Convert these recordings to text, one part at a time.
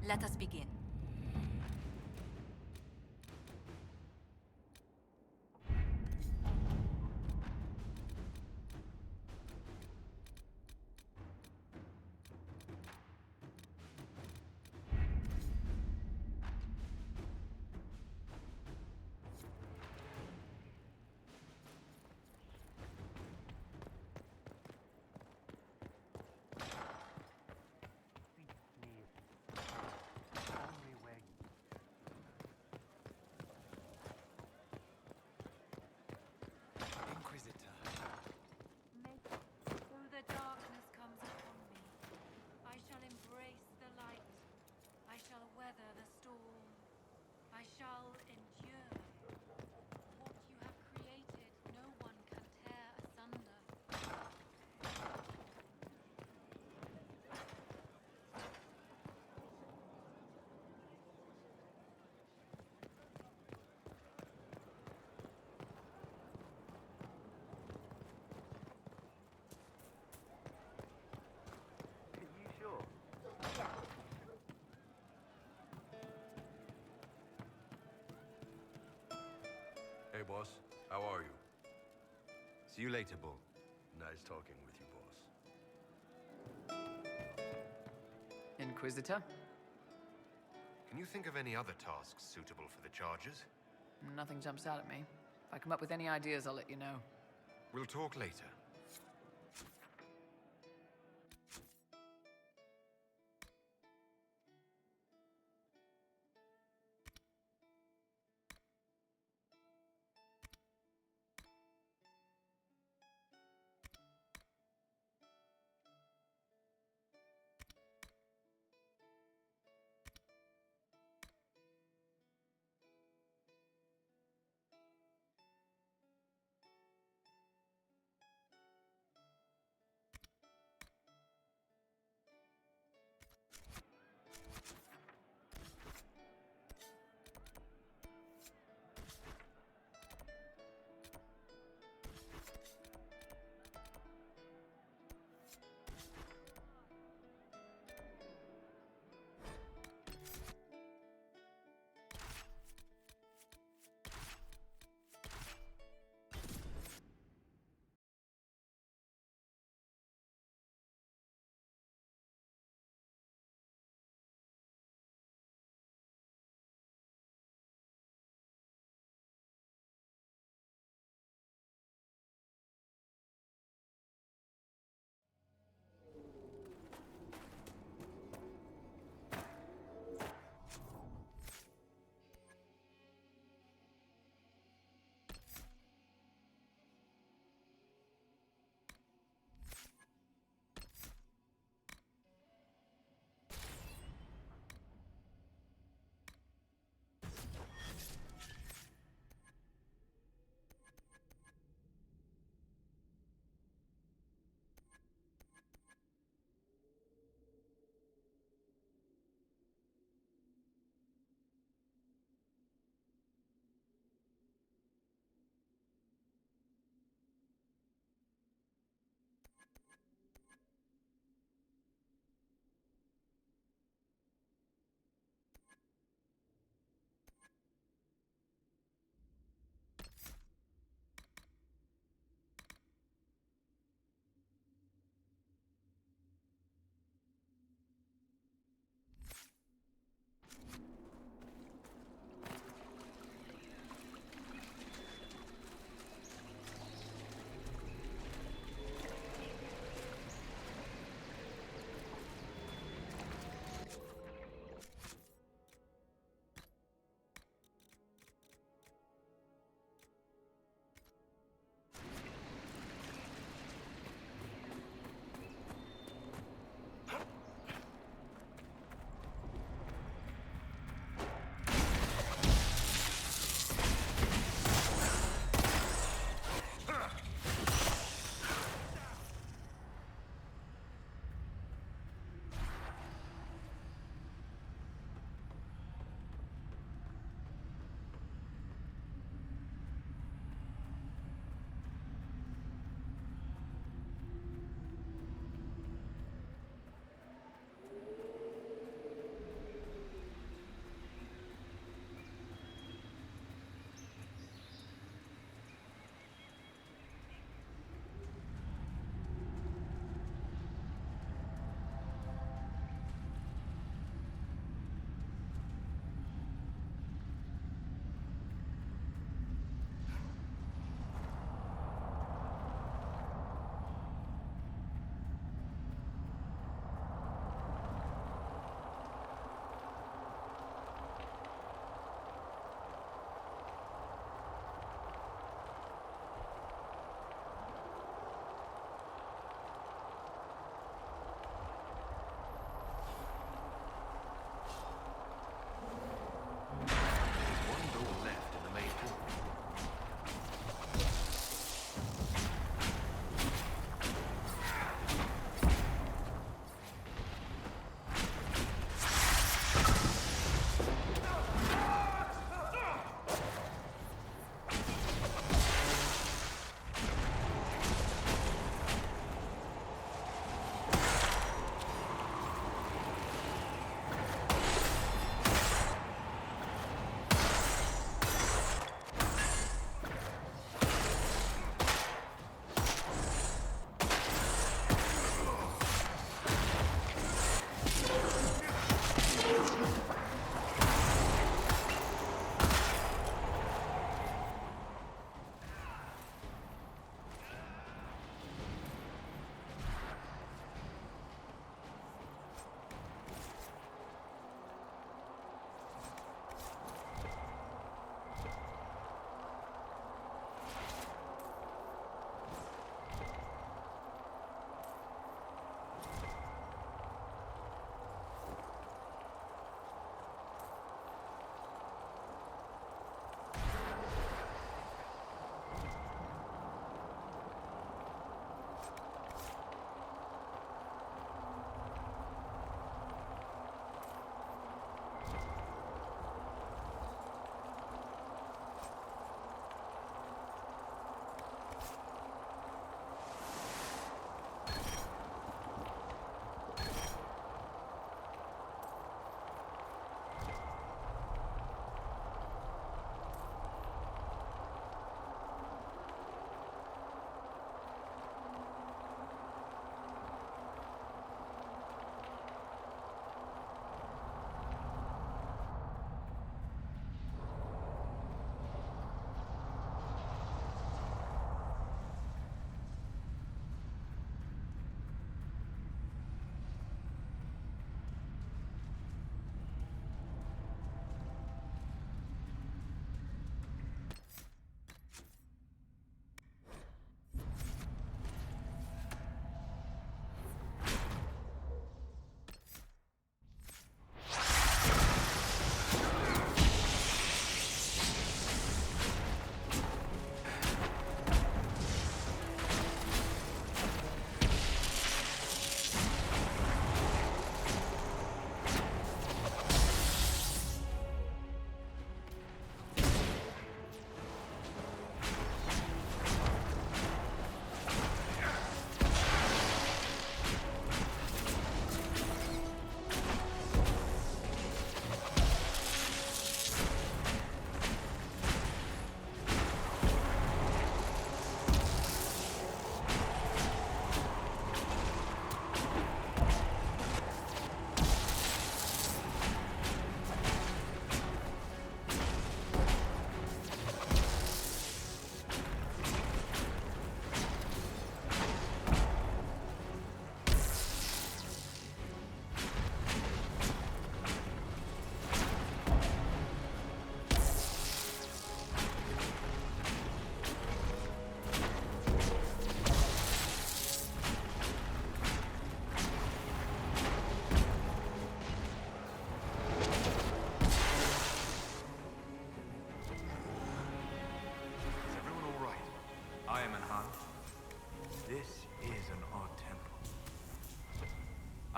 Let us begin. Inquisitor. Though the darkness comes upon me, I shall embrace the light. I shall weather the storm. I shall endure. What you have created, no one can tear asunder. Are you sure? Hey, boss. How are you? See you later, Bull. Nice talking with you, boss. Inquisitor? Can you think of any other tasks suitable for the charges? Nothing jumps out at me. If I come up with any ideas, I'll let you know. We'll talk later.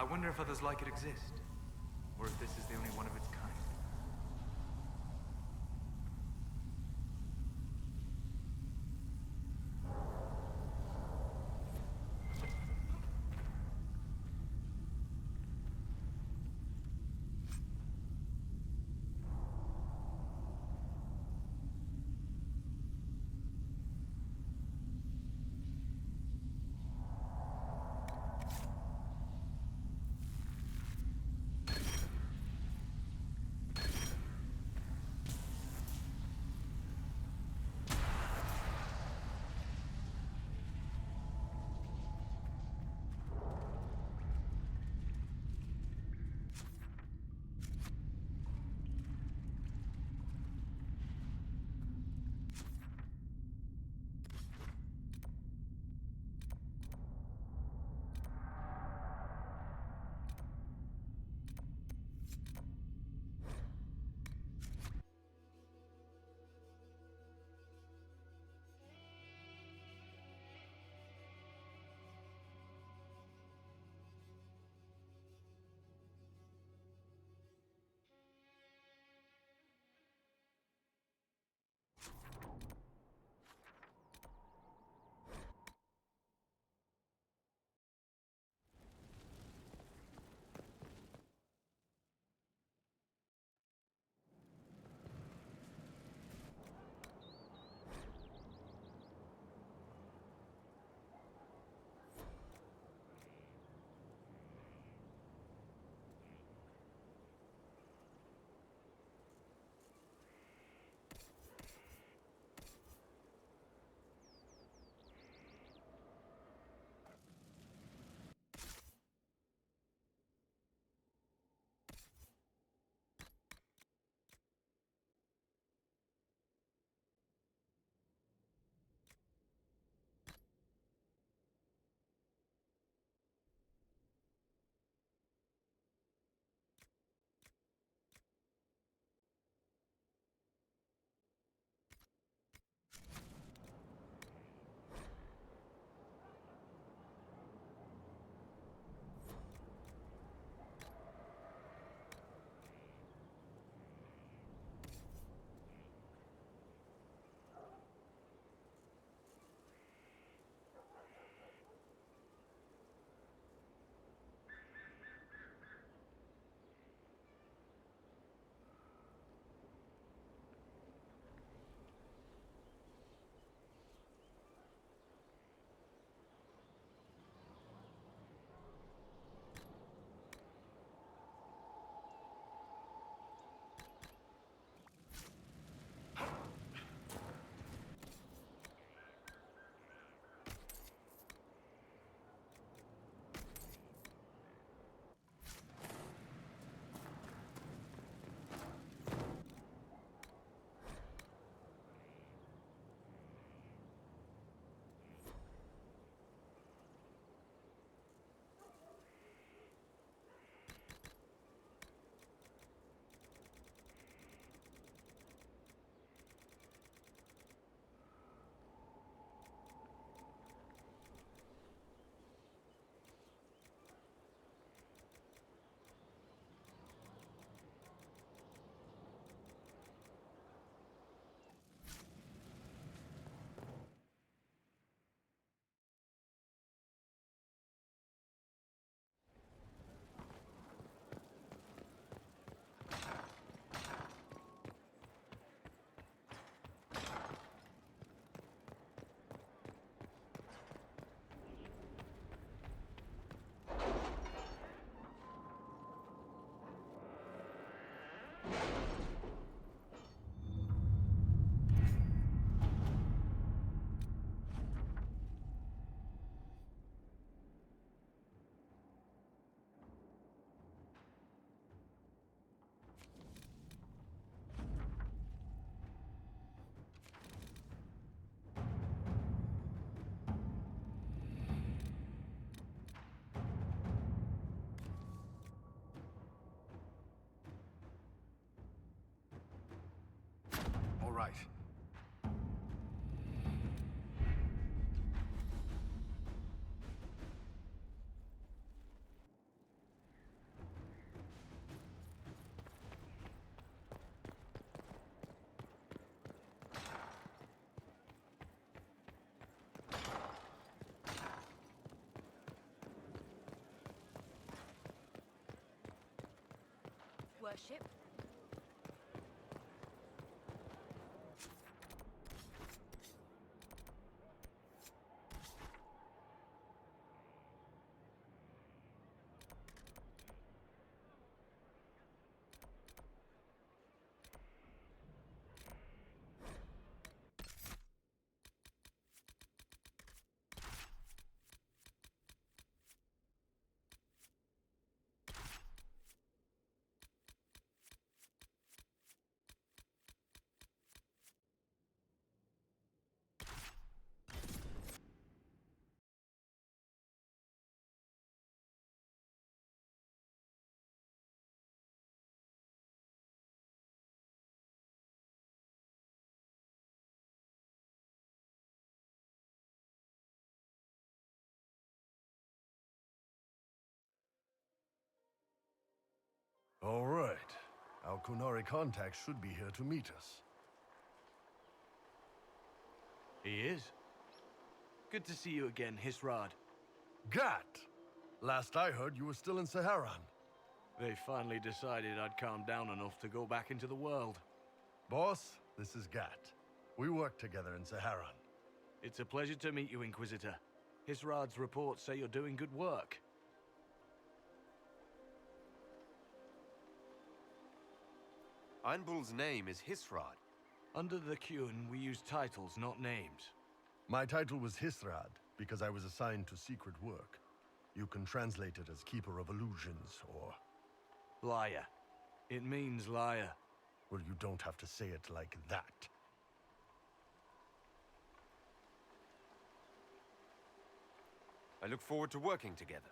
I wonder if others like it exist, or if this is the only one of its kind. worship. All right. Our Kunari contact should be here to meet us. He is. Good to see you again, Hisrad. Gat! Last I heard, you were still in Saharan. They finally decided I'd calmed down enough to go back into the world. Boss, this is Gat. We work together in Saharan. It's a pleasure to meet you, Inquisitor. Hisrad's reports say you're doing good work. Einbul's name is Hisrad. Under the Qun, we use titles, not names. My title was Hisrad because I was assigned to secret work. You can translate it as Keeper of Illusions, or... Liar. It means liar. Well, you don't have to say it like that. I look forward to working together.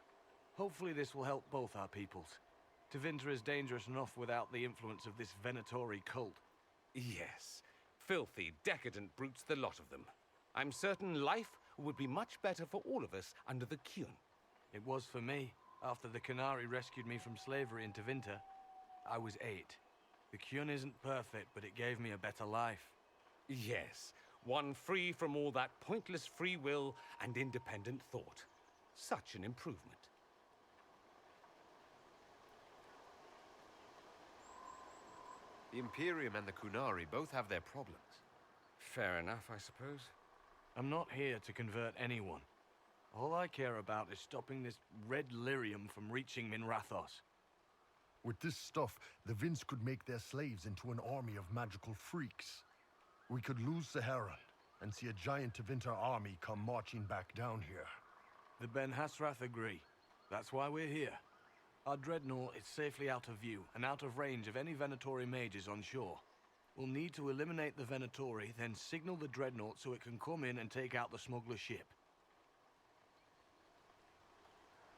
Hopefully this will help both our peoples. Tevinter is dangerous enough without the influence of this Venatori cult. Yes. Filthy, decadent brutes, the lot of them. I'm certain life would be much better for all of us under the Qun. It was for me. After the Qunari rescued me from slavery in Tevinter, I was 8. The Qun isn't perfect, but it gave me a better life. Yes, one free from all that pointless free will and independent thought. Such an improvement. The Imperium and the Qunari both have their problems. Fair enough, I suppose. I'm not here to convert anyone. All I care about is stopping this red lyrium from reaching Minrathos. With this stuff, the Vince could make their slaves into an army of magical freaks. We could lose Saharan and see a giant Tevinter army come marching back down here. The Ben Hasrath agree. That's why we're here. Our dreadnought is safely out of view and out of range of any Venatori mages on shore. We'll need to eliminate the Venatori, then signal the dreadnought so it can come in and take out the smuggler ship.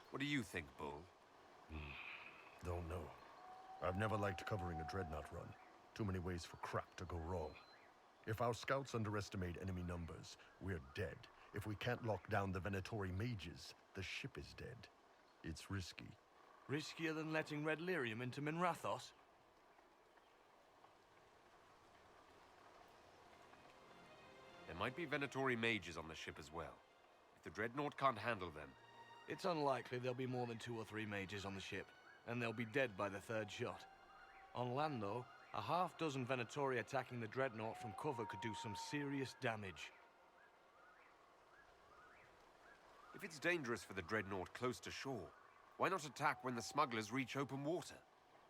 What do you think, Bull? Don't know. I've never liked covering a dreadnought run. Too many ways for crap to go wrong. If our scouts underestimate enemy numbers, we're dead. If we can't lock down the Venatori mages, the ship is dead. It's risky. Riskier than letting red lyrium into Minrathos? There might be Venatori mages on the ship as well. If the dreadnought can't handle them... It's unlikely there'll be more than 2 or 3 mages on the ship, and they'll be dead by the 3rd shot. On land, though, a half-dozen Venatori attacking the dreadnought from cover could do some serious damage. If it's dangerous for the dreadnought close to shore, why not attack when the smugglers reach open water?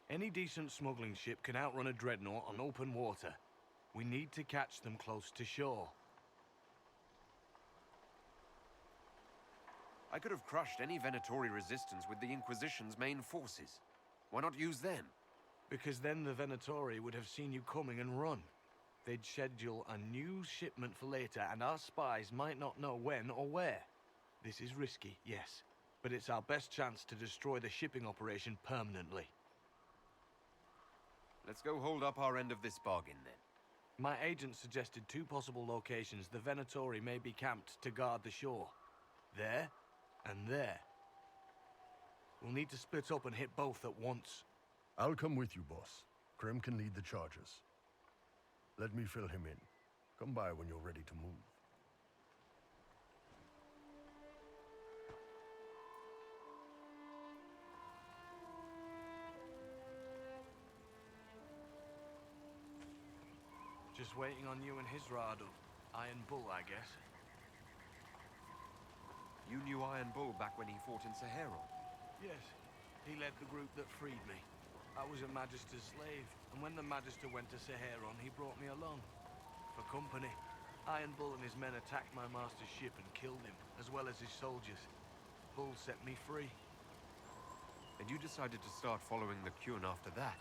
Any decent smuggling ship can outrun a dreadnought on open water. We need to catch them close to shore. I could have crushed any Venatori resistance with the Inquisition's main forces. Why not use them? Because then the Venatori would have seen you coming and run. They'd schedule a new shipment for later, and our spies might not know when or where. This is risky, yes, but it's our best chance to destroy the shipping operation permanently. Let's go hold up our end of this bargain, then. My agent suggested 2 possible locations the Venatori may be camped to guard the shore. There, and there. We'll need to split up and hit both at once. I'll come with you, boss. Krim can lead the charges. Let me fill him in. Come by when you're ready to move. Just waiting on you and his Rado. Iron Bull, I guess. You knew Iron Bull back when he fought in Sahara. Yes. He led the group that freed me. I was a Magister's slave, and when the Magister went to Saharon, he brought me along. For company. Iron Bull and his men attacked my master's ship and killed him, as well as his soldiers. Bull set me free. And you decided to start following the Qun after that.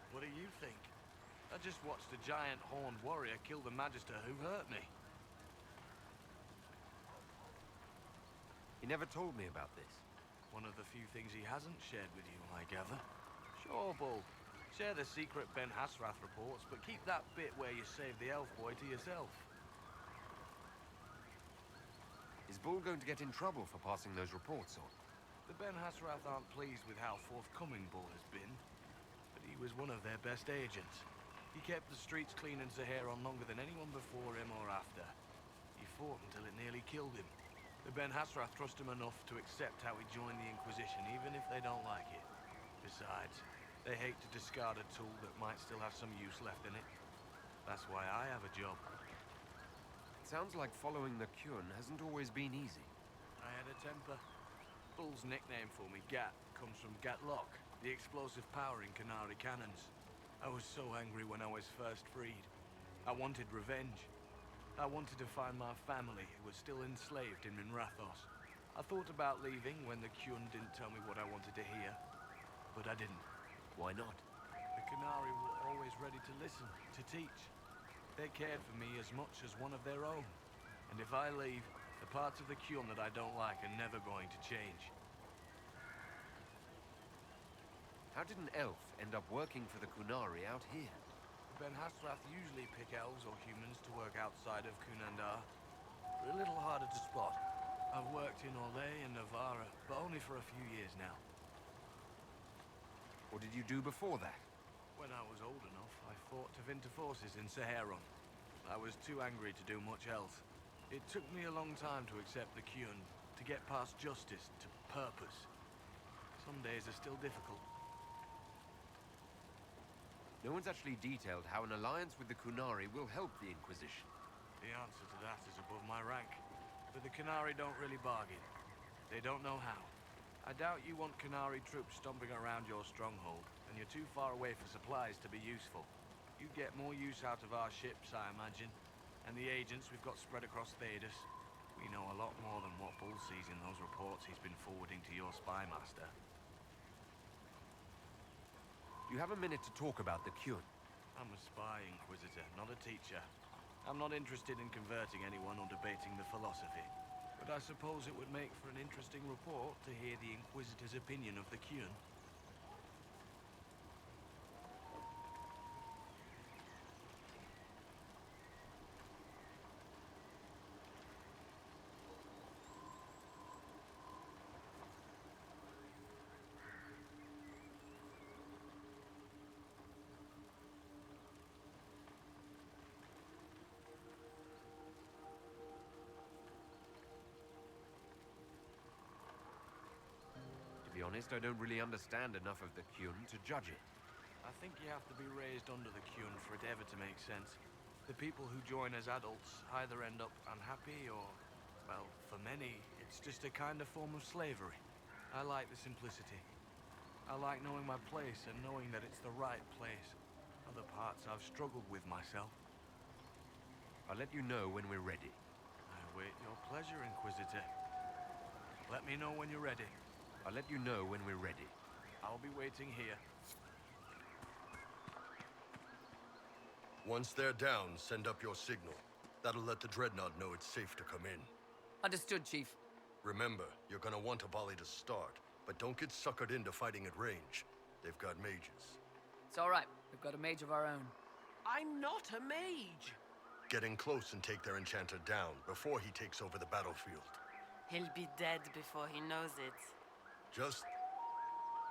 What do you think? I just watched a giant horned warrior kill the Magister who hurt me. He never told me about this. One of the few things he hasn't shared with you, I gather. Sure, Bull. Share the secret Ben Hasrath reports, but keep that bit where you saved the elf boy to yourself. Is Bull going to get in trouble for passing those reports on? The Ben Hasrath aren't pleased with how forthcoming Bull has been, but he was one of their best agents. He kept the streets clean in Saharon longer than anyone before him or after. He fought until it nearly killed him. The Ben Hasrath trust him enough to accept how he joined the Inquisition, even if they don't like it. Besides, they hate to discard a tool that might still have some use left in it. That's why I have a job. It sounds like following the Qun hasn't always been easy. I had a temper. Bull's nickname for me, Gat, comes from Gatlock, the explosive power in Qunari cannons. I was so angry when I was first freed. I wanted revenge. I wanted to find my family who was still enslaved in Minrathos. I thought about leaving when the Qun didn't tell me what I wanted to hear, but I didn't. Why not? The Qunari were always ready to listen, to teach. They cared for me as much as one of their own. And if I leave, the parts of the Qun that I don't like are never going to change. How did an elf end up working for the Qunari out here? Ben Hasrath usually pick elves or humans to work outside of Kunandar. They're a little harder to spot. I've worked in Orlais and Navarra, but only for a few years now. What did you do before that? When I was old enough, I fought to Vinter forces in Saharon. I was too angry to do much else. It took me a long time to accept the Qun, to get past justice, to purpose. Some days are still difficult. No one's actually detailed how an alliance with the Qunari will help the Inquisition. The answer to that is above my rank. But the Qunari don't really bargain. They don't know how. I doubt you want Qunari troops stomping around your stronghold, and you're too far away for supplies to be useful. You'd get more use out of our ships, I imagine. And the agents we've got spread across Thedas. We know a lot more than what Bull sees in those reports he's been forwarding to your spy master. You have a minute to talk about the Qun. I'm a spy, Inquisitor, not a teacher. I'm not interested in converting anyone or debating the philosophy. But I suppose it would make for an interesting report to hear the Inquisitor's opinion of the Qun. To be honest, I don't really understand enough of the Qun to judge it. I think you have to be raised under the Qun for it ever to make sense. The people who join as adults either end up unhappy or, well, for many, it's just a kind of form of slavery. I like the simplicity. I like knowing my place and knowing that it's the right place. Other parts I've struggled with myself. I'll let you know when we're ready. I await your pleasure, Inquisitor. Let me know when you're ready. I'll let you know when we're ready. I'll be waiting here. Once they're down, send up your signal. That'll let the Dreadnought know it's safe to come in. Understood, Chief. Remember, you're gonna want a volley to start, but don't get suckered into fighting at range. They've got mages. It's all right. We've got a mage of our own. I'm not a mage. Get in close and take their enchanter down before he takes over the battlefield. He'll be dead before he knows it. Just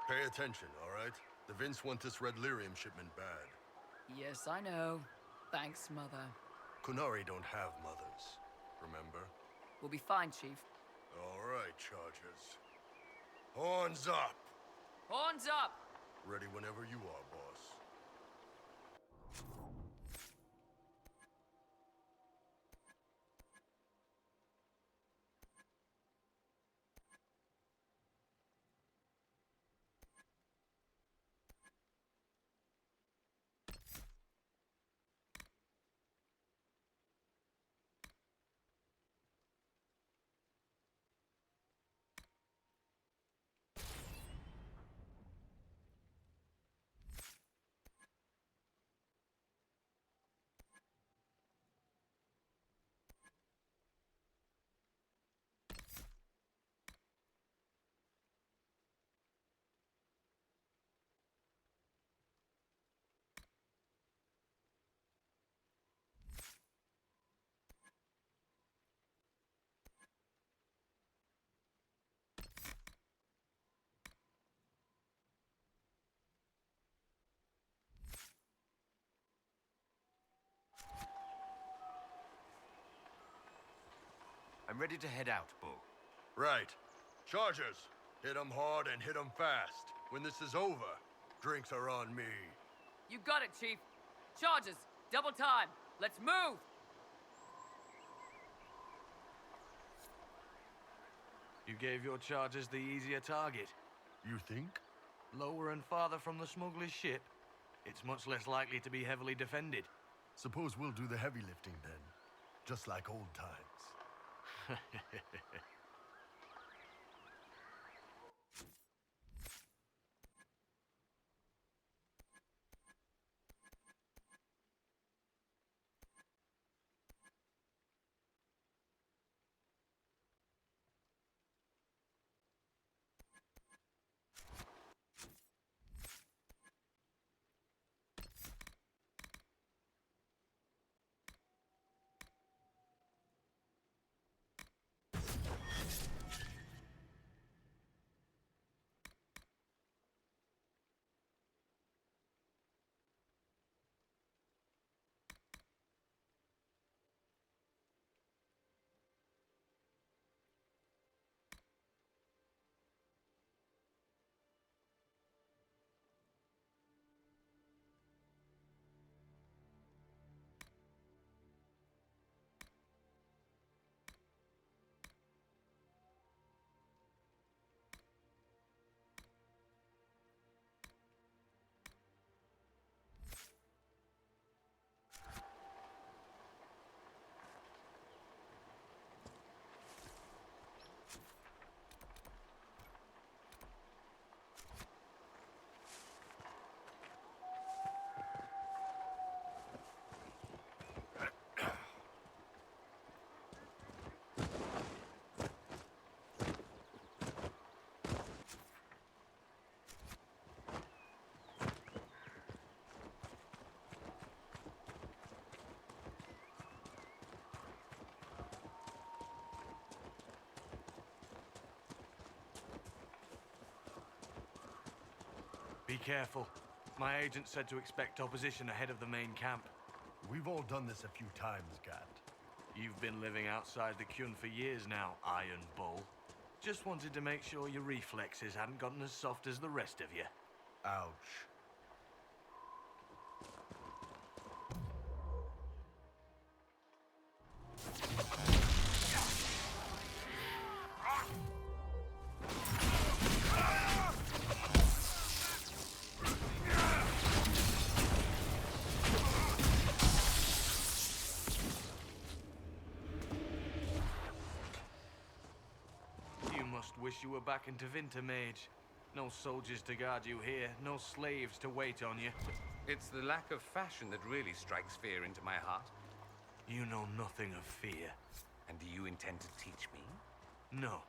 pay attention, all right? The Vince want this red lyrium shipment bad. Yes, I know. Thanks, Mother. Qunari don't have mothers, remember? We'll be fine, Chief. All right, Chargers. Horns up! Horns up! Ready whenever you are, boss. ready to head out, Bull. Right. Chargers, hit 'em hard and hit 'em fast. When this is over, drinks are on me. You got it, Chief. Charges, double time. Let's move! You gave your chargers the easier target. You think? Lower and farther from the smuggler's ship, it's much less likely to be heavily defended. Suppose we'll do the heavy lifting then. Just like old times. Be careful. My agent said to expect opposition ahead of the main camp. We've all done this a few times, Gat. You've been living outside the Kyun for years now, Iron Bull. Just wanted to make sure your reflexes hadn't gotten as soft as the rest of you. Ouch. You must wish you were back into Wintermage. No soldiers to guard you here, no slaves to wait on you. It's the lack of fashion that really strikes fear into my heart. You know nothing of fear. And do you intend to teach me? No.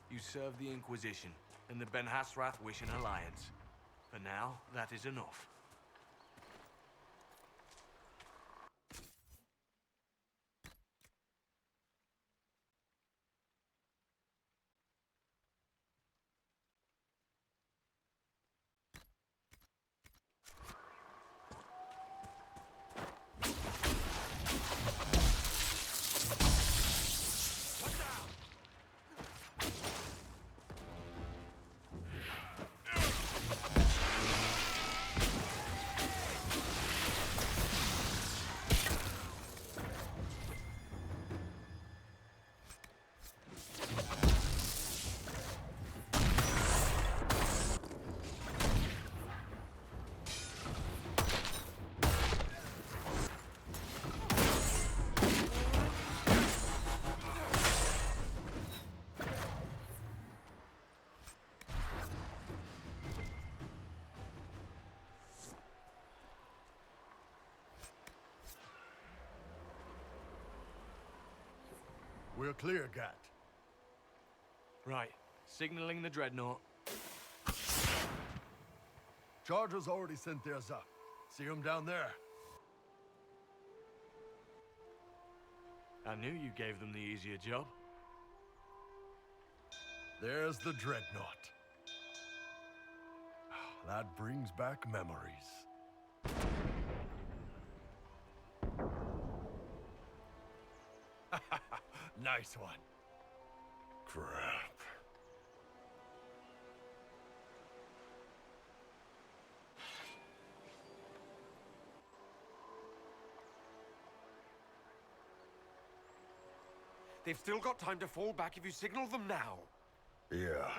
You serve the Inquisition, and the Ben Hasrath wish an alliance. For now, that is enough. We're clear, Gat. Right. Signaling the Dreadnought. Chargers already sent theirs up. See them down there? I knew you gave them the easier job. There's the Dreadnought. That brings back memories. Nice one. Crap. They've still got time to fall back if you signal them now. Yeah,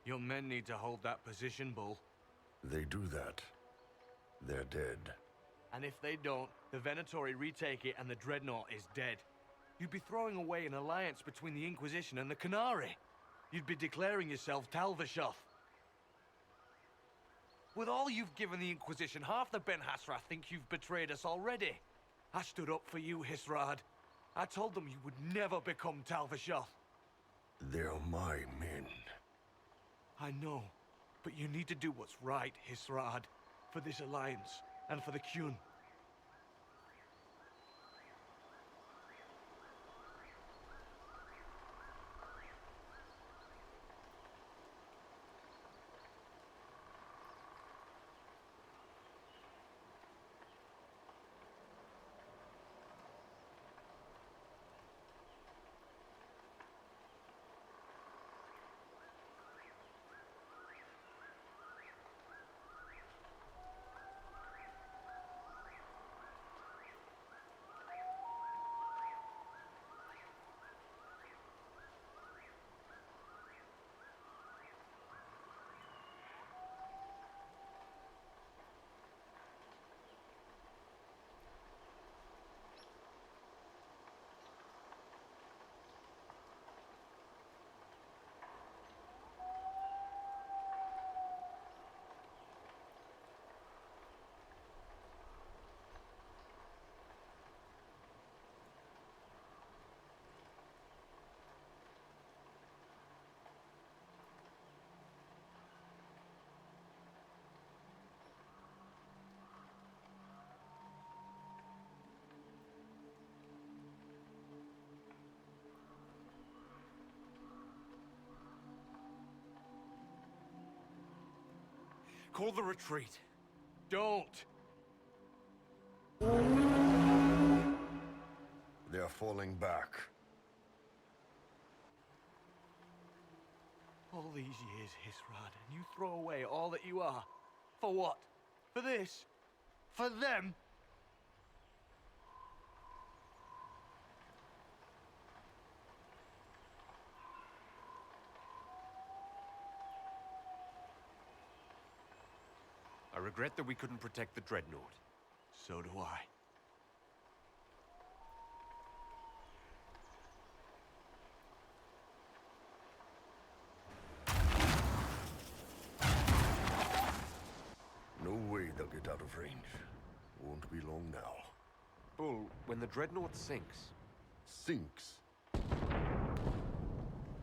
Your men need to hold that position, Bull. they do that. They're dead. And if they don't, the Venatori retake it and the Dreadnought is dead. You'd be throwing away an alliance between the Inquisition and the Canary. You'd be declaring yourself Talvishoth. With all you've given the Inquisition, half the Ben Hasrath think you've betrayed us already. I stood up for you, Hisrad. I told them you would never become Talvishoth. They're my men. I know, but you need to do what's right, Hisrad. For this alliance, and for the Qun. Call the retreat. Don't! They're falling back. All these years, Hisrad, and you throw away all that you are. For what? For this? For them? I regret that we couldn't protect the Dreadnought. So do I. No way they'll get out of range. Won't be long now. Bull, when the Dreadnought sinks, Sinks.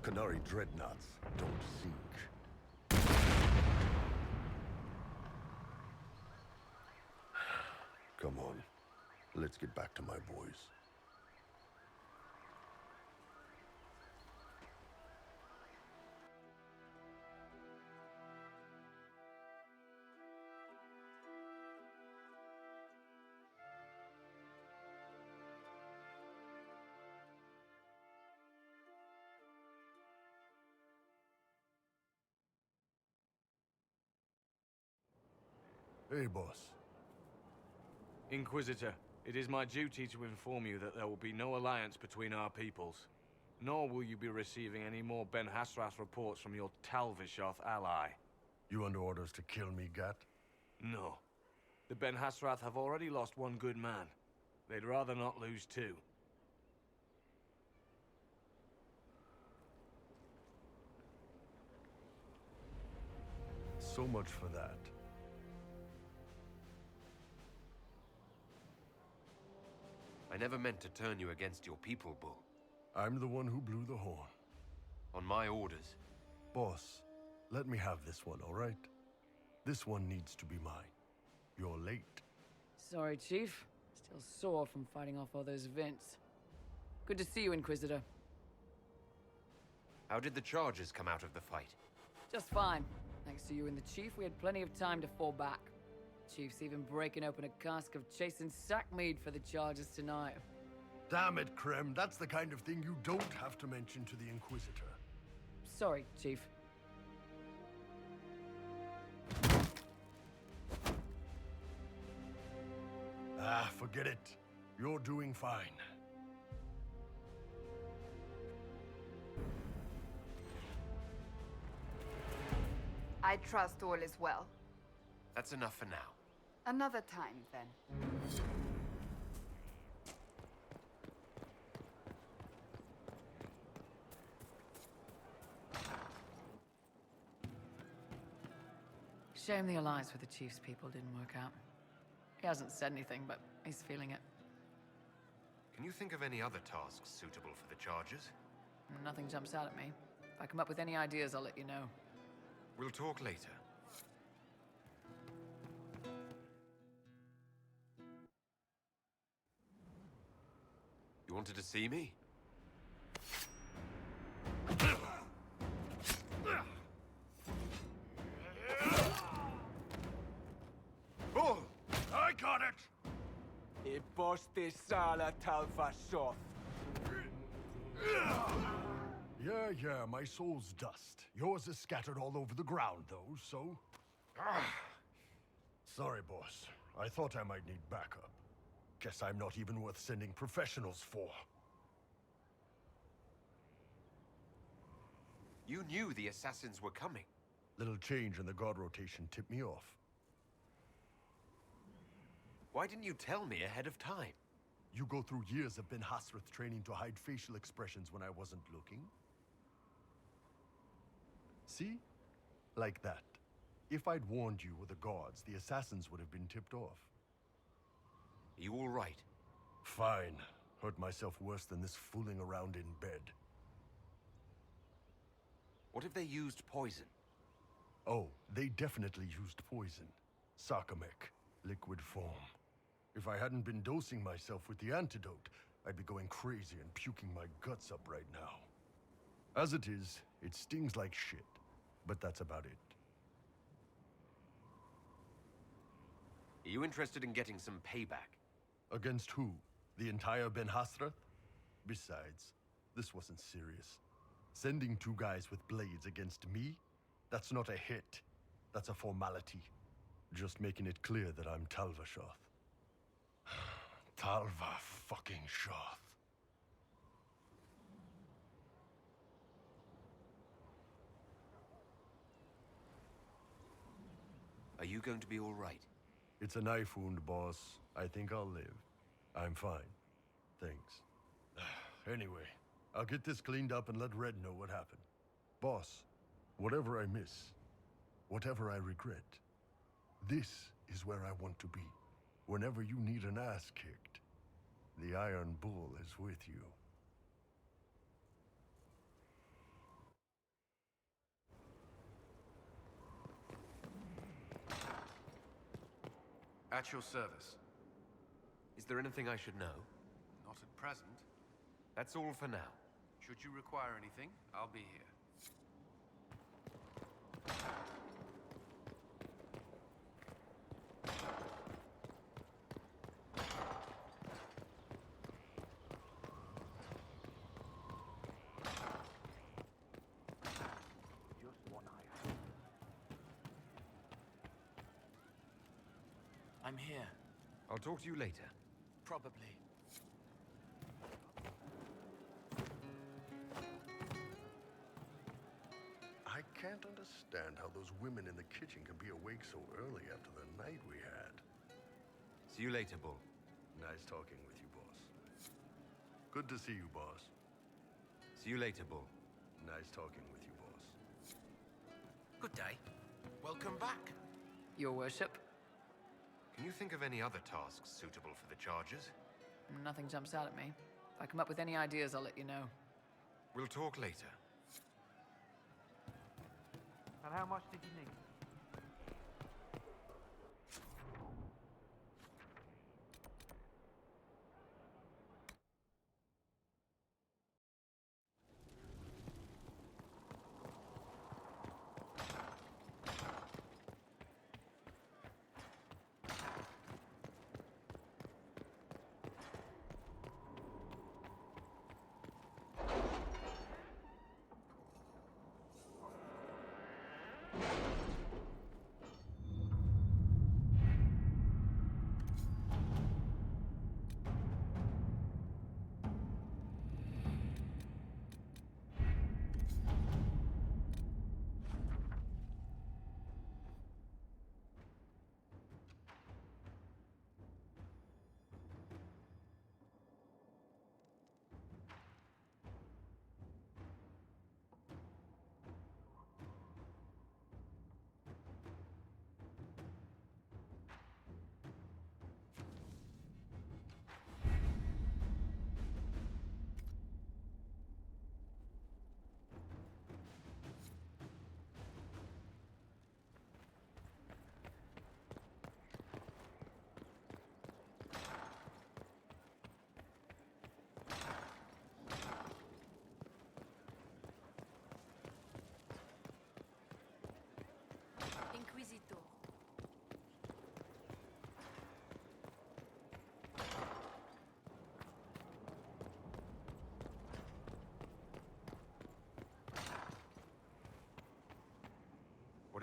Canary dreadnoughts don't sink. Come on. Let's get back to my boys. Hey, boss. Inquisitor, it is my duty to inform you that there will be no alliance between our peoples. Nor will you be receiving any more Ben Hasrath reports from your Talvishoth ally. You under orders to kill me, Gat? No. The Ben Hasrath have already lost one good man. They'd rather not lose two. So much for that. I never meant to turn you against your people, Bull. I'm the one who blew the horn. On my orders. Boss, let me have this one, all right? This one needs to be mine. You're late. Sorry, Chief. Still sore from fighting off all those vents. Good to see you, Inquisitor. How did the charges come out of the fight? Just fine. Thanks to you and the Chief, we had plenty of time to fall back. Chief's even breaking open a cask of chastened sack mead for the charges tonight. Damn it, Krem. That's the kind of thing you don't have to mention to the Inquisitor. Sorry, Chief. Ah, forget it. You're doing fine. I trust all is well. That's enough for now. Another time, then. Shame the alliance with the Chief's people didn't work out. He hasn't said anything, but he's feeling it. Can you think of any other tasks suitable for the charges? Nothing jumps out at me. If I come up with any ideas, I'll let you know. We'll talk later. You wanted to see me? Oh, I got it! E posti sala talva soth. Yeah, my soul's dust. Yours is scattered all over the ground, though, so... Sorry, boss. I thought I might need backup. Guess I'm not even worth sending professionals for. You knew the assassins were coming. Little change in the guard rotation tipped me off. Why didn't you tell me ahead of time? You go through years of Ben Hasrath training to hide facial expressions when I wasn't looking. See? Like that. If I'd warned you were the guards, the assassins would have been tipped off. Are you all right? Fine. Hurt myself worse than this fooling around in bed. What if they used poison? Oh, they definitely used poison. Sarcomec, liquid form. If I hadn't been dosing myself with the antidote, I'd be going crazy and puking my guts up right now. As it is, it stings like shit. But that's about it. Are you interested in getting some payback? Against who? The entire Ben Hasrath? Besides, this wasn't serious. Sending two guys with blades against me? That's not a hit. That's a formality. Just making it clear that I'm Talva Shoth. Talva fucking Shoth. Are you going to be all right? It's a knife wound, boss. I think I'll live. I'm fine. Thanks. Anyway, I'll get this cleaned up and let Red know what happened. Boss, whatever I miss, whatever I regret, this is where I want to be. Whenever you need an ass kicked, the Iron Bull is with you. At your service. Is there anything I should know? Not at present. That's all for now. Should you require anything, I'll be here. I'm here. I'll talk to you later. Probably. I can't understand how those women in the kitchen can be awake so early after the night we had. See you later, Bull. Nice talking with you, boss. Good to see you, boss. See you later, Bull. Nice talking with you, boss. Good day. Welcome back. Your worship? Can you think of any other tasks suitable for the charges? Nothing jumps out at me. If I come up with any ideas, I'll let you know. We'll talk later. And how much did you need?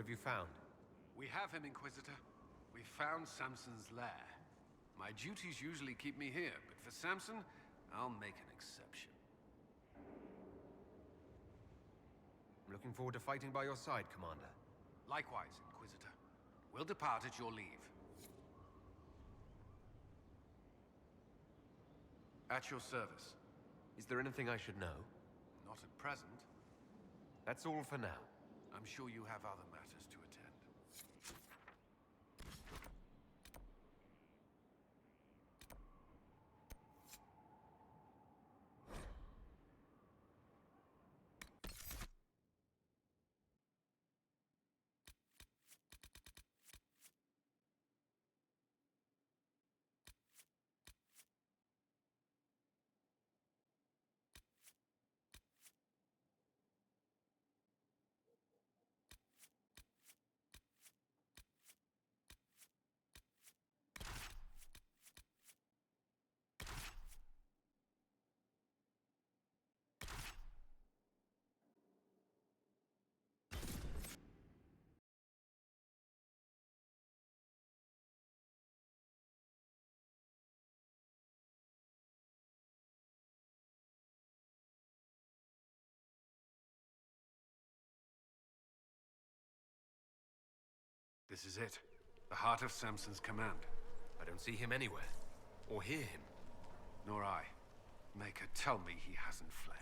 have you found? We have him, Inquisitor. We found Samson's lair. My duties usually keep me here, but for Samson, I'll make an exception. I'm looking forward to fighting by your side, Commander. Likewise, Inquisitor. We'll depart at your leave. At your service. Is there anything I should know? Not at present. That's all for now. I'm sure you have other matters to attend. This is it. The heart of Samson's command. I don't see him anywhere. Or hear him. Nor I. Maker, tell me he hasn't fled.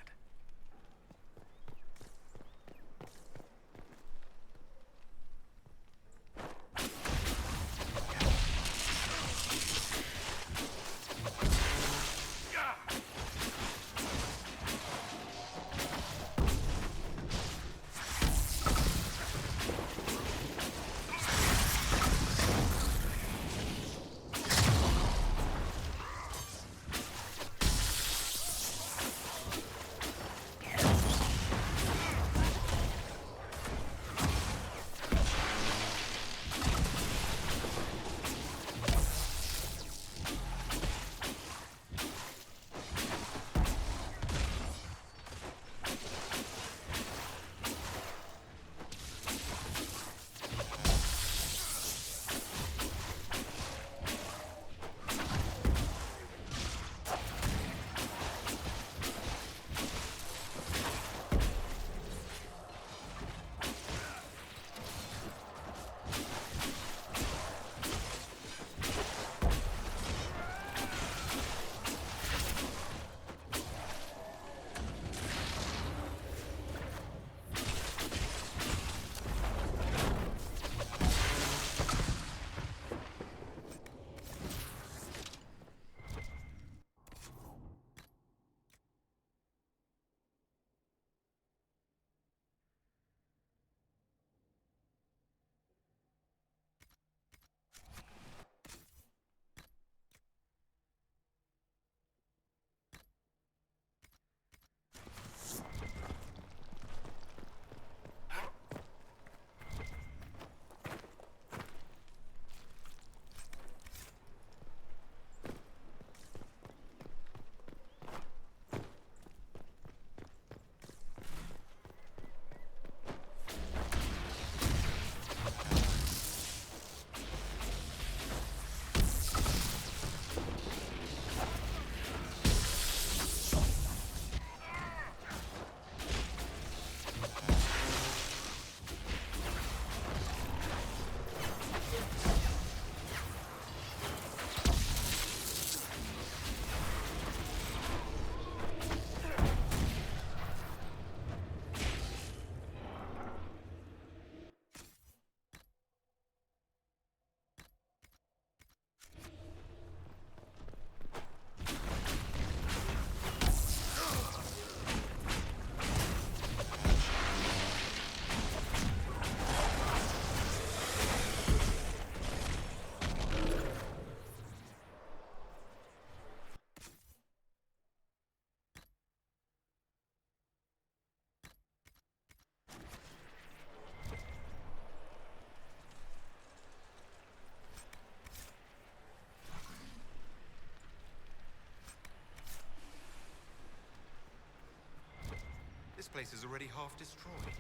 This place is already half destroyed.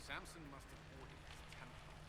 Samson must have ordered his Templar.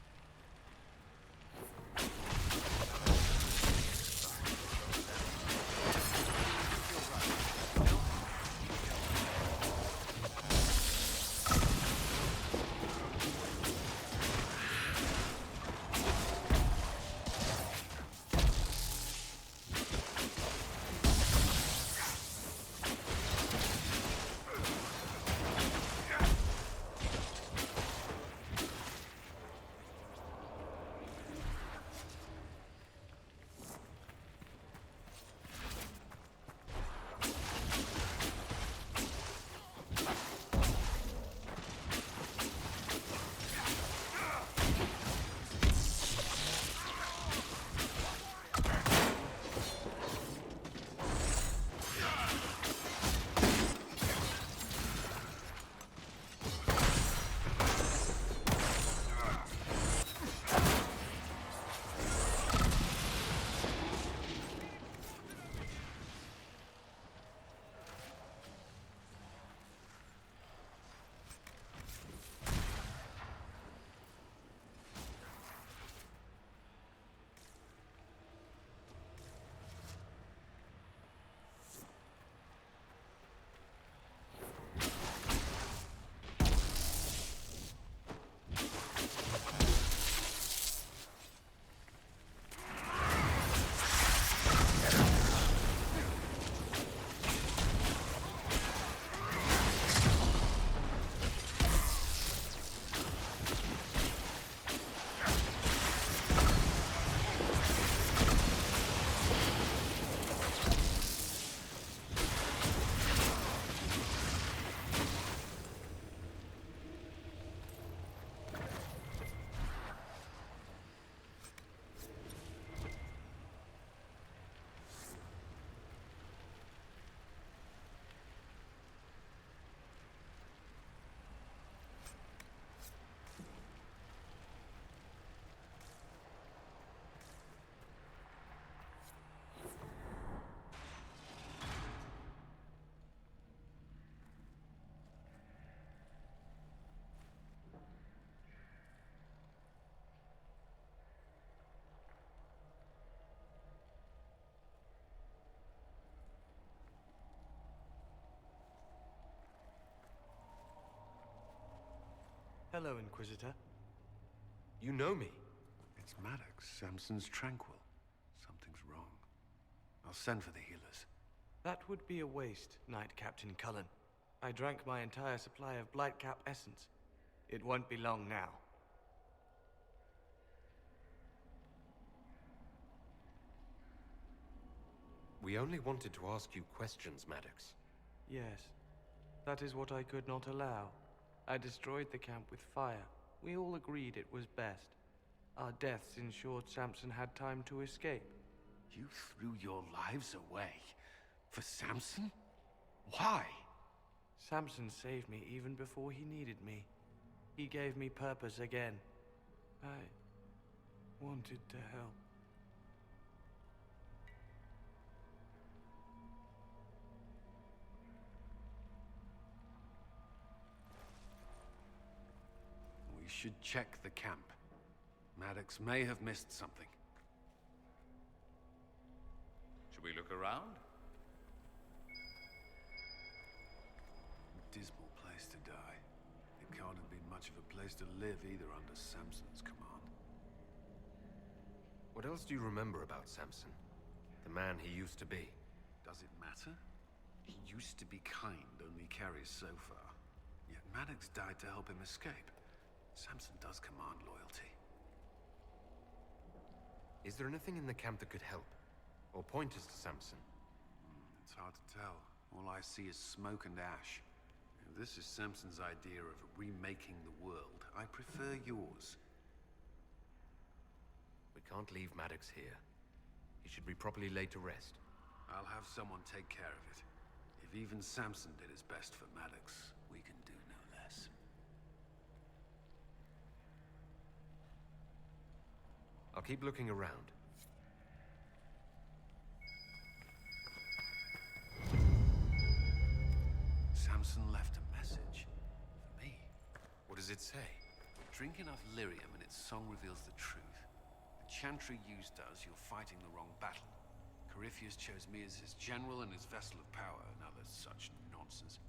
Hello, Inquisitor. You know me. It's Maddox, Samson's Tranquil. Something's wrong. I'll send for the healers. That would be a waste, Knight Captain Cullen. I drank my entire supply of Blightcap essence. It won't be long now. We only wanted to ask you questions, Maddox. Yes, that is what I could not allow. I destroyed the camp with fire. We all agreed it was best. Our deaths ensured Samson had time to escape. You threw your lives away? For Samson? Why? Samson saved me even before he needed me. He gave me purpose again. I wanted to help. We should check the camp. Maddox may have missed something. Should we look around? Dismal place to die. It can't have been much of a place to live either under Samson's command. What else do you remember about Samson? The man he used to be? Does it matter? He used to be kind, only carries so far. Yet Maddox died to help him escape. Samson does command loyalty. Is there anything in the camp that could help? Or point us to Samson? It's hard to tell. All I see is smoke and ash. If this is Samson's idea of remaking the world, I prefer yours. We can't leave Maddox here. He should be properly laid to rest. I'll have someone take care of it. If even Samson did his best for Maddox, we can do no less. I'll keep looking around. Samson left a message. For me. What does it say? Drink enough lyrium and its song reveals the truth. The chantry used us, you're fighting the wrong battle. Corypheus chose me as his general and his vessel of power, and other such nonsense.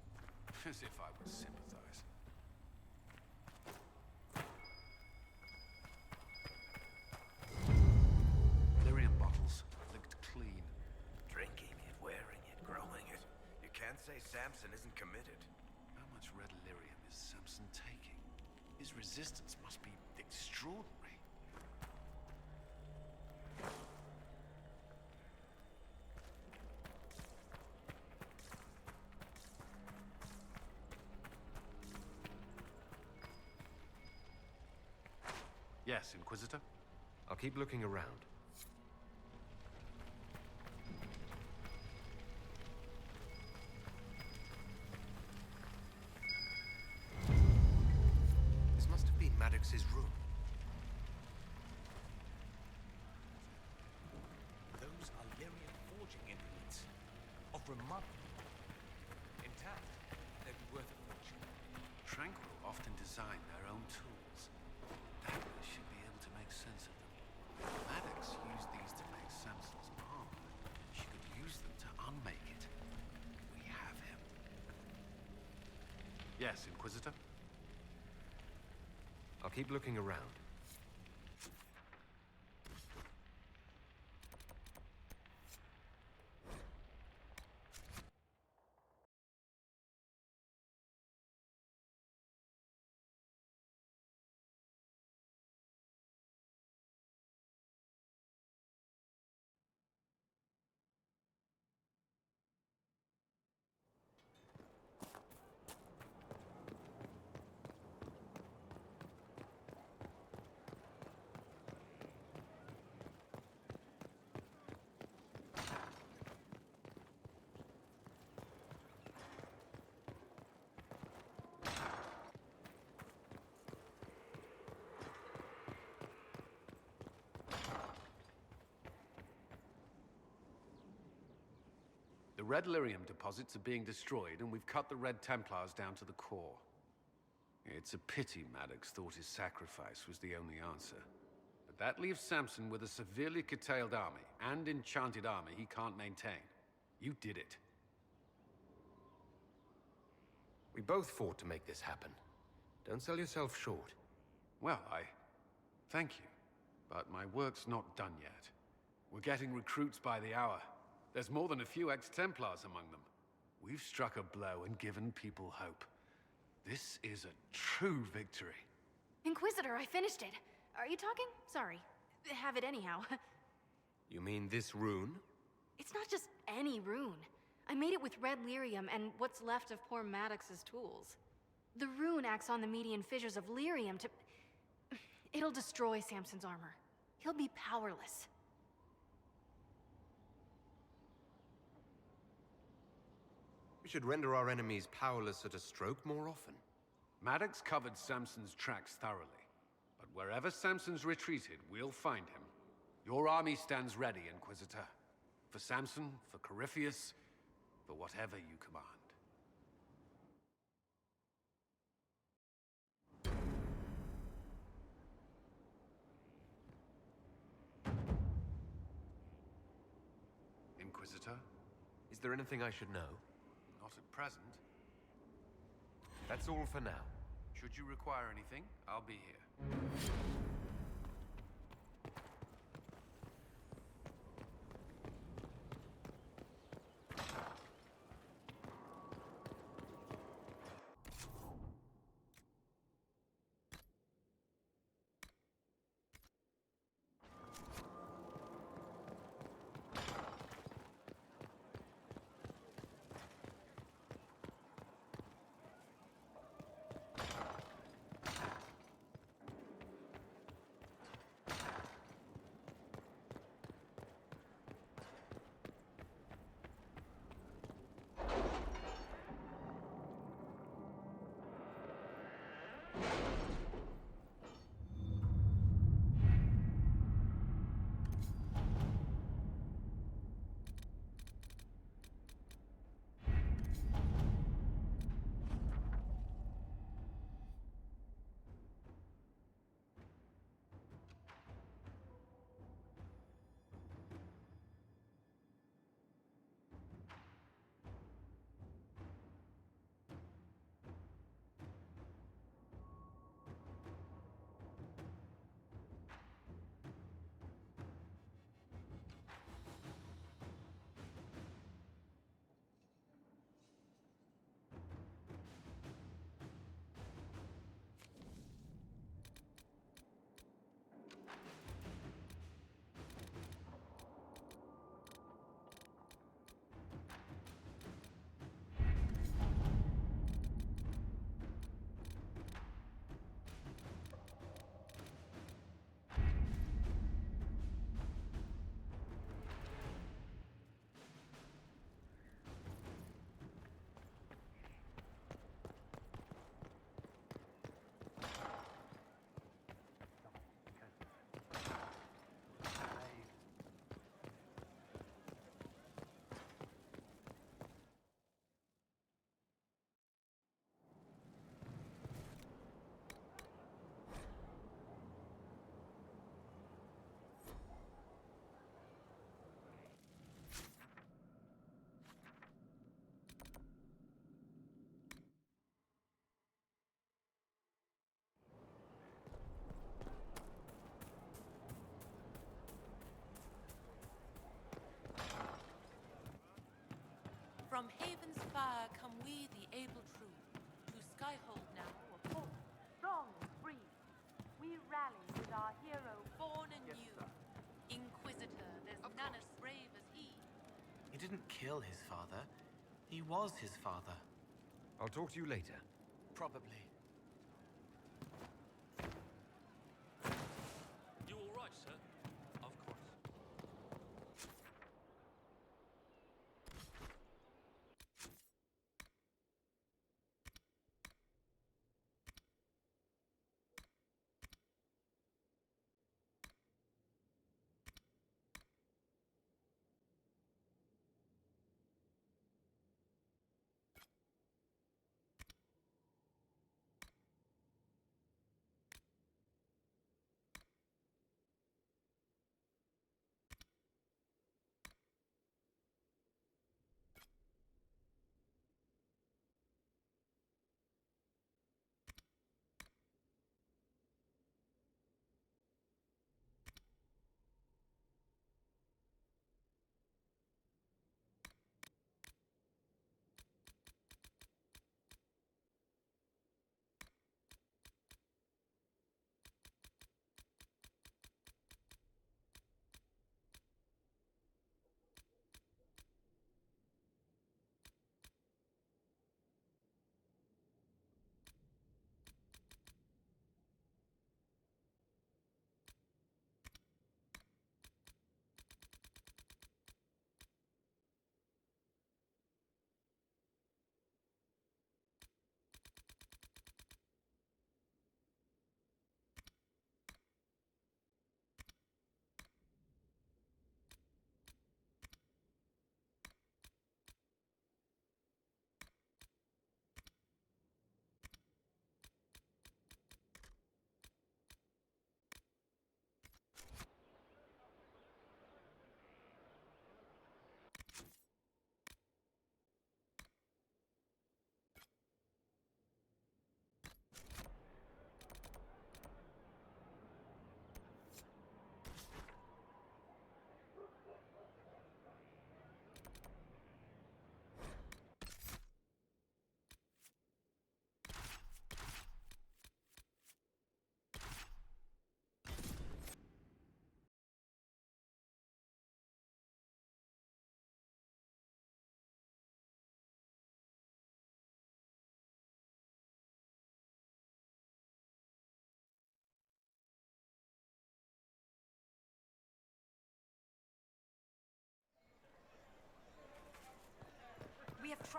As if I would sympathize. Lyrium bottles, licked clean. Drinking it, wearing it, growing it. You can't say Samson isn't committed. How much red lyrium is Samson taking? His resistance must be extraordinary. Yes, Inquisitor? I'll keep looking around. This must have been Maddox's room. Those are lyrium forging implements. Of remarkable. Intact, they'd be worth a fortune. Tranquil often design their own tools. Daggers should be able to make sense of them. Maddox used these to make Samson's armor. She could use them to unmake it. We have him. Yes, Inquisitor? I'll keep looking around. The Red Lyrium deposits are being destroyed, and we've cut the Red Templars down to the core. It's a pity Maddox thought his sacrifice was the only answer. But that leaves Samson with a severely curtailed army, and enchanted armor he can't maintain. You did it. We both fought to make this happen. Don't sell yourself short. Well, thank you. But my work's not done yet. We're getting recruits by the hour. There's more than a few ex-Templars among them. We've struck a blow and given people hope. This is a true victory. Inquisitor, I finished it. Are you talking? Sorry. Have it anyhow. You mean this rune? It's not just any rune. I made it with red lyrium and what's left of poor Maddox's tools. The rune acts on the median fissures of lyrium to... It'll destroy Samson's armor. He'll be powerless. We should render our enemies powerless at a stroke more often. Maddox covered Samson's tracks thoroughly. But wherever Samson's retreated, we'll find him. Your army stands ready, Inquisitor. For Samson, for Corypheus, for whatever you command. Inquisitor? Is there anything I should know? Not at present. That's all for now. Should you require anything, I'll be here. From Haven's fire come we, the able true, to Skyhold now, a foe. Strong and free, we rally with our hero Born anew. Inquisitor, there's none as brave as he. He didn't kill his father. He was his father. I'll talk to you later. Probably. You all right, sir? Of course.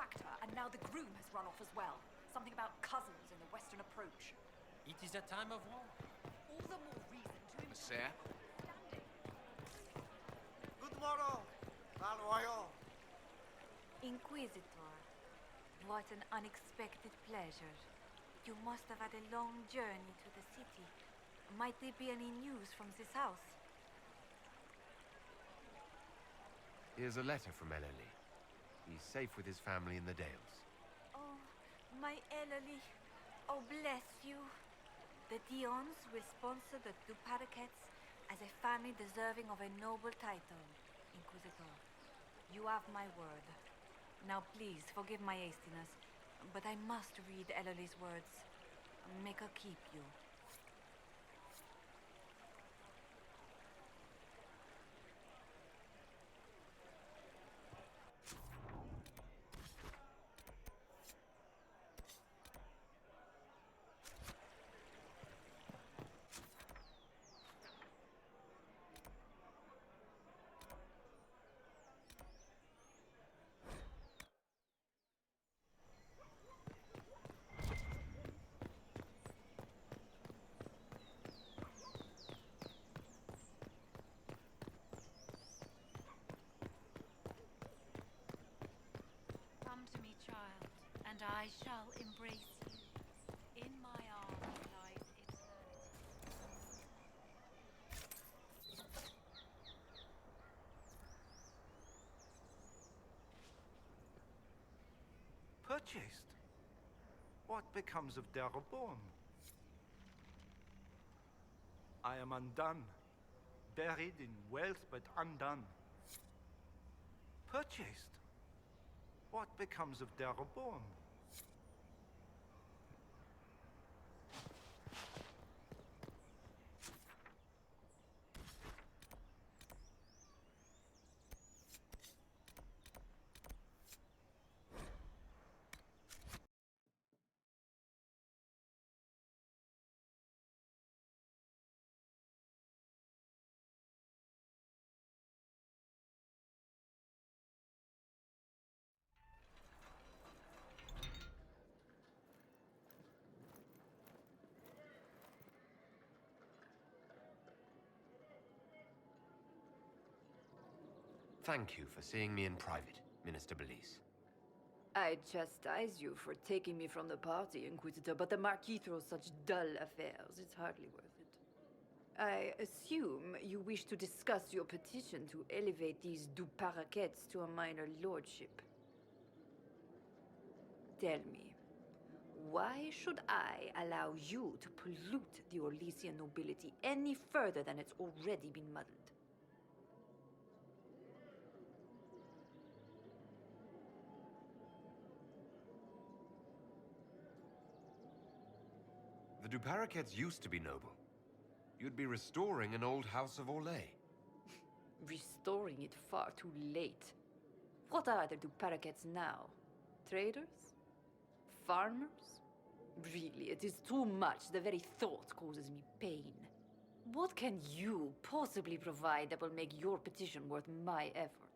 tractor, and now the groom has run off as well. Something about cousins in the western approach. It is a time of war. All the more reason to improve Sir? standing. Good morrow, Val Royal. Inquisitor, what an unexpected pleasure. You must have had a long journey to the city. Might there be any news from this house? Here's a letter from Ellerly. He's safe with his family in the Dales. Oh, my Ellerly. Oh, bless you. The Dions will sponsor the Duparakets as a family deserving of a noble title, Inquisitor. You have my word. Now please, forgive my hastiness, but I must read Ellerly's words. Make her keep you. Come to me, child, and I shall embrace you. In my arms lies eternity. Purchased? What becomes of Jeroboam? I am undone. Buried in wealth, but undone. Purchased? What becomes of Jeroboam? Thank you for seeing me in private, Minister Belize. I chastise you for taking me from the party, Inquisitor, but the Marquis throws such dull affairs. It's hardly worth it. I assume you wish to discuss your petition to elevate these Duparakets to a minor lordship. Tell me, why should I allow you to pollute the Orlesian nobility any further than it's already been muddled? The Duparakets used to be noble. You'd be restoring an old house of Orlais. Restoring it far too late. What are the Duparakets now? Traders? Farmers? Really, it is too much. The very thought causes me pain. What can you possibly provide that will make your petition worth my effort?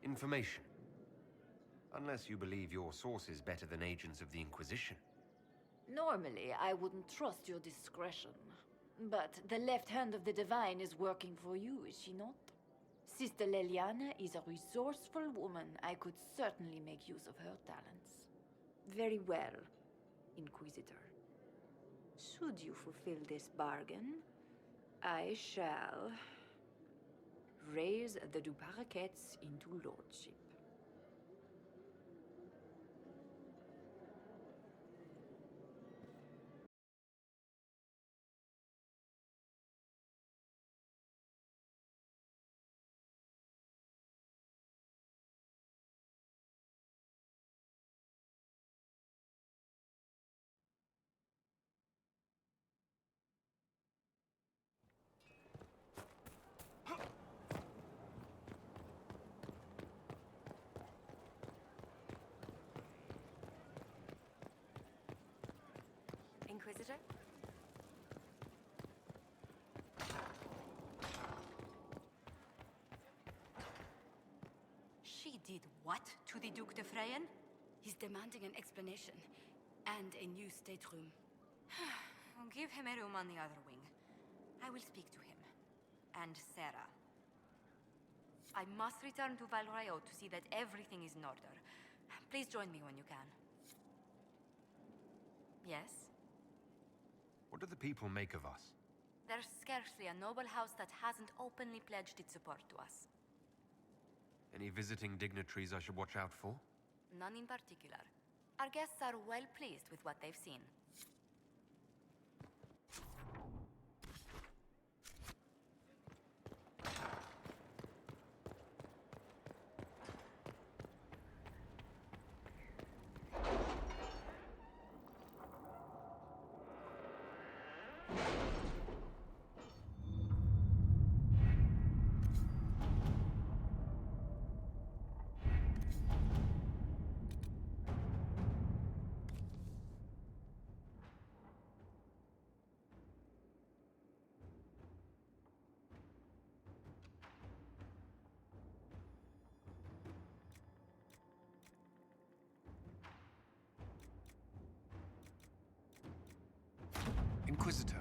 Information. Unless you believe your sources better than agents of the Inquisition. Normally, I wouldn't trust your discretion. But the left hand of the Divine is working for you, is she not? Sister Leliana is a resourceful woman. I could certainly make use of her talents. Very well, Inquisitor. Should you fulfill this bargain, I shall raise the Duparakets into lordship. Inquisitor? She did what to the Duc de Freyen? He's demanding an explanation and a new stateroom. Give him a room on the other wing. I will speak to him. And Sarah. I must return to Val Royeaux to see that everything is in order. Please join me when you can. Yes? What do the people make of us? There's scarcely a noble house that hasn't openly pledged its support to us. Any visiting dignitaries I should watch out for? None in particular. Our guests are well pleased with what they've seen. Inquisitor.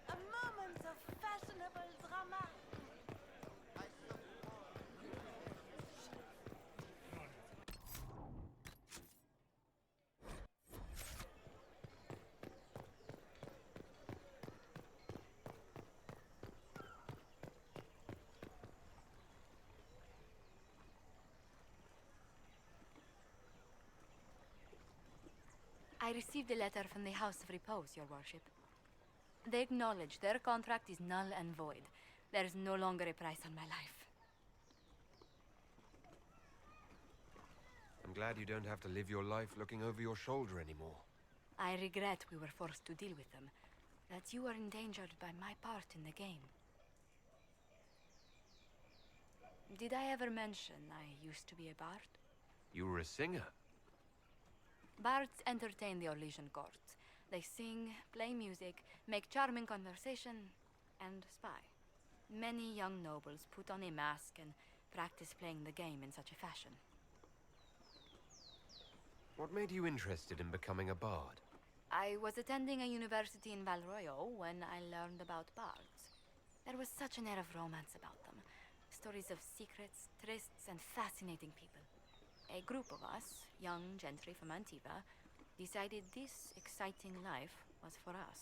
A moment of fashionable drama. I received a letter from the House of Repose, Your Worship. They acknowledge their contract is null and void. There is no longer a price on my life. I'm glad you don't have to live your life looking over your shoulder anymore. I regret we were forced to deal with them, that you were endangered by my part in the game. Did I ever mention I used to be a bard? You were a singer. Bards entertain the Orlesian court. They sing, play music, make charming conversation, and spy. Many young nobles put on a mask and practice playing the game in such a fashion. What made you interested in becoming a bard? I was attending a university in Val Royeaux when I learned about bards. There was such an air of romance about them. Stories of secrets, trysts, and fascinating people. A group of us, young gentry from Antiva, decided this exciting life was for us.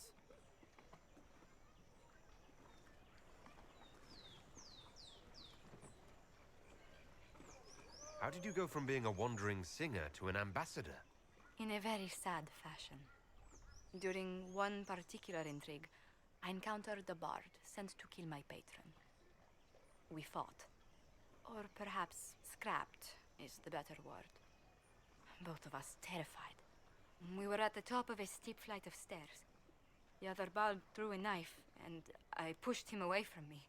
How did you go from being a wandering singer to an ambassador? In a very sad fashion. During one particular intrigue, I encountered the bard sent to kill my patron. We fought. Or perhaps scrapped is the better word. Both of us terrified. We were at the top of a steep flight of stairs. The other bard drew a knife, and I pushed him away from me.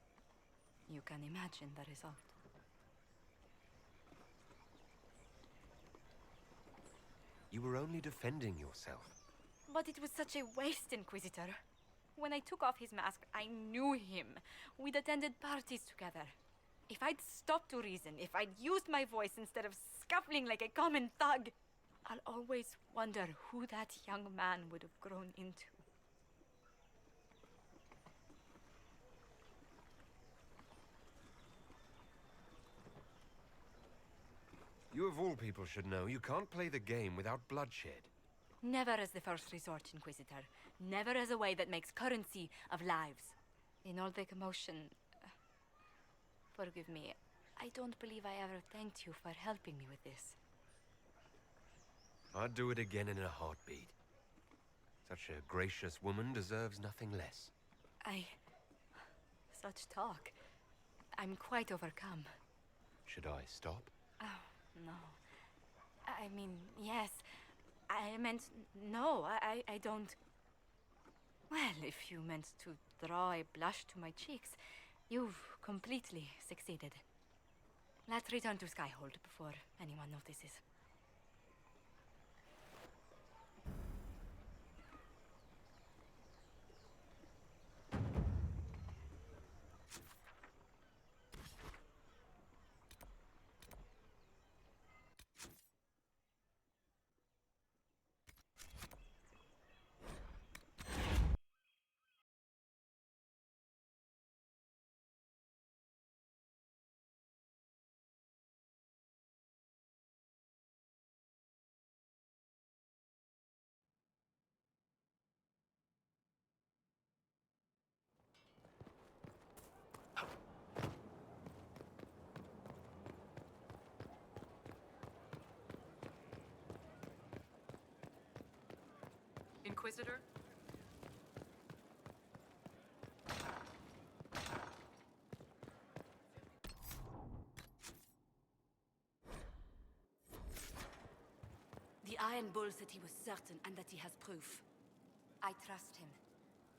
You can imagine the result. You were only defending yourself. But it was such a waste, Inquisitor. When I took off his mask, I knew him. We'd attended parties together. If I'd stopped to reason, if I'd used my voice instead of scuffling like a common thug, I'll always wonder who that young man would have grown into. You of all people should know, you can't play the game without bloodshed. Never as the first resort, Inquisitor. Never as a way that makes currency of lives. In all the commotion... Forgive me, I don't believe I ever thanked you for helping me with this. I'd do it again in a heartbeat. Such a gracious woman deserves nothing less. Such talk. I'm quite overcome. Should I stop? Oh, no. I mean, yes. I meant, no, I don't... Well, if you meant to draw a blush to my cheeks, you've completely succeeded. Let's return to Skyhold before anyone notices. Inquisitor? The Iron Bull said he was certain and that he has proof. I trust him.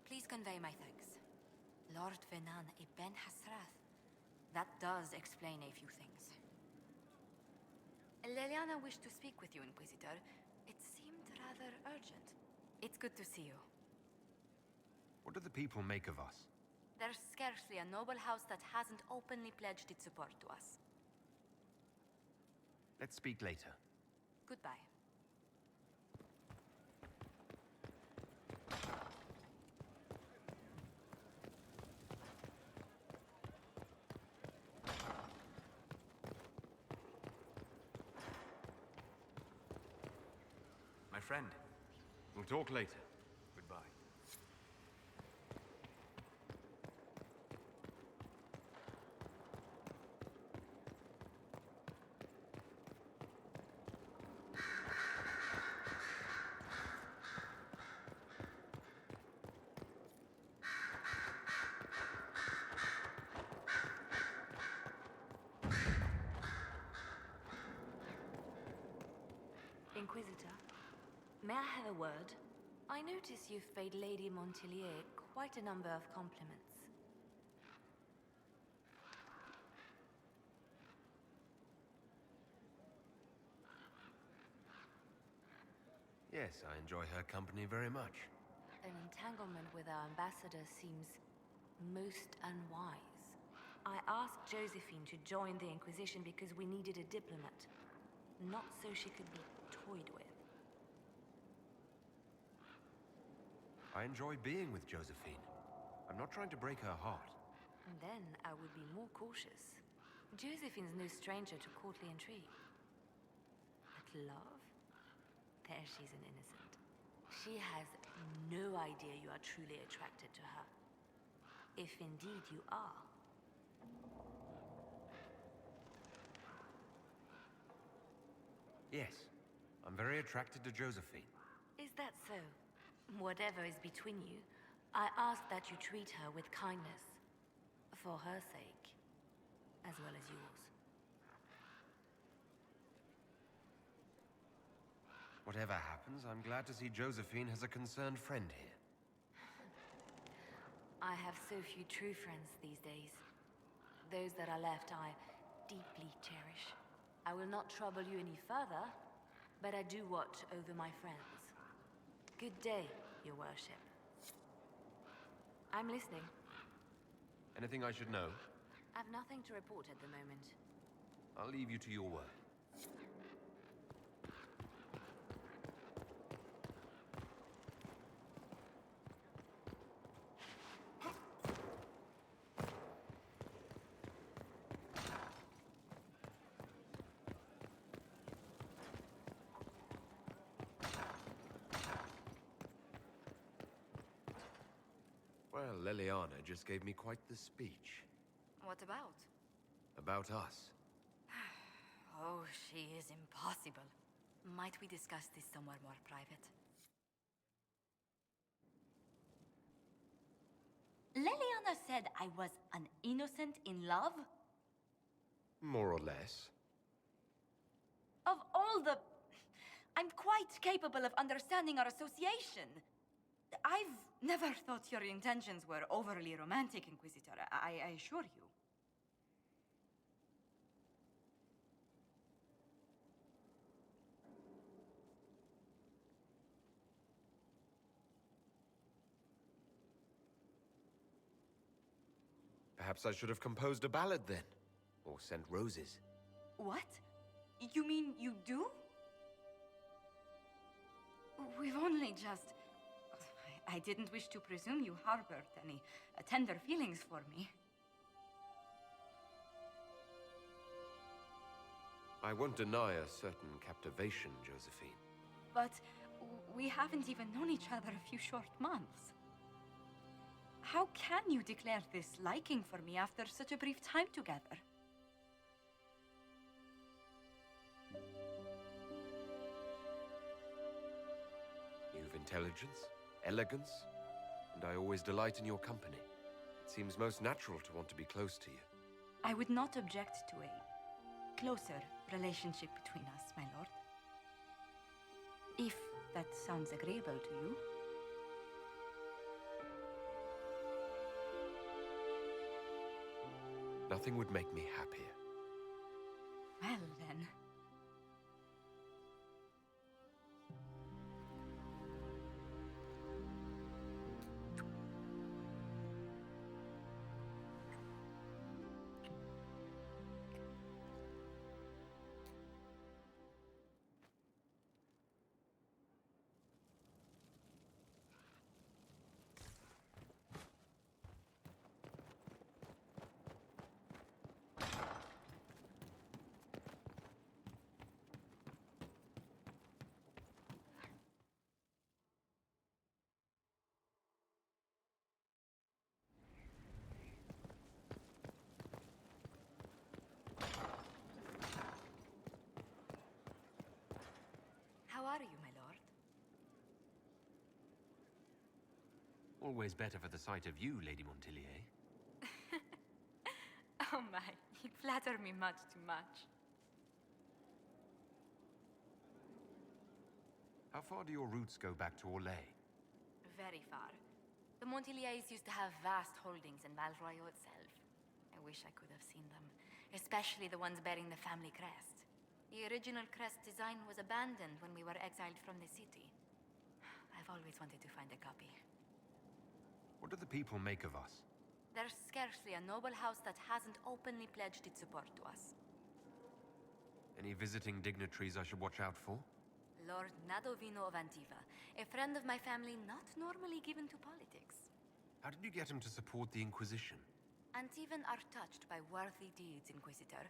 Please convey my thanks. Lord Venan ibn Hasrath. That does explain a few things. Leliana wished to speak with you, Inquisitor. It seemed rather urgent. It's good to see you. What do the people make of us? There's scarcely a noble house that hasn't openly pledged its support to us. Let's speak later. Goodbye. My friend. We'll talk later. Goodbye. Inquisitor, may I have a word? I notice you've paid Lady Montelier quite a number of compliments. Yes, I enjoy her company very much. An entanglement with our ambassador seems most unwise. I asked Josephine to join the Inquisition because we needed a diplomat, not so she could be toyed with. I enjoy being with Josephine. I'm not trying to break her heart. And then I would be more cautious. Josephine's no stranger to courtly intrigue. But love? There as she's an innocent. She has no idea you are truly attracted to her. If indeed you are. Yes, I'm very attracted to Josephine. Is that so? Whatever is between you, I ask that you treat her with kindness. For her sake, as well as yours. Whatever happens, I'm glad to see Josephine has a concerned friend here. I have so few true friends these days. Those that are left I deeply cherish. I will not trouble you any further, but I do watch over my friends. Good day, your worship. I'm listening. Anything I should know? I've nothing to report at the moment. I'll leave you to your work. Well, Leliana just gave me quite the speech. What about? About us. Oh, she is impossible. Might we discuss this somewhere more private? Leliana said I was an innocent in love? More or less. Of all the... I'm quite capable of understanding our association. I've never thought your intentions were overly romantic, Inquisitor. I assure you. Perhaps I should have composed a ballad then. Or sent roses. What? You mean you do? We've only just... I didn't wish to presume you harbored any tender feelings for me. I won't deny a certain captivation, Josephine. But we haven't even known each other a few short months. How can you declare this liking for me after such a brief time together? You've intelligence, elegance, and I always delight in your company. It seems most natural to want to be close to you. I would not object to a closer relationship between us, my lord. If that sounds agreeable to you. Nothing would make me happier. Well, then. How are you, my lord? Always better for the sight of you, Lady Montilier. Oh my, you flatter me much too much. How far do your roots go back to Orlais? Very far. The Montiliers used to have vast holdings in Val Royaux itself. I wish I could have seen them, especially the ones bearing the family crest. The original crest design was abandoned when we were exiled from the city. I've always wanted to find a copy. What do the people make of us? There's scarcely a noble house that hasn't openly pledged its support to us. Any visiting dignitaries I should watch out for? Lord Nadovino of Antiva, a friend of my family not normally given to politics. How did you get him to support the Inquisition? Antivan are touched by worthy deeds, Inquisitor.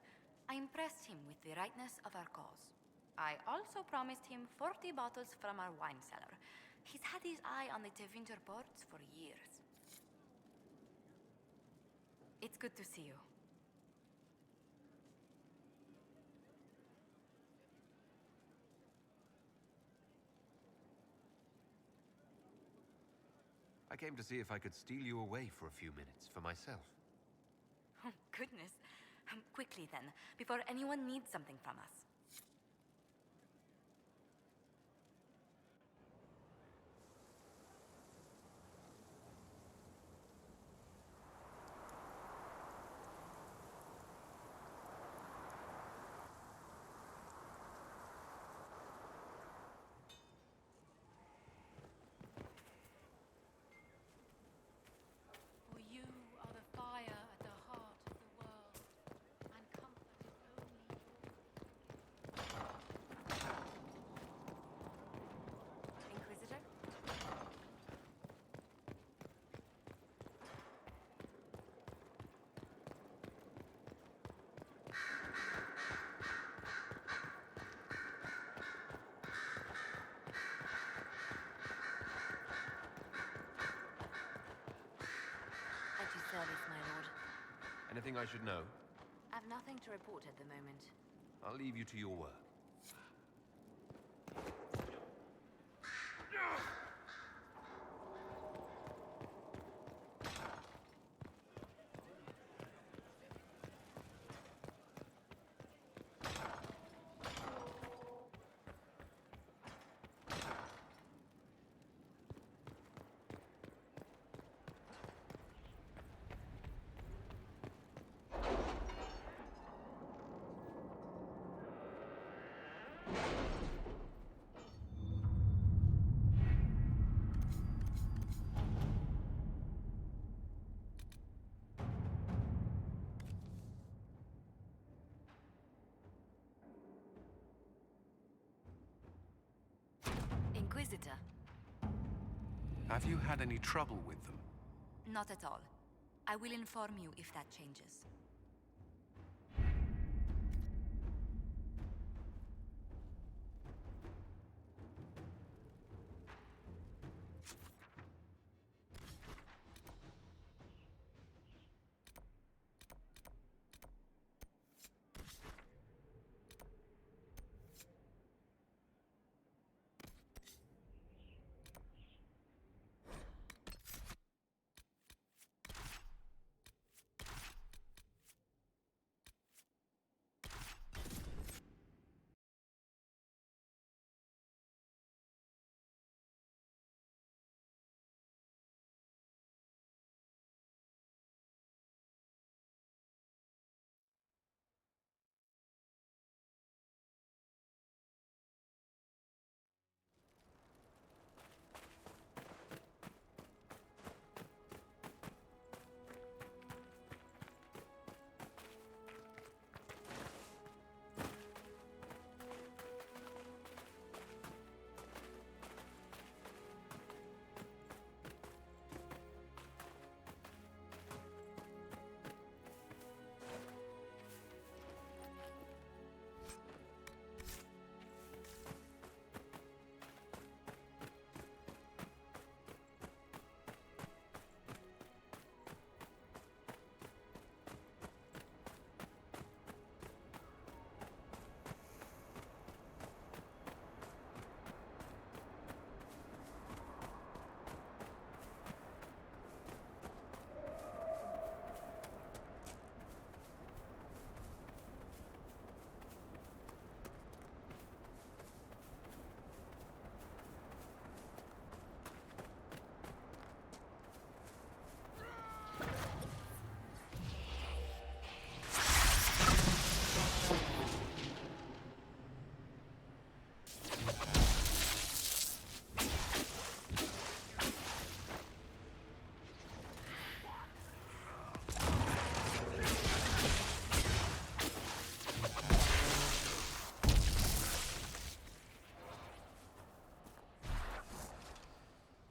I impressed him with the rightness of our cause. I also promised him 40 bottles from our wine cellar. He's had his eye on the Tevinter ports for years. It's good to see you. I came to see if I could steal you away for a few minutes for myself. Oh, goodness. Quickly then, before anyone needs something from us. For you are the fire at the heart of the world, and comfort is only Inquisitor? At your service, my lord. Anything I should know? I've nothing to report at the moment. I'll leave you to your work. Inquisitor. Have you had any trouble with them? Not at all. I will inform you if that changes.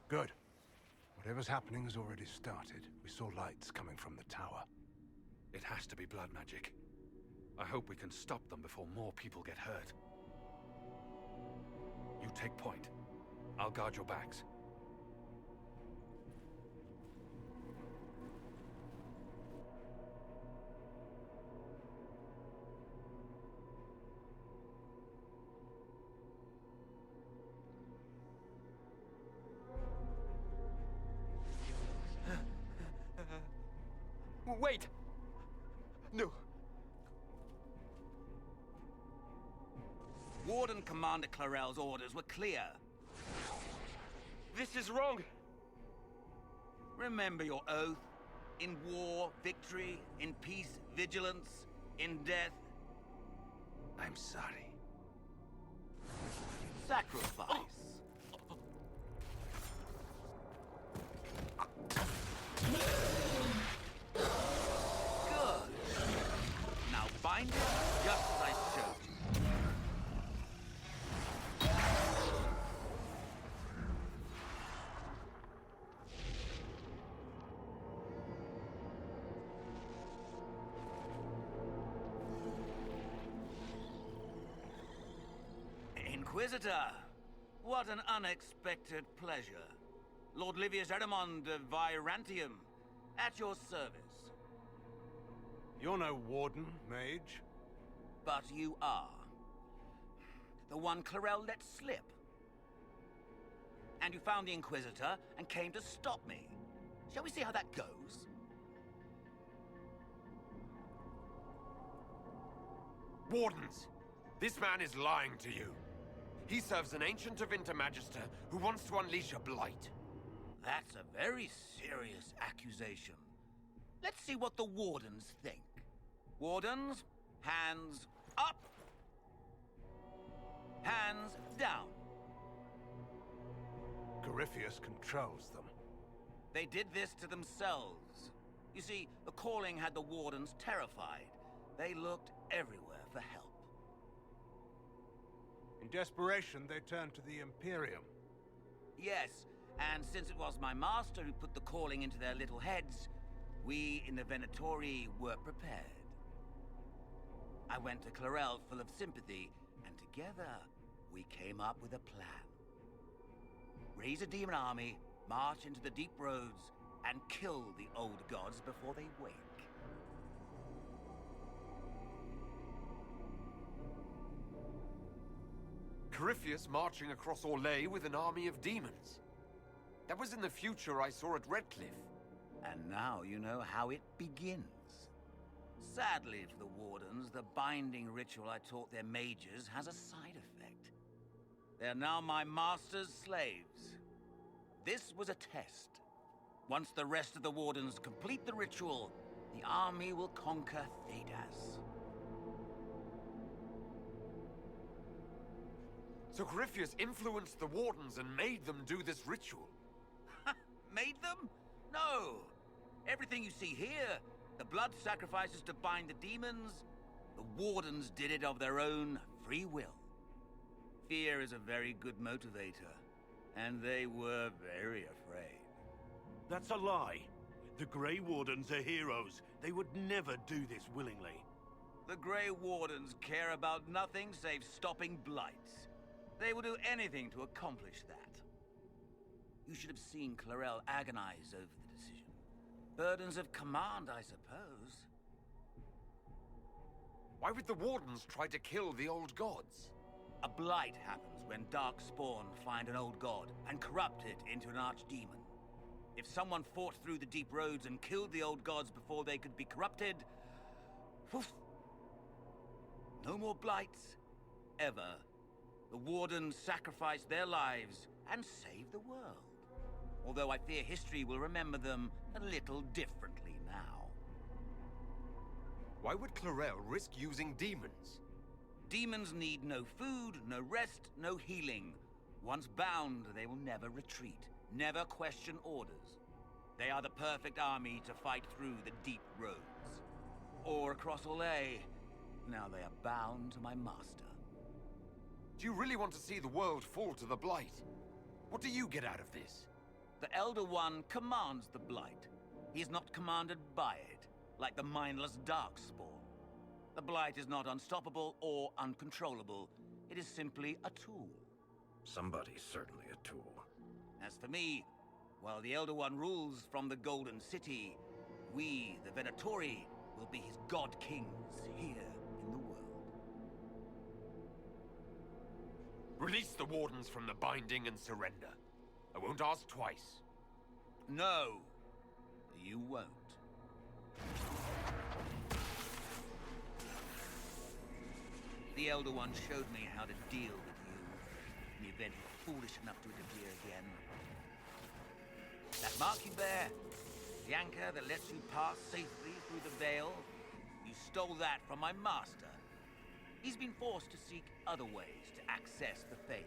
Good. Whatever's happening has already started. We saw lights coming from the tower. It has to be blood magic. I hope we can stop them before more people get hurt. take point. I'll guard your backs. Wait! No. Warden Commander Clarel's orders were clear. This is wrong! Remember your oath. In war, victory. In peace, vigilance. In death, I'm sorry. Sacrifice. Good. Now bind it just as I showed you. Inquisitor, what an unexpected pleasure. Lord Livius Erimond of Virantium, at your service. You're no warden, mage. But you are. The one Clarel let slip. And you found the Inquisitor and came to stop me. Shall we see how that goes? Wardens! This man is lying to you. He serves an Ancient of Intermagister who wants to unleash a blight. That's a very serious accusation. Let's see what the Wardens think. Wardens, hands up. Hands down. Corypheus controls them. They did this to themselves. You see, the calling had the Wardens terrified. They looked everywhere for help. In desperation, they turned to the Imperium. Yes, and since it was my master who put the calling into their little heads, we in the Venatori were prepared. I went to Clarel full of sympathy, and together we came up with a plan. Raise a demon army, march into the deep roads, and kill the old gods before they wake. Corypheus marching across Orlais with an army of demons. That was in the future I saw at Redcliffe. And now you know how it begins. Sadly for the Wardens, the binding ritual I taught their mages has a side effect. They are now my master's slaves. This was a test. Once the rest of the Wardens complete the ritual, the army will conquer Thedas. So Corypheus influenced the Wardens and made them do this ritual? Made them? No! Everything you see here, the blood sacrifices to bind the demons, the Wardens did it of their own free will. Fear is a very good motivator, and they were very afraid. That's a lie. The Grey Wardens are heroes. They would never do this willingly. The Grey Wardens care about nothing save stopping blights. They will do anything to accomplish that. You should have seen Clarel agonize over the decision. Burdens of command, I suppose. Why would the Wardens try to kill the old gods? A blight happens when dark spawn find an old god and corrupt it into an archdemon. If someone fought through the deep roads and killed the old gods before they could be corrupted, poof, no more blights, ever. The Wardens sacrificed their lives and saved the world. Although I fear history will remember them a little differently now. Why would Clarel risk using demons? Demons need no food, no rest, no healing. Once bound, they will never retreat, never question orders. They are the perfect army to fight through the deep roads. Or across Orlais. Now they are bound to my master. Do you really want to see the world fall to the Blight? What do you get out of this? The Elder One commands the Blight. He is not commanded by it, like the mindless Darkspawn. The Blight is not unstoppable or uncontrollable. It is simply a tool. Somebody's certainly a tool. As for me, while the Elder One rules from the Golden City, we, the Venatori, will be his god kings here in the world. Release the Wardens from the binding and surrender. I won't ask twice. No, you won't. The Elder One showed me how to deal with you in the event you're foolish enough to interfere again. That mark you bear, the anchor that lets you pass safely through the veil, you stole that from my master. He's been forced to seek other ways to access the Fade.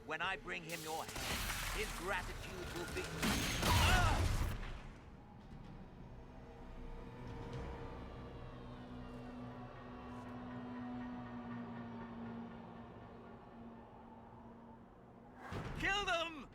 When I bring him your head, his gratitude will be... Ah! Kill them!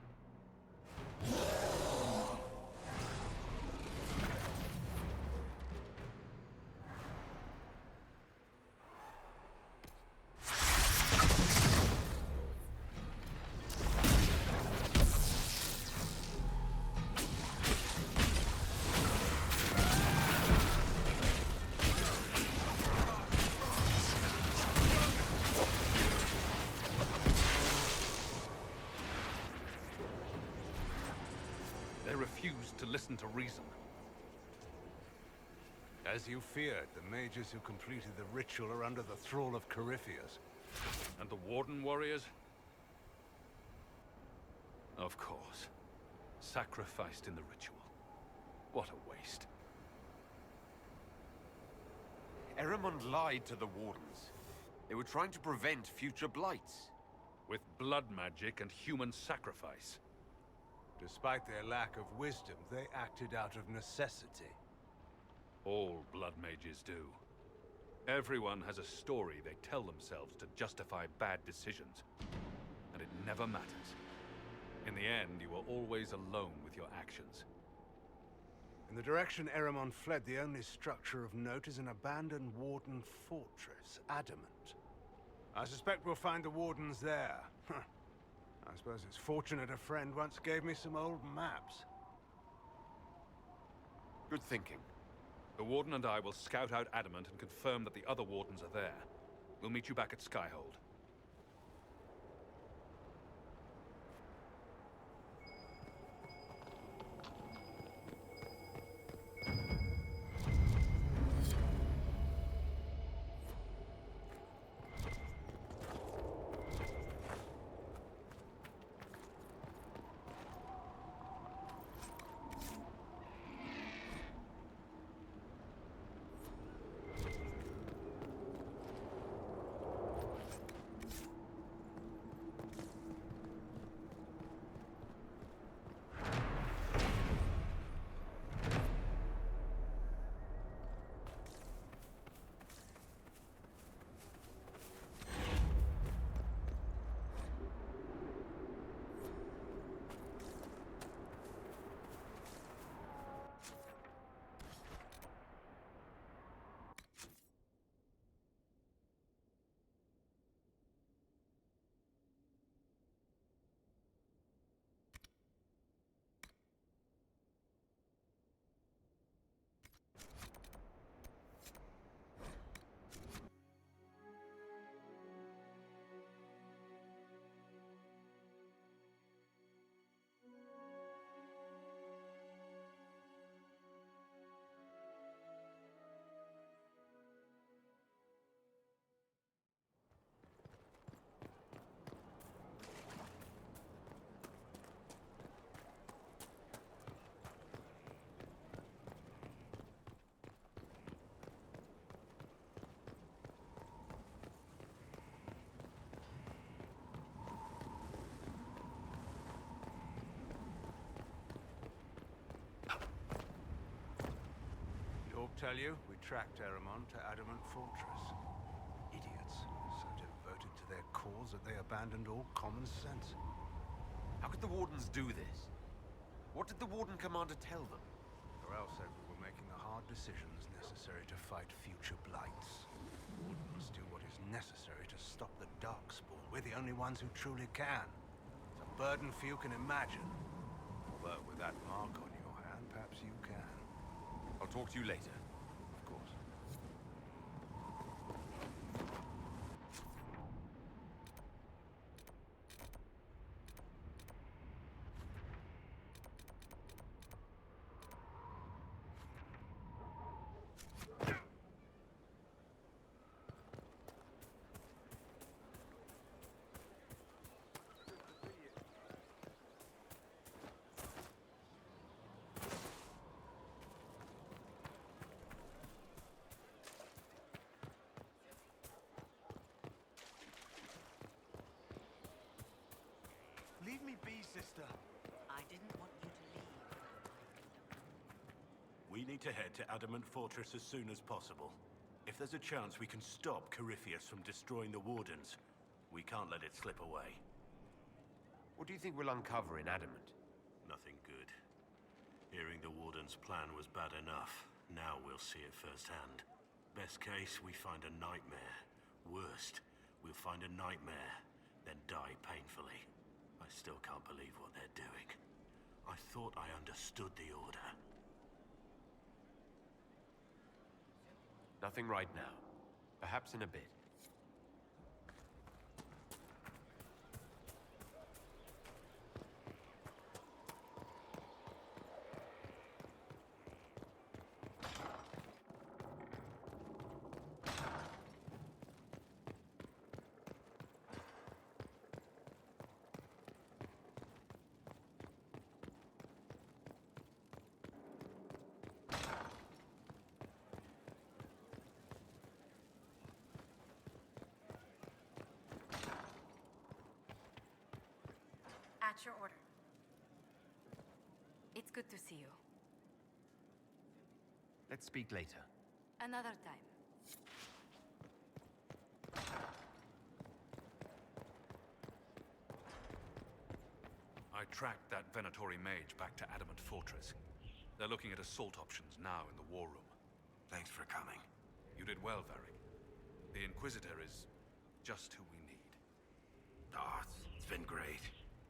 They refused to listen to reason. As you feared, the mages who completed the ritual are under the thrall of Corypheus. And the Warden warriors? Of course. Sacrificed in the ritual. What a waste. Eramond lied to the Wardens. They were trying to prevent future blights. With blood magic and human sacrifice. Despite their lack of wisdom, they acted out of necessity. All blood mages do. Everyone has a story they tell themselves to justify bad decisions. And it never matters. In the end, you are always alone with your actions. In the direction Eramond fled, the only structure of note is an abandoned Warden fortress, Adamant. I suspect we'll find the Wardens there. I suppose it's fortunate a friend once gave me some old maps. Good thinking. The Warden and I will scout out Adamant and confirm that the other Wardens are there. We'll meet you back at Skyhold. Tell you, we tracked Eramond to Adamant Fortress. Idiots, so devoted to their cause that they abandoned all common sense. How could the Wardens do this? What did the Warden Commander tell them? Corral said we were making the hard decisions necessary to fight future blights. The Warden must do what is is necessary to stop the Darkspawn. We're the only ones who truly can. It's a burden few can imagine. But with that mark on your hand, perhaps you can. I'll talk to you later. Of course. Leave me be, sister. I didn't want you to leave. We need to head to Adamant Fortress as soon as possible. If there's a chance we can stop Corypheus from destroying the Wardens, we can't let it slip away. What do you think we'll uncover in Adamant? Nothing good. Hearing the Warden's plan was bad enough. Now we'll see it firsthand. Best case, we find a nightmare. Worst, we'll find a nightmare, then die painfully. I still can't believe what they're doing. I thought I understood the order. Nothing right now. Perhaps in a bit. At your order. It's good to see you. Let's speak later. Another time. I tracked that Venatori mage back to Adamant Fortress. They're looking at assault options now in the war room. Thanks for coming. You did well, Varric. The Inquisitor is just who we need. Oh, it's been great.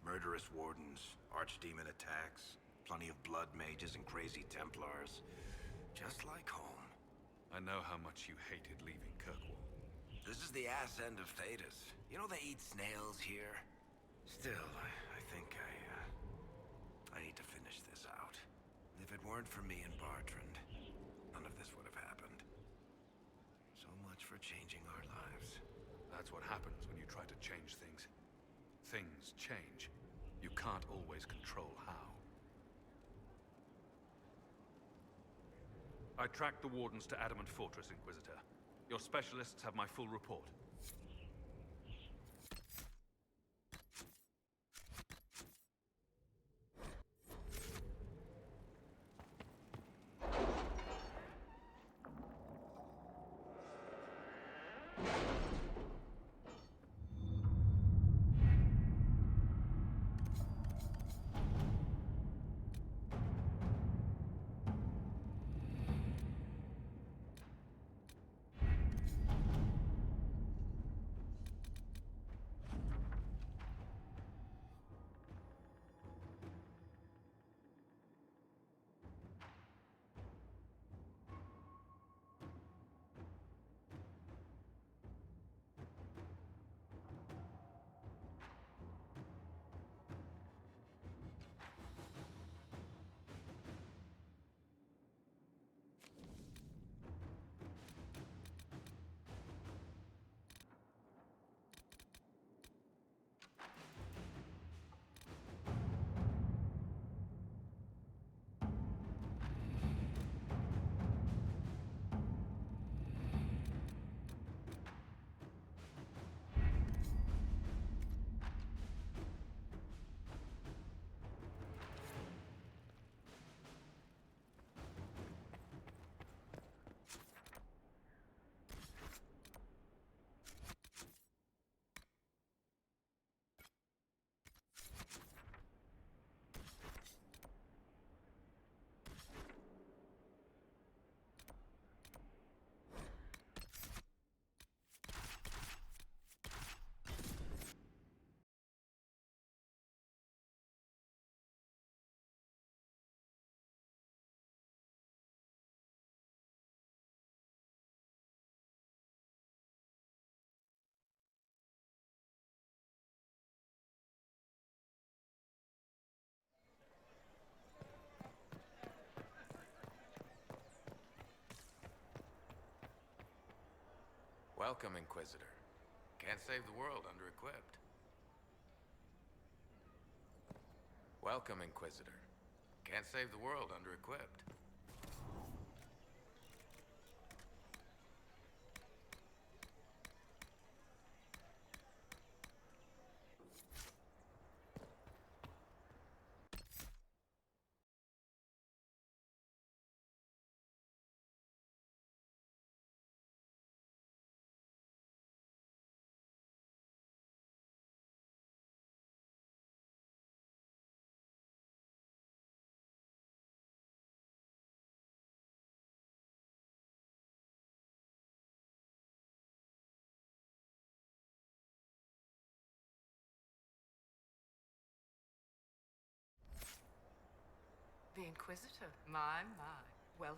Murderous Wardens, Archdemon attacks, plenty of blood mages and crazy Templars. Just like home. I know how much you hated leaving Kirkwall. This is the ass end of Thedas. You know they eat snails here? Still, I think I need to finish this out. If it weren't for me and Bartrand, none of this would have happened. So much for changing our lives. That's what happens when you try to change things. Things change. You can't always control how. I tracked the Wardens to Adamant Fortress, Inquisitor. Your specialists have my full report. Welcome, Inquisitor. Can't save the world under-equipped. Welcome, Inquisitor. Can't save the world under-equipped. The Inquisitor. My. Welcome.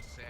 Sir?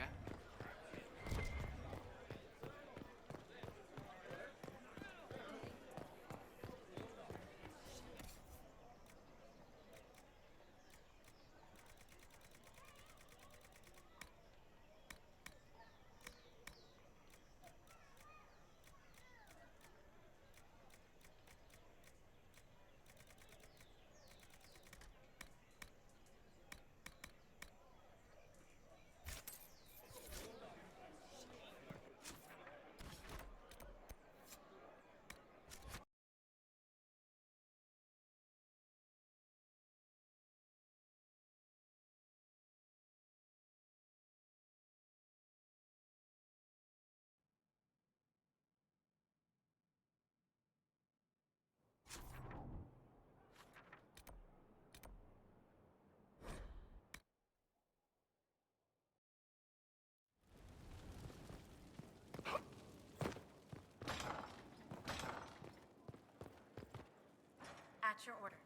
At your order.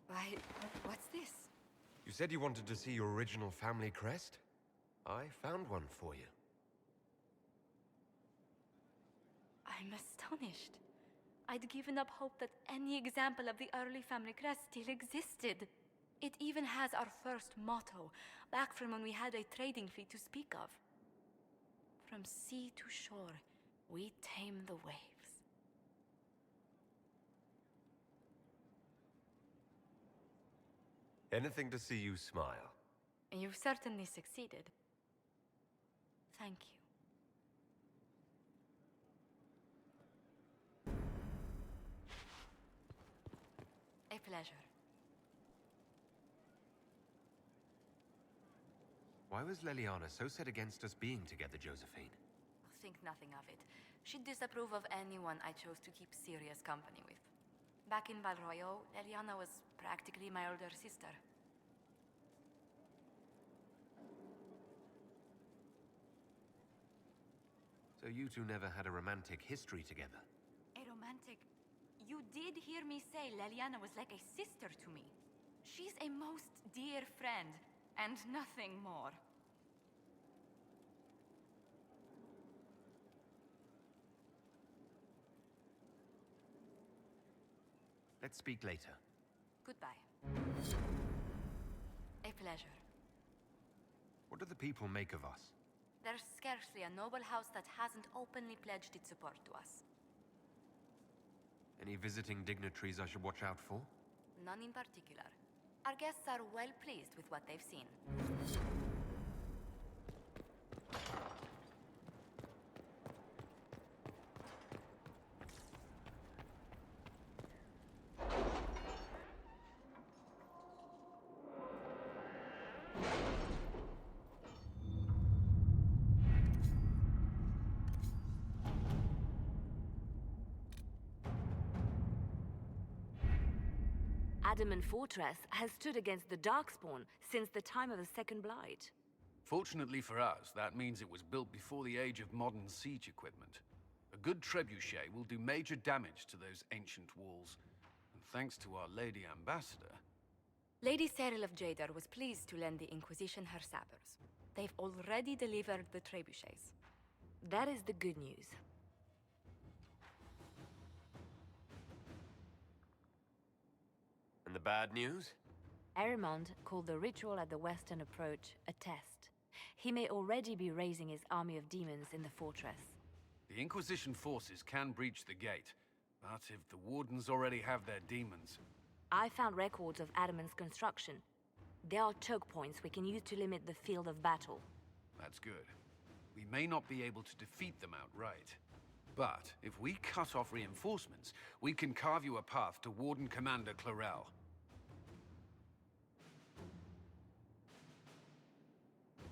Why, what's this? You said you wanted to see your original family crest? I found one for you. I'm astonished. I'd given up hope that any example of the early family crest still existed. It even has our first motto, back from when we had a trading fleet to speak of. From sea to shore, we tame the waves. Anything to see you smile. You've certainly succeeded. Thank you. A pleasure. Why was Leliana so set against us being together, Josephine? Think nothing of it. She'd disapprove of anyone I chose to keep serious company with. Back in Valroyo, Leliana was practically my older sister. So you two never had a romantic history together? A romantic... You did hear me say Leliana was like a sister to me. She's a most dear friend, and nothing more. Let's speak later. Goodbye. A pleasure. What do the people make of us? There's scarcely a noble house that hasn't openly pledged its support to us. Any visiting dignitaries I should watch out for? None in particular. Our guests are well pleased with what they've seen. Adamant Fortress has stood against the Darkspawn since the time of the Second Blight. Fortunately for us, that means it was built before the age of modern siege equipment. A good trebuchet will do major damage to those ancient walls. And thanks to our Lady Ambassador... Lady Cyril of Jadar was pleased to lend the Inquisition her sabers. They've already delivered the trebuchets. That is the good news. And the bad news? Arimond called the ritual at the western approach a test. He may already be raising his army of demons in the fortress. The Inquisition forces can breach the gate, but if the Wardens already have their demons... I found records of Adamant's construction. There are choke points we can use to limit the field of battle. That's good. We may not be able to defeat them outright. But if we cut off reinforcements, we can carve you a path to Warden Commander Clarel.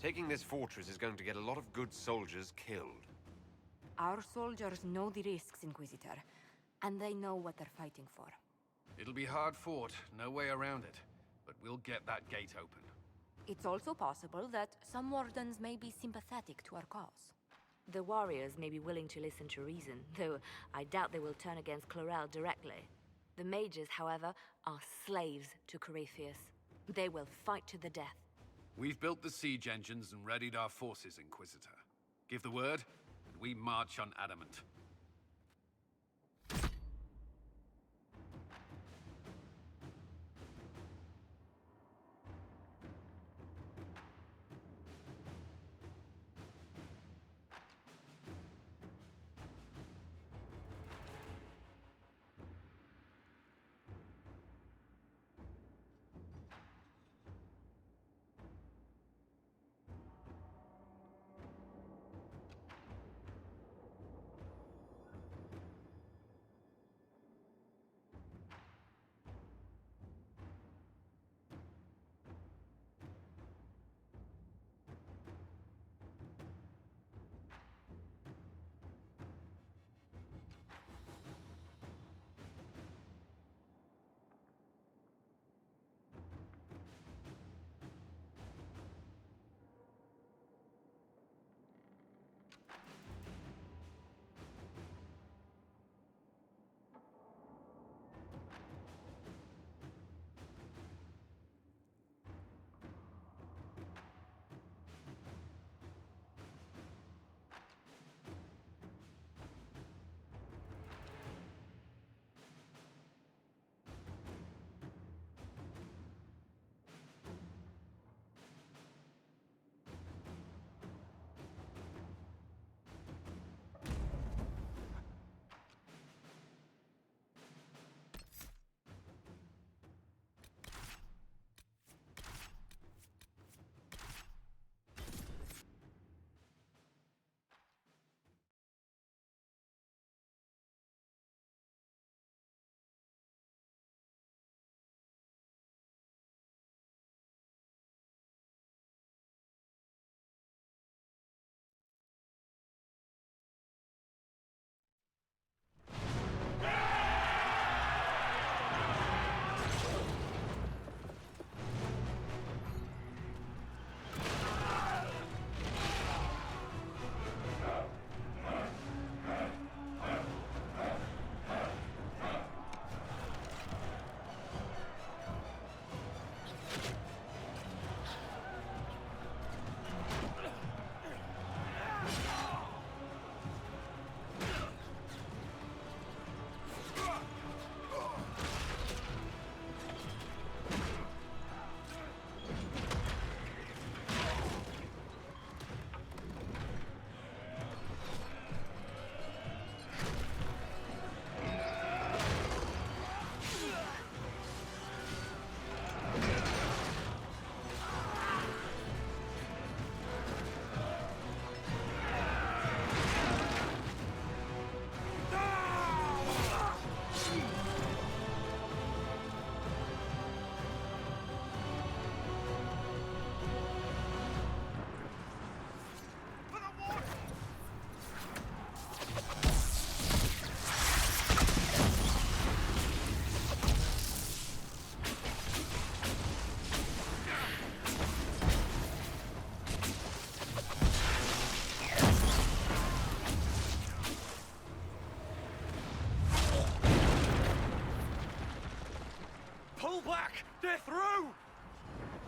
Taking this fortress is going to get a lot of good soldiers killed. Our soldiers know the risks, Inquisitor, and they know what they're fighting for. It'll be hard fought, no way around it. But we'll get that gate open. It's also possible that some Wardens may be sympathetic to our cause. The warriors may be willing to listen to reason, though I doubt they will turn against Clarel directly. The mages, however, are slaves to Corypheus. They will fight to the death. We've built the siege engines and readied our forces, Inquisitor. Give the word, and we march on Adamant.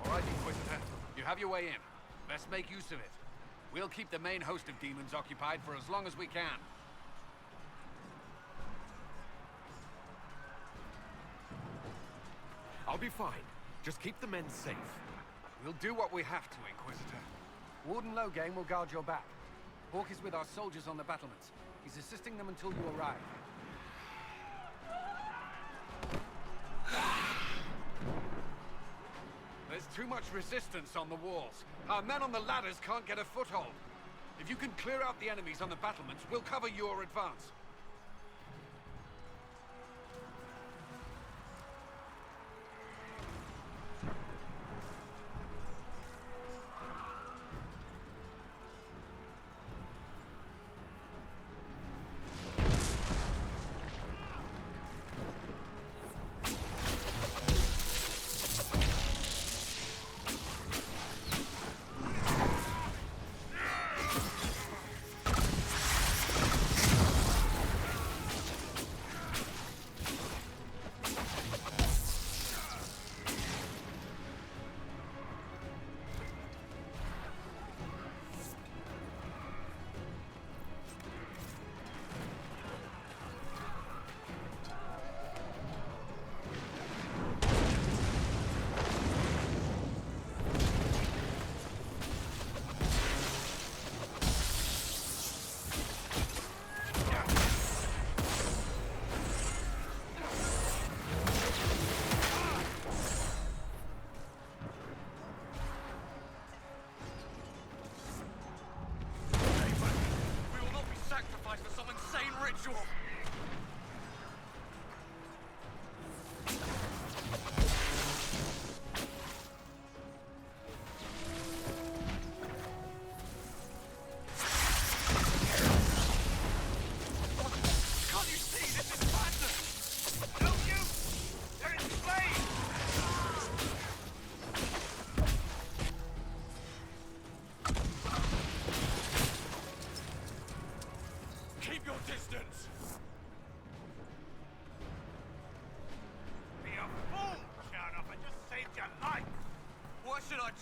All right, Inquisitor. You have your way in. Best make use of it. We'll keep the main host of demons occupied for as long as we can. I'll be fine. Just keep the men safe. We'll do what we have to, Inquisitor. Warden Loghain will guard your back. Hawk is with our soldiers on the battlements. He's assisting them until you arrive. There's too much resistance on the walls. Our men on the ladders can't get a foothold. If you can clear out the enemies on the battlements, we'll cover your advance.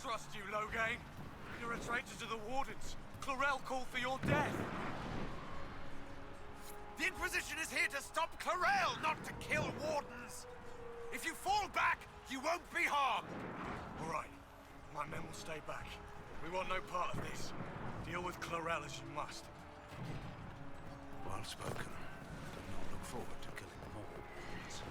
Trust you, Loghain. You're a traitor to the Wardens. Clarel called for your death. The Inquisition is here to stop Clarel, not to kill Wardens. If you fall back, you won't be harmed. All right. My men will stay back. We want no part of this. Deal with Clarel as you must. Well spoken. I do not look forward to killing more Wardens.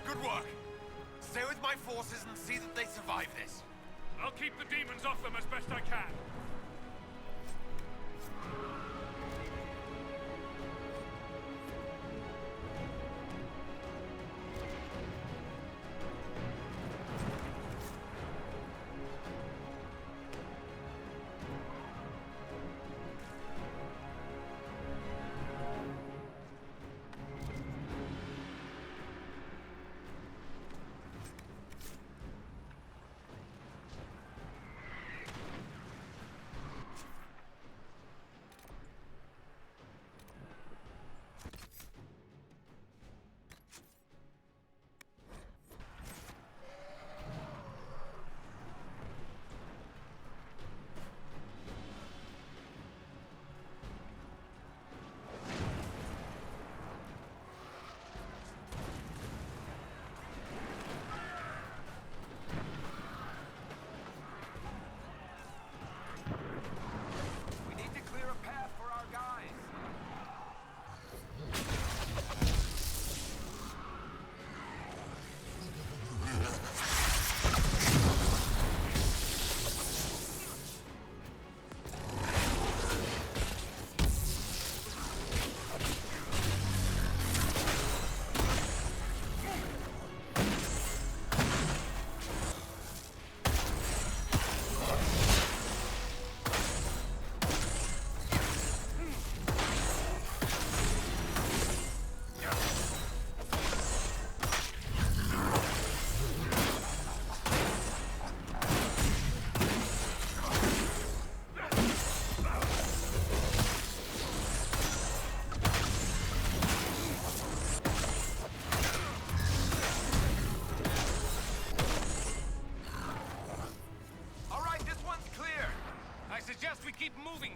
Good work. Stay with my forces and see that they survive this. I'll keep the demons off them as best I can.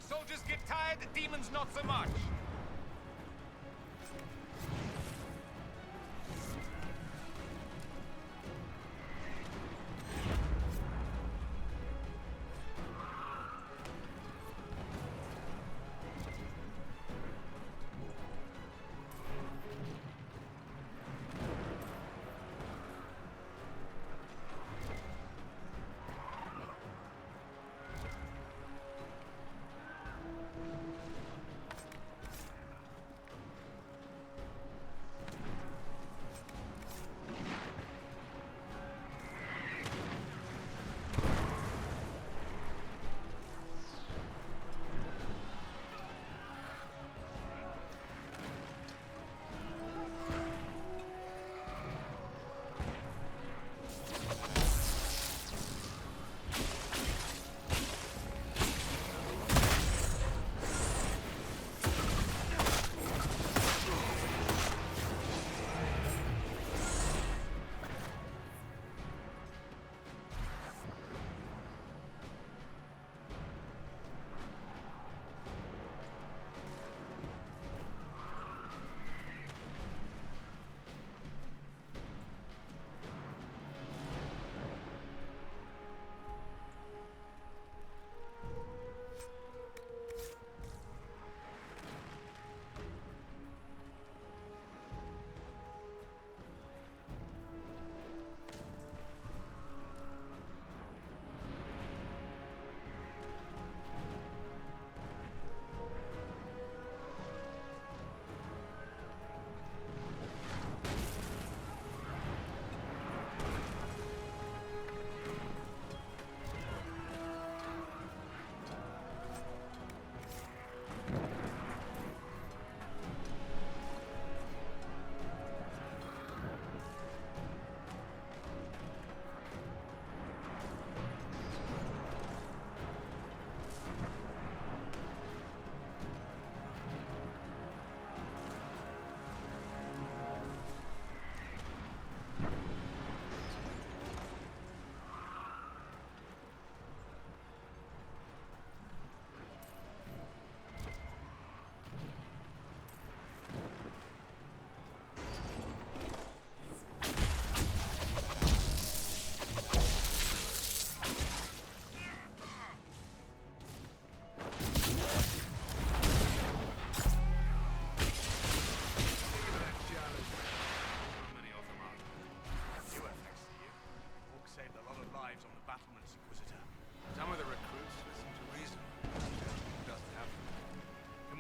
Soldiers get tired, demons not so much.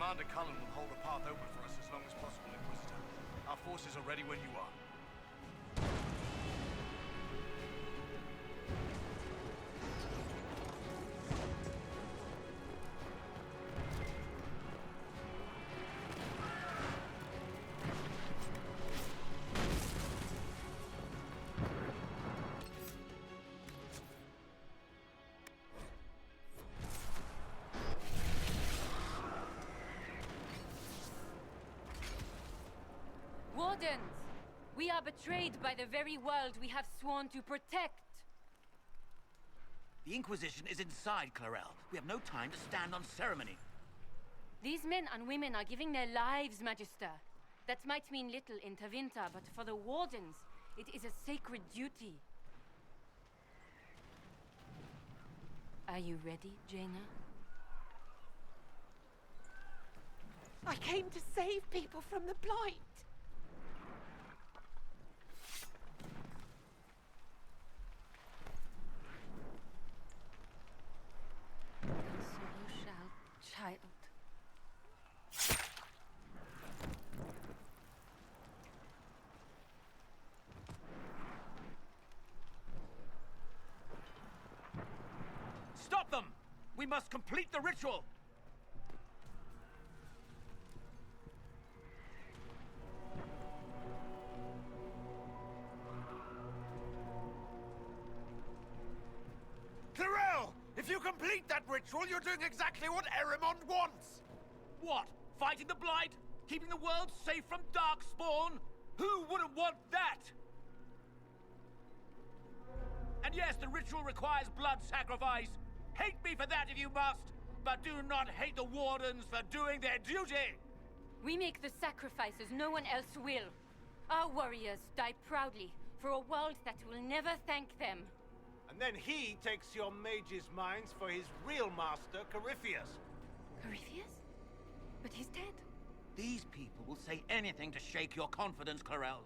Commander Cullen will hold a path open for us as long as possible, Inquisitor. Our forces are ready when you are. Wardens! We are betrayed by the very world we have sworn to protect! The Inquisition is inside, Clarel. We have no time to stand on ceremony. These men and women are giving their lives, Magister. That might mean little in Tevinter, but for the Wardens, it is a sacred duty. Are you ready, Jaina? I came to save people from the Blight. So shall, child. Stop them! We must complete the ritual! Clarel! If you complete that ritual, you're doing exactly what Erimond wants! What? Fighting the Blight? Keeping the world safe from Darkspawn? Who wouldn't want that? And yes, the ritual requires blood sacrifice. Hate me for that if you must, but do not hate the Wardens for doing their duty! We make the sacrifices no one else will. Our warriors die proudly for a world that will never thank them. And then he takes your mage's minds for his real master, Corypheus. Corypheus? But he's dead. These people will say anything to shake your confidence, Clarel.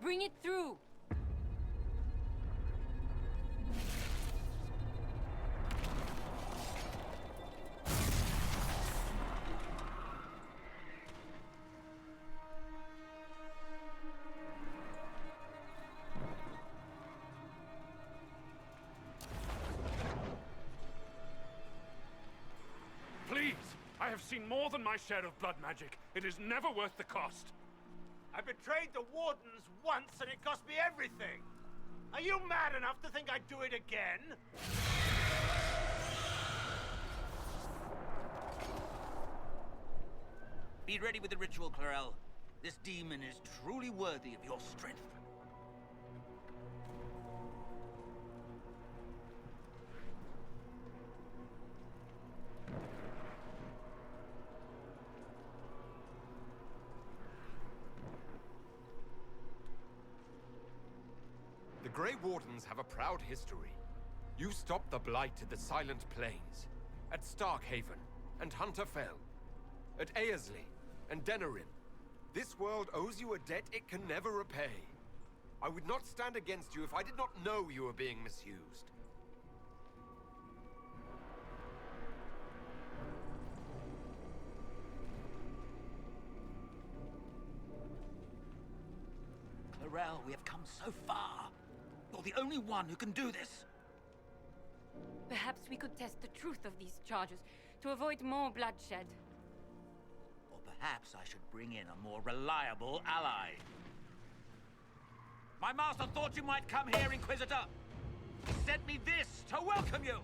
Bring it through! Please! I have seen more than my share of blood magic. It is never worth the cost. I betrayed the Wardens once and it cost me everything. Are you mad enough to think I'd do it again? Be ready with the ritual, Clarel. This demon is truly worthy of your strength. The Grey Wardens have a proud history. You stopped the Blight at the Silent Plains, at Starkhaven and Hunterfell, at Aesley and Denerim. This world owes you a debt it can never repay. I would not stand against you if I did not know you were being misused. Clarel, we have come so far. You're the only one who can do this. Perhaps we could test the truth of these charges to avoid more bloodshed. Or perhaps I should bring in a more reliable ally. My master thought you might come here, Inquisitor. He sent me this to welcome you.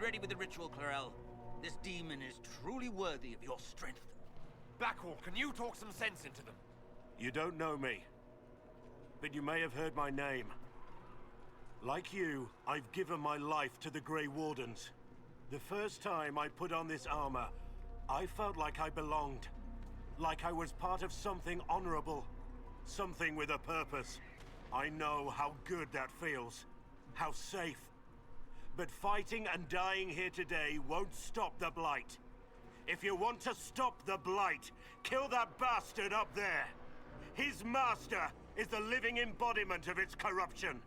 ready with the ritual, Clarel. This demon is truly worthy of your strength. Blackwall, can you talk some sense into them? You don't know me, but you may have heard my name. Like you, I've given my life to the Grey Wardens. The first time I put on this armor, I felt like I belonged. Like I was part of something honorable. Something with a purpose. I know how good that feels. How safe. But fighting and dying here today won't stop the Blight. If you want to stop the Blight, kill that bastard up there. His master is the living embodiment of its corruption.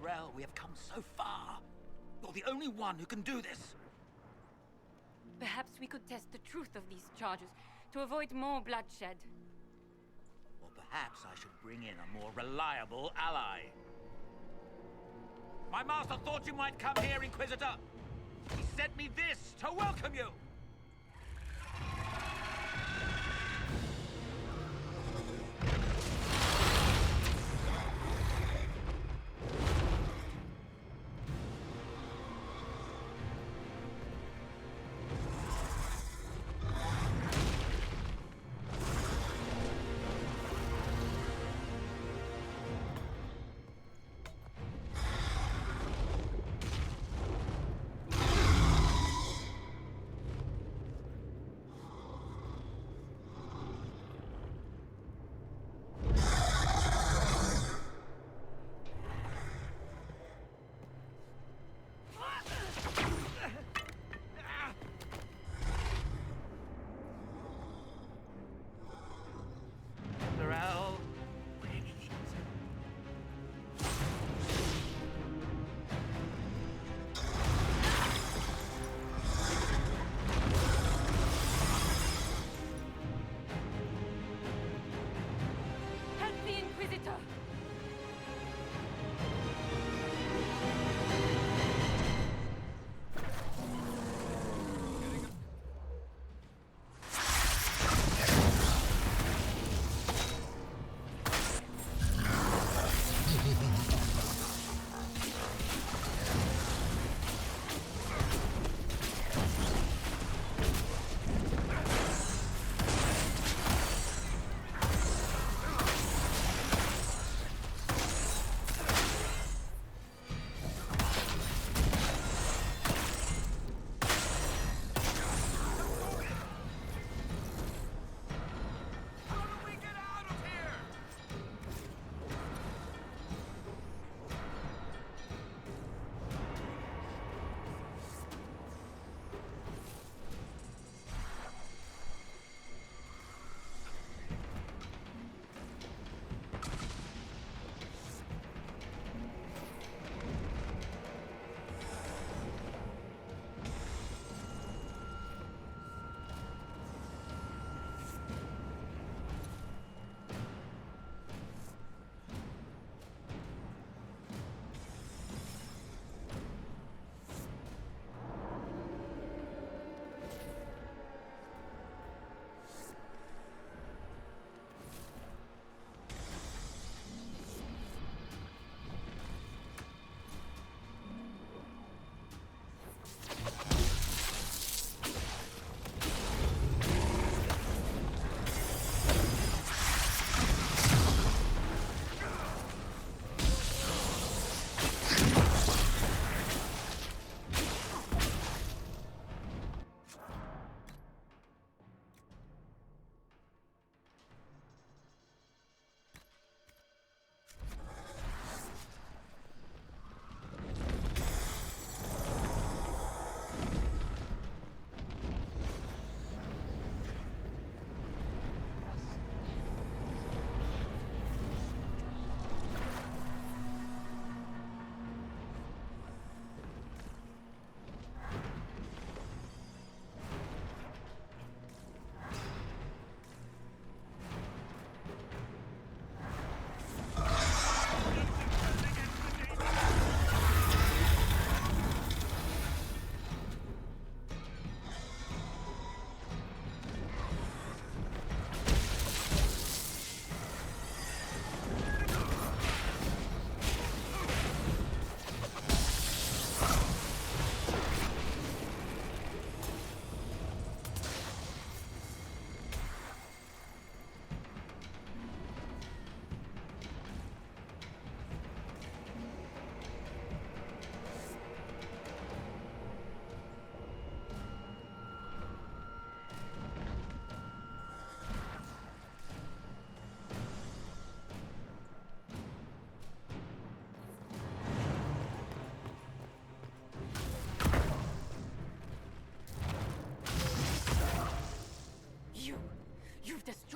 Clarel, we have come so far. You're the only one who can do this. Perhaps we could test the truth of these charges to avoid more bloodshed. Or perhaps I should bring in a more reliable ally. My master thought you might come here, Inquisitor. He sent me this to welcome you.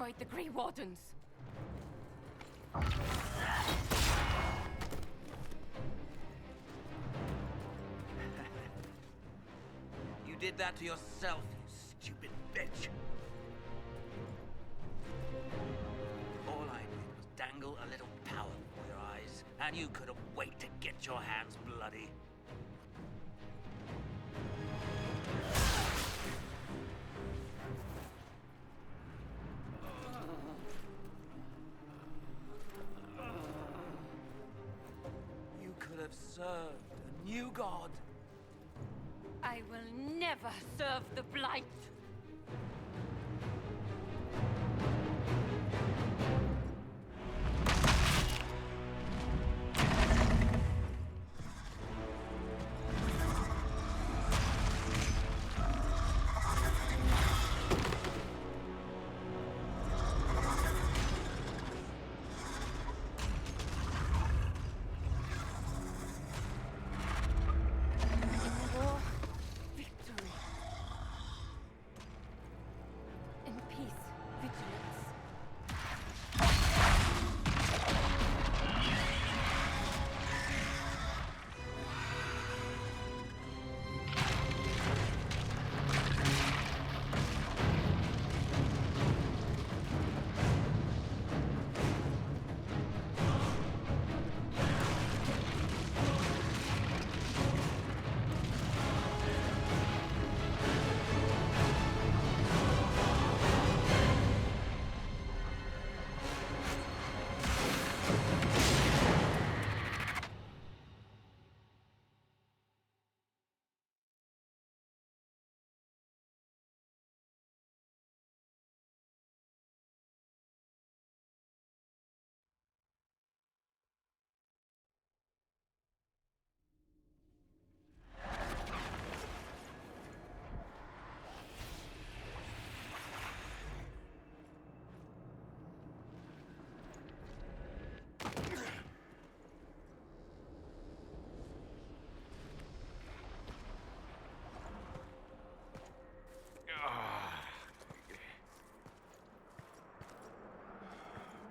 destroyed the Grey Wardens. You did that to yourself, you stupid bitch. All I did was dangle a little power before your eyes, and you couldn't wait to get your hands bloody. You could have served a new god. I will never serve the Blight.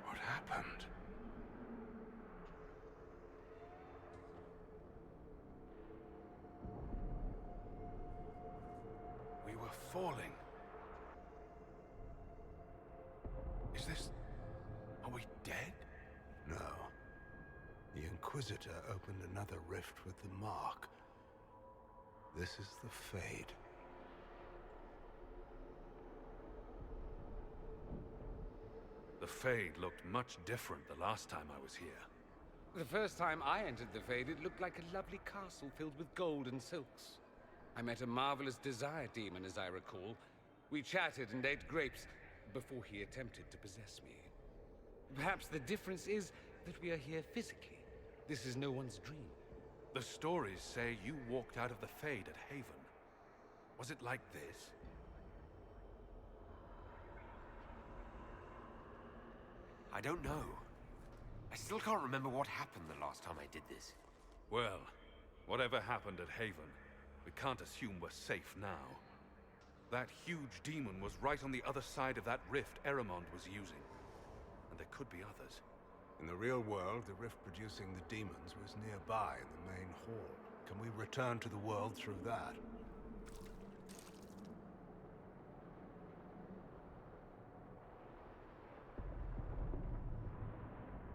What happened? We were falling. Is this... Are we dead? No. The Inquisitor opened another rift with the Mark. This is the Fade. The Fade looked much different the last time I was here. The first time I entered the Fade, it looked like a lovely castle filled with gold and silks. I met a marvelous desire demon, as I recall. We chatted and ate grapes before he attempted to possess me. Perhaps the difference is that we are here physically. This is no one's dream. The stories say you walked out of the Fade at Haven. Was it like this? I don't know. I still can't remember what happened the last time I did this. Well, whatever happened at Haven, we can't assume we're safe now. That huge demon was right on the other side of that rift Eramond was using. And there could be others. In the real world, the rift producing the demons was nearby in the main hall. Can we return to the world through that?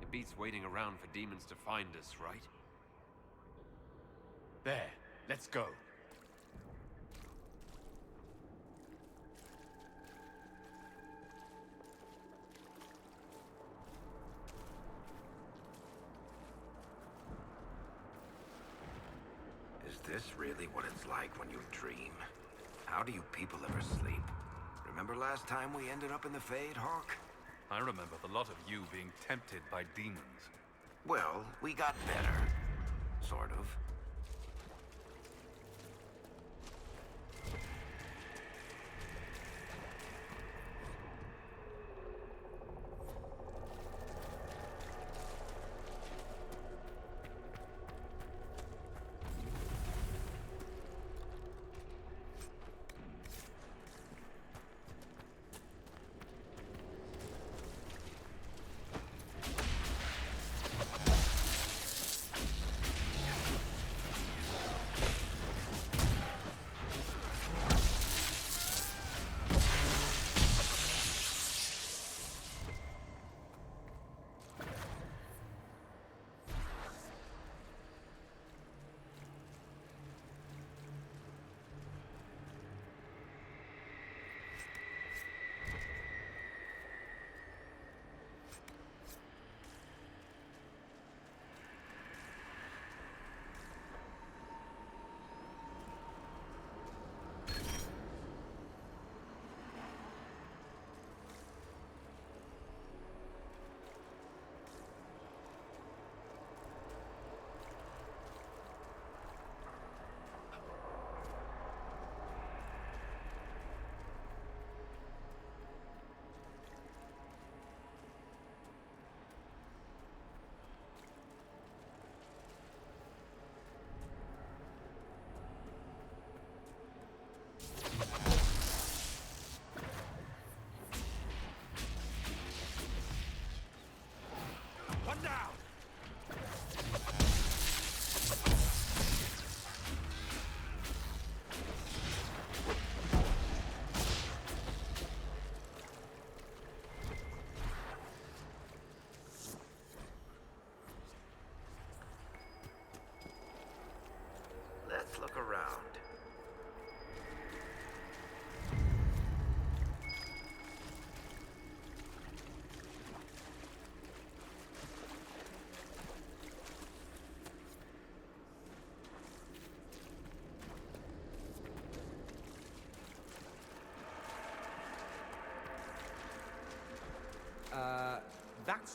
It beats waiting around for demons to find us, right? There, let's go. Is this really what it's like when you dream? How do you people ever sleep? Remember last time we ended up in the Fade, Hawk? I remember the lot of you being tempted by demons. Well, we got better. Sort of.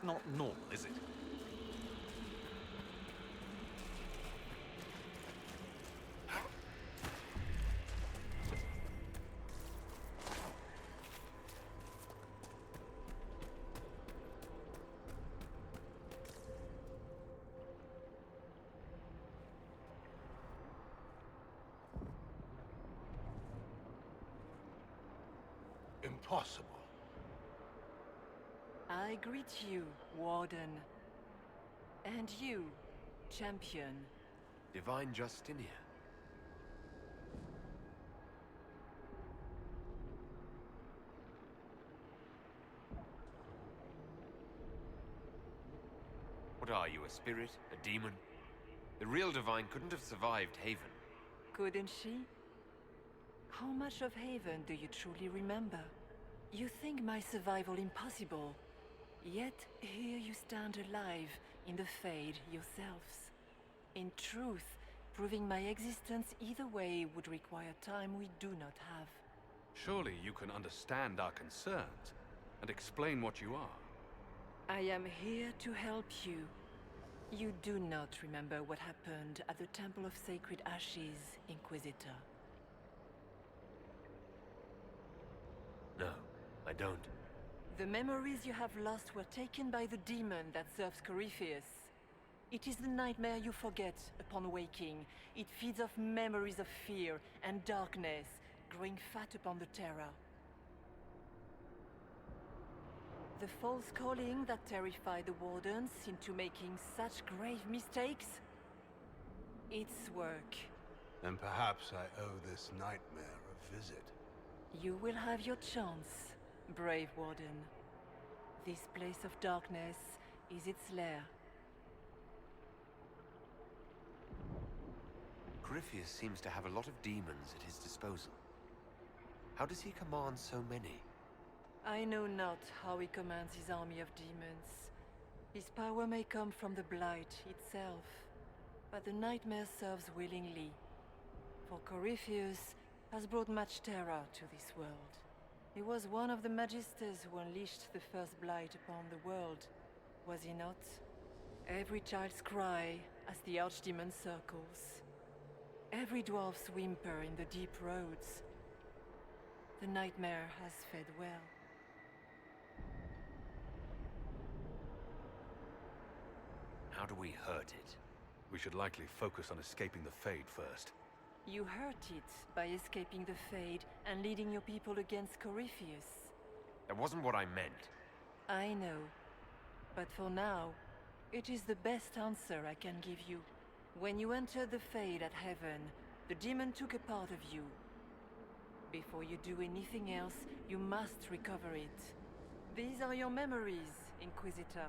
That's not normal, is it? Impossible. I greet you, Warden. And you, Champion. Divine Justinia. What are you, a spirit? A demon? The real Divine couldn't have survived Haven. Couldn't she? How much of Haven do you truly remember? You think my survival impossible, yet here you stand alive in the Fade yourselves. In truth, proving my existence either way would require time we do not have. Surely you can understand our concerns and explain what you are. I am here to help you. You do not remember what happened at the Temple of Sacred Ashes, Inquisitor. No, I don't. The memories you have lost were taken by the demon that serves Corypheus. It is the nightmare you forget upon waking. It feeds off memories of fear and darkness, growing fat upon the terror. The false calling that terrified the Wardens into making such grave mistakes? Its work. And perhaps I owe this nightmare a visit. You will have your chance, brave Warden. This place of darkness is its lair. Corypheus seems to have a lot of demons at his disposal. How does he command so many? I know not how he commands his army of demons. His power may come from the Blight itself, but the nightmare serves willingly. For Corypheus has brought much terror to this world. He was one of the Magisters who unleashed the first Blight upon the world, was he not? Every child's cry as the Archdemon circles. Every dwarf's whimper in the deep roads. The nightmare has fed well. How do we hurt it? We should likely focus on escaping the Fade first. You hurt it by escaping the Fade and leading your people against Corypheus. That wasn't what I meant. I know. But for now, it is the best answer I can give you. When you entered the Fade at Heaven, the demon took a part of you. Before you do anything else, you must recover it. These are your memories, Inquisitor.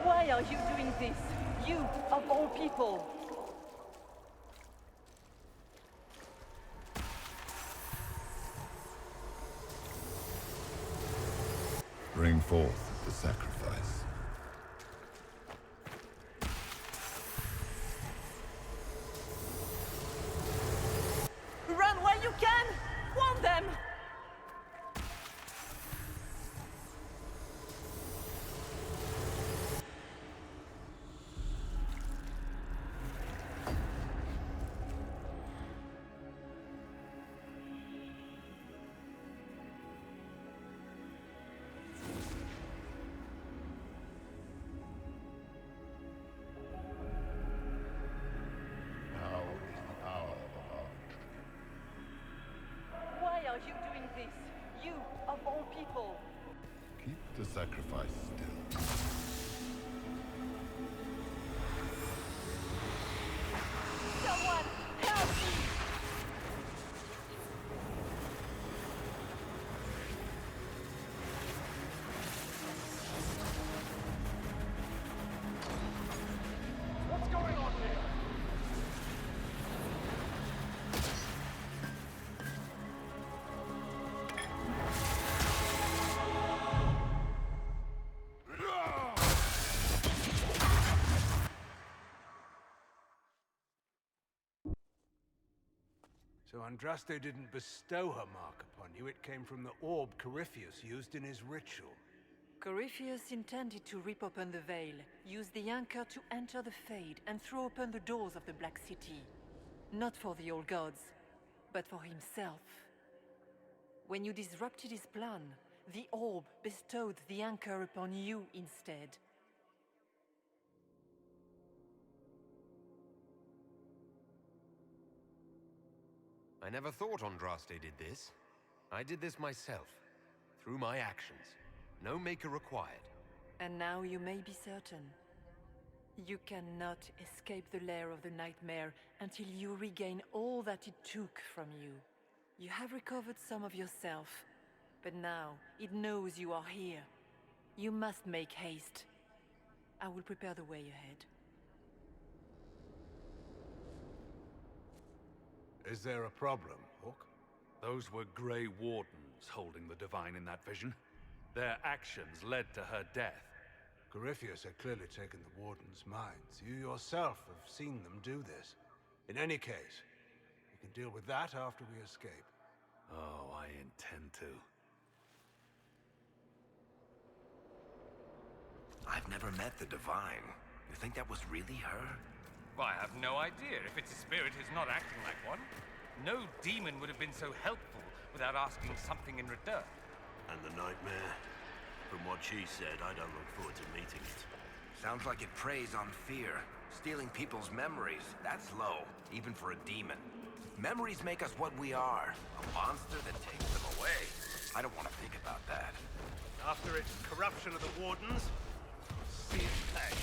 Why are you doing this? You, of all people! Bring forth the sacrifice. Run while you can! Warn them! Why are you doing this? You, of all people! Keep the sacrifice still. Someone, help me! So Andraste didn't bestow her mark upon you, it came from the orb Corypheus used in his ritual. Corypheus intended to rip open the veil, use the anchor to enter the Fade, and throw open the doors of the Black City. Not for the old gods, but for himself. When you disrupted his plan, the orb bestowed the anchor upon you instead. I never thought Andraste did this. I did this myself, through my actions. No maker required. And now you may be certain. You cannot escape the lair of the nightmare until you regain all that it took from you. You have recovered some of yourself, but now it knows you are here. You must make haste. I will prepare the way ahead. Is there a problem, Hawk? Those were Grey Wardens holding the Divine in that vision. Their actions led to her death. Corypheus had clearly taken the Warden's minds. You yourself have seen them do this. In any case, we can deal with that after we escape. Oh, I intend to. I've never met the Divine. You think that was really her? Why, I have no idea. If it's a spirit, it's not acting like one. No demon would have been so helpful without asking something in return. And the nightmare? From what she said, I don't look forward to meeting it. Sounds like it preys on fear. Stealing people's memories. That's low, even for a demon. Memories make us what we are. A monster that takes them away. I don't want to think about that. After its corruption of the Wardens, see its pay.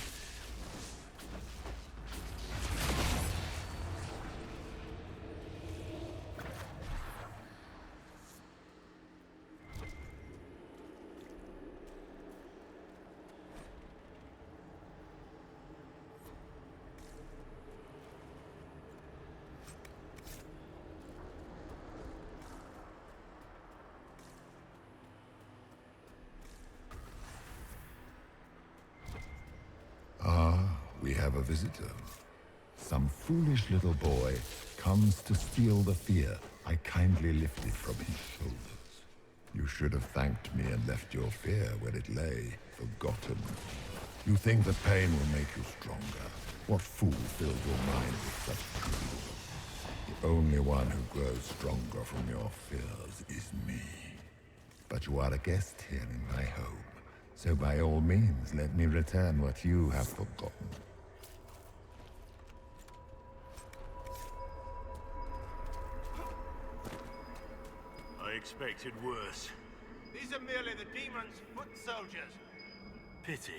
We have a visitor. Some foolish little boy comes to steal the fear I kindly lifted from his shoulders. You should have thanked me and left your fear where it lay, forgotten. You think that pain will make you stronger. What fool filled your mind with such dreams? The only one who grows stronger from your fears is me. But you are a guest here in my home, so by all means let me return what you have forgotten. I expected worse. These are merely the demon's foot soldiers. Pity.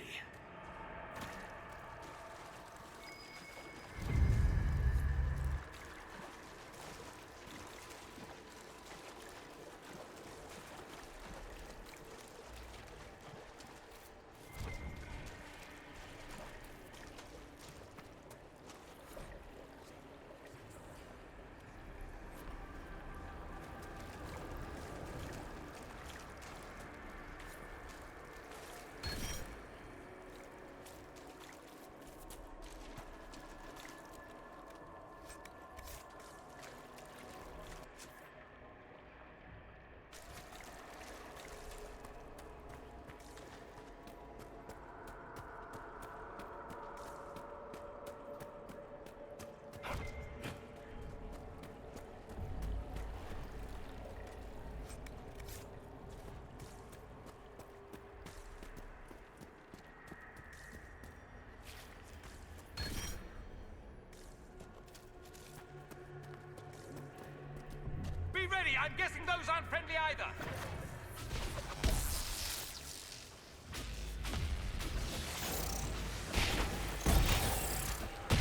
Be ready! I'm guessing those aren't friendly either!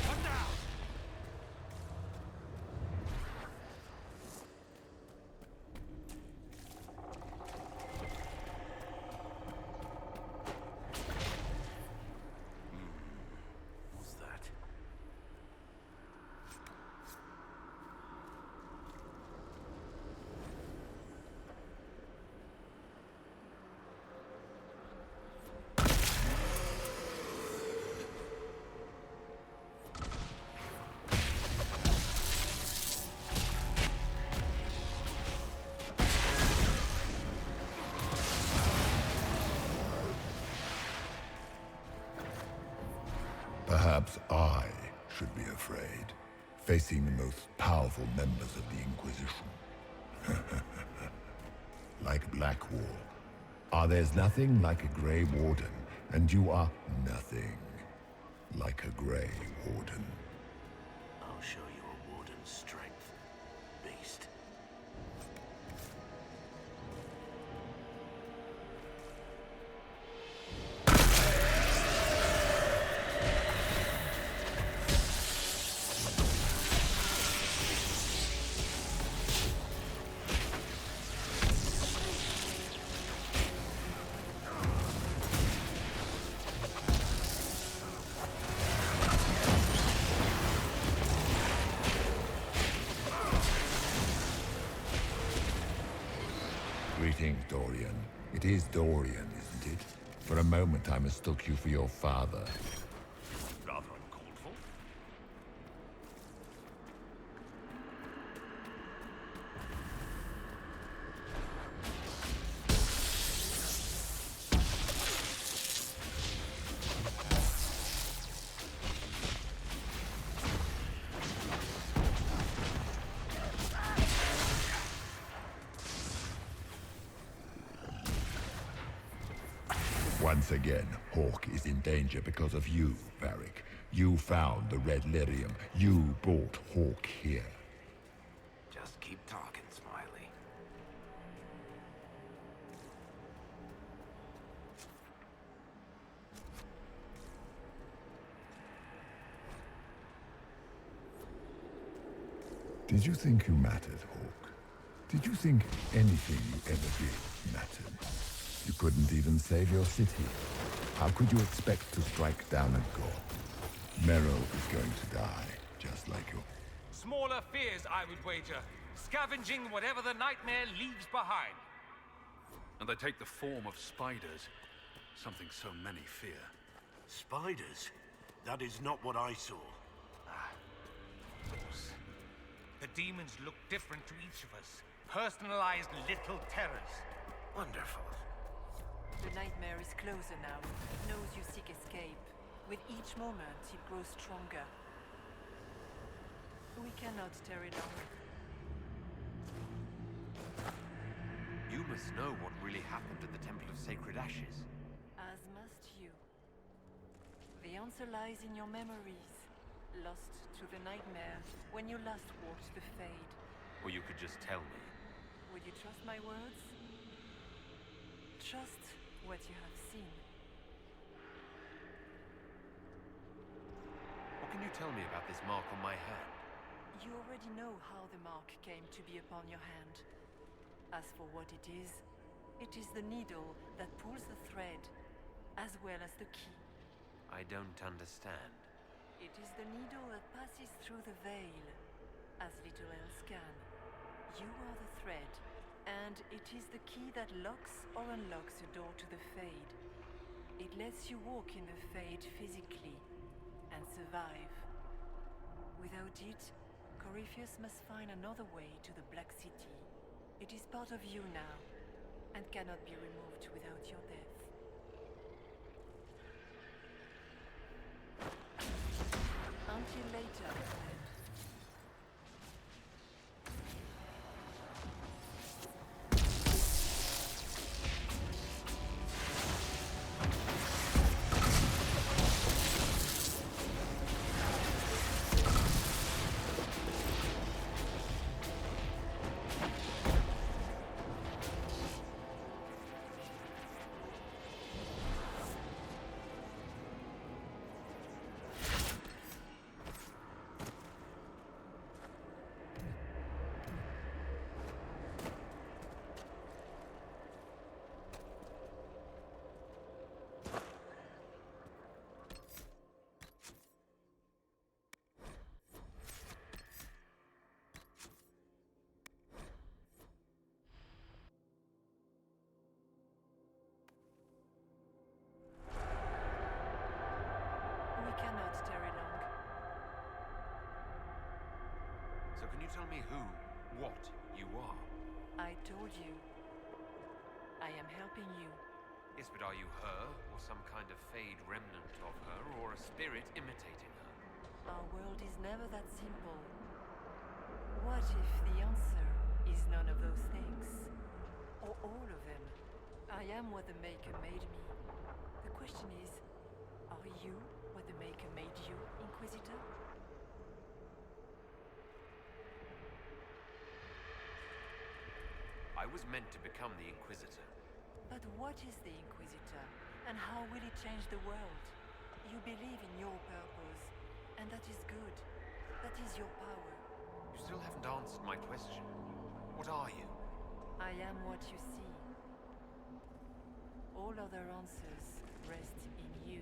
One down! What's that? Perhaps I should be afraid, facing the most powerful members of the Inquisition. Like Blackwall. There's nothing like a Grey Warden, and you are nothing like a Grey Warden. I'll show you a warden's strength, beast. Greetings, Dorian. It is Dorian, isn't it? For a moment I mistook you for your father. Rather uncalled for. Once again, Hawk is in danger because of you, Varric. You found the Red Lyrium. You brought Hawk here. Just keep talking, Smiley. Did you think you mattered, Hawk? Did you think anything you ever did mattered? You couldn't even save your city. How could you expect to strike down a god? Merrill is going to die, just like you. Smaller fears, I would wager. Scavenging whatever the nightmare leaves behind. And they take the form of spiders. Something so many fear. Spiders? That is not what I saw. Of course. The demons look different to each of us. Personalized little terrors. Wonderful. The nightmare is closer now. It knows you seek escape. With each moment, it grows stronger. We cannot tarry long. You must know what really happened at the Temple of Sacred Ashes. As must you. The answer lies in your memories. Lost to the nightmare when you last walked the Fade. Or you could just tell me. Would you trust my words? Trust what you have seen. What can you tell me about this mark on my hand? You already know how the mark came to be upon your hand. As for what it is the needle that pulls the thread, as well as the key. I don't understand. It is the needle that passes through the veil, as little else can. You are the thread, and it is the key that locks or unlocks a door to the Fade. It lets you walk in the Fade physically, and survive. Without it, Corypheus must find another way to the Black City. It is part of you now, and cannot be removed without your death. Until later, friend. Tell me who, what you are. I told you. I am helping you. Yes, but are you her, or some kind of fade remnant of her, or a spirit imitating her? Our world is never that simple. What if the answer is none of those things? Or all of them? I am what the Maker made me. The question is, are you what the Maker made you, Inquisitor? I was meant to become the Inquisitor. But what is the Inquisitor? And how will it change the world? You believe in your purpose, and that is good. That is your power. You still haven't answered my question. What are you? I am what you see. All other answers rest in you.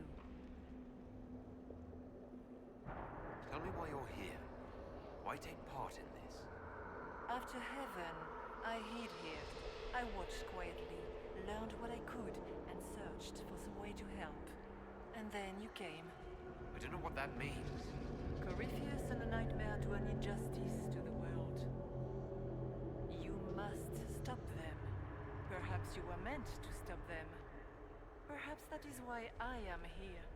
Tell me why you're here. Why take part in this? After heaven, I hid here. I watched quietly, learned what I could, and searched for some way to help. And then you came. I don't know what that means. Corypheus and a nightmare to an injustice to the world. You must stop them. Perhaps you were meant to stop them. Perhaps that is why I am here.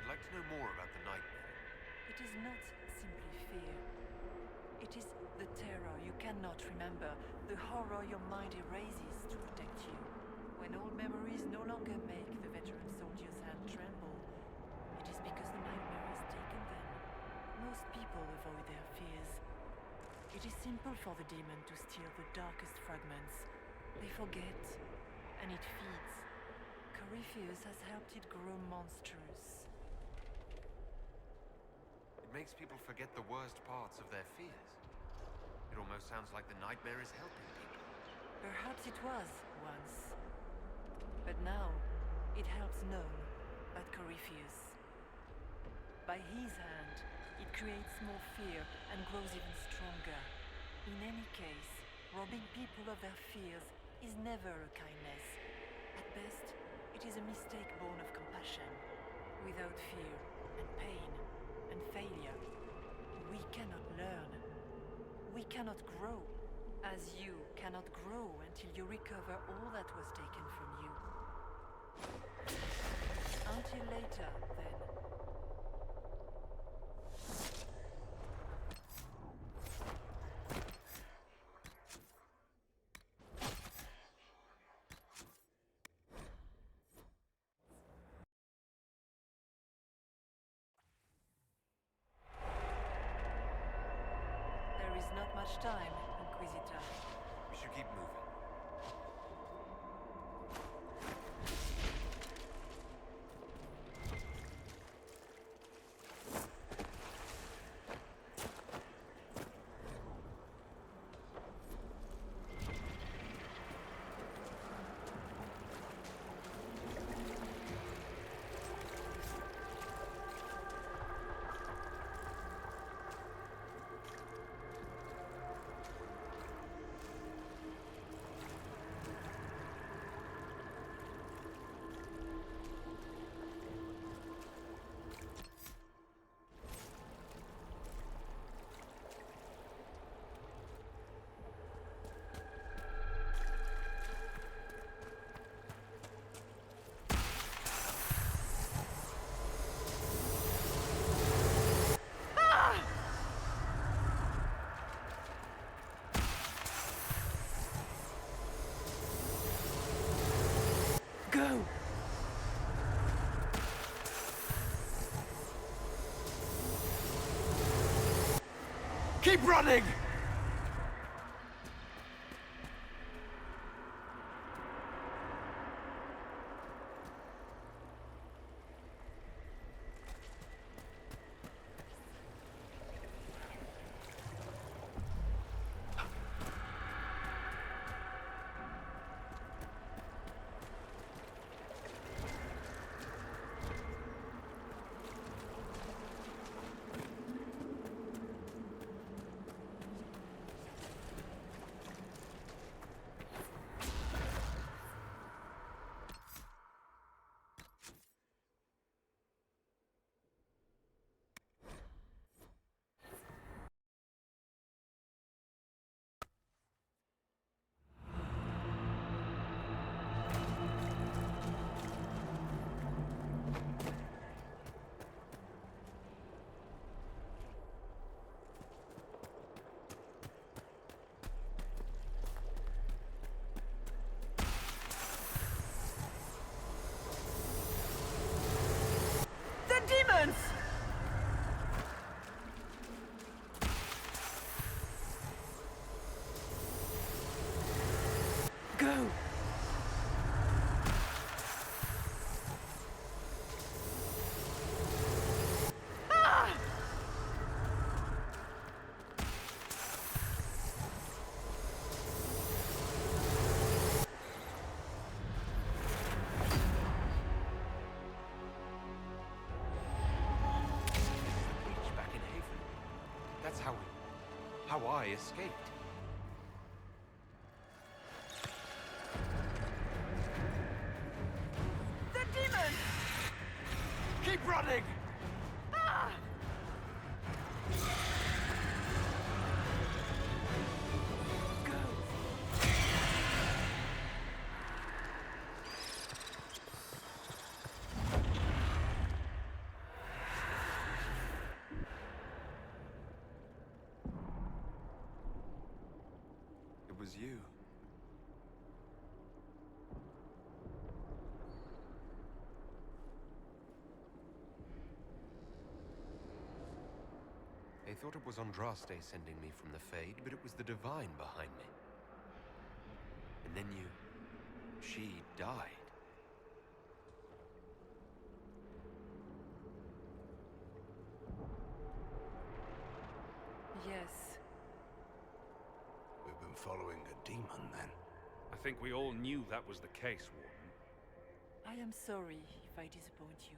I'd like to know more about the nightmare. It is not simply fear. It is the terror you cannot remember, the horror your mind erases to protect you. When old memories no longer make the veteran soldier's hand tremble, it is because the nightmare has taken them. Most people avoid their fears. It is simple for the demon to steal the darkest fragments. They forget, and it feeds. Corypheus has helped it grow monstrous. It makes people forget the worst parts of their fears. It almost sounds like the nightmare is helping people. Perhaps it was once. But now, it helps none but Corypheus. By his hand, it creates more fear and grows even stronger. In any case, robbing people of their fears is never a kindness. At best, it is a mistake born of compassion. Without fear and pain and failure, we cannot learn. We cannot grow, as you cannot grow until you recover all that was taken from you. Until later, then. There is not much time, Inquisitor. We should keep moving. Go! Keep running! how I escaped. The demon! Keep running! Ah! It was you. I thought it was Andraste sending me from the Fade, but it was the Divine behind me. And then she died. Yes. We've been following a demon, then. I think we all knew that was the case, Warden. I am sorry if I disappoint you.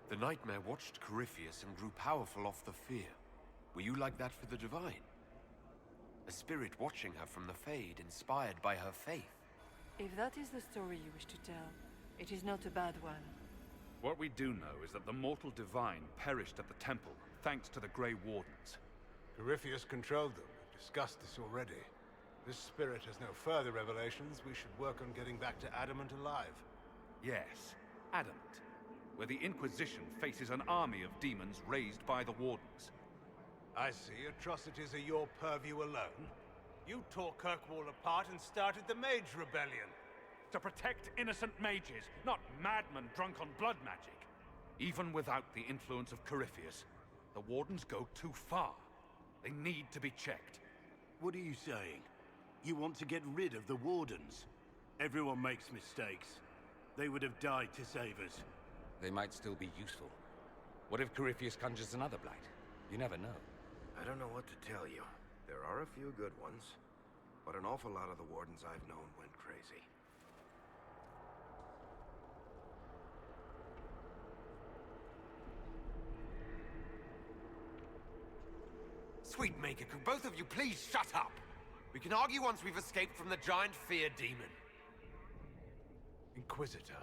The Nightmare watched Corypheus and grew powerful off the fear. Were you like that for the Divine? A spirit watching her from the Fade, inspired by her faith. If that is the story you wish to tell, it is not a bad one. What we do know is that the mortal Divine perished at the temple, thanks to the Grey Wardens. Corypheus controlled them. We've discussed this already. This spirit has no further revelations. We should work on getting back to Adamant alive. Yes, Adamant, where the Inquisition faces an army of demons raised by the Wardens. I see. Atrocities are your purview alone. You tore Kirkwall apart and started the Mage Rebellion. To protect innocent mages, not madmen drunk on blood magic. Even without the influence of Corypheus, the Wardens go too far. They need to be checked. What are you saying? You want to get rid of the Wardens? Everyone makes mistakes. They would have died to save us. They might still be useful. What if Corypheus conjures another blight? You never know. I don't know what to tell you. There are a few good ones, but an awful lot of the Wardens I've known went crazy. Sweet Maker, could both of you please shut up? We can argue once we've escaped from the giant fear demon. Inquisitor?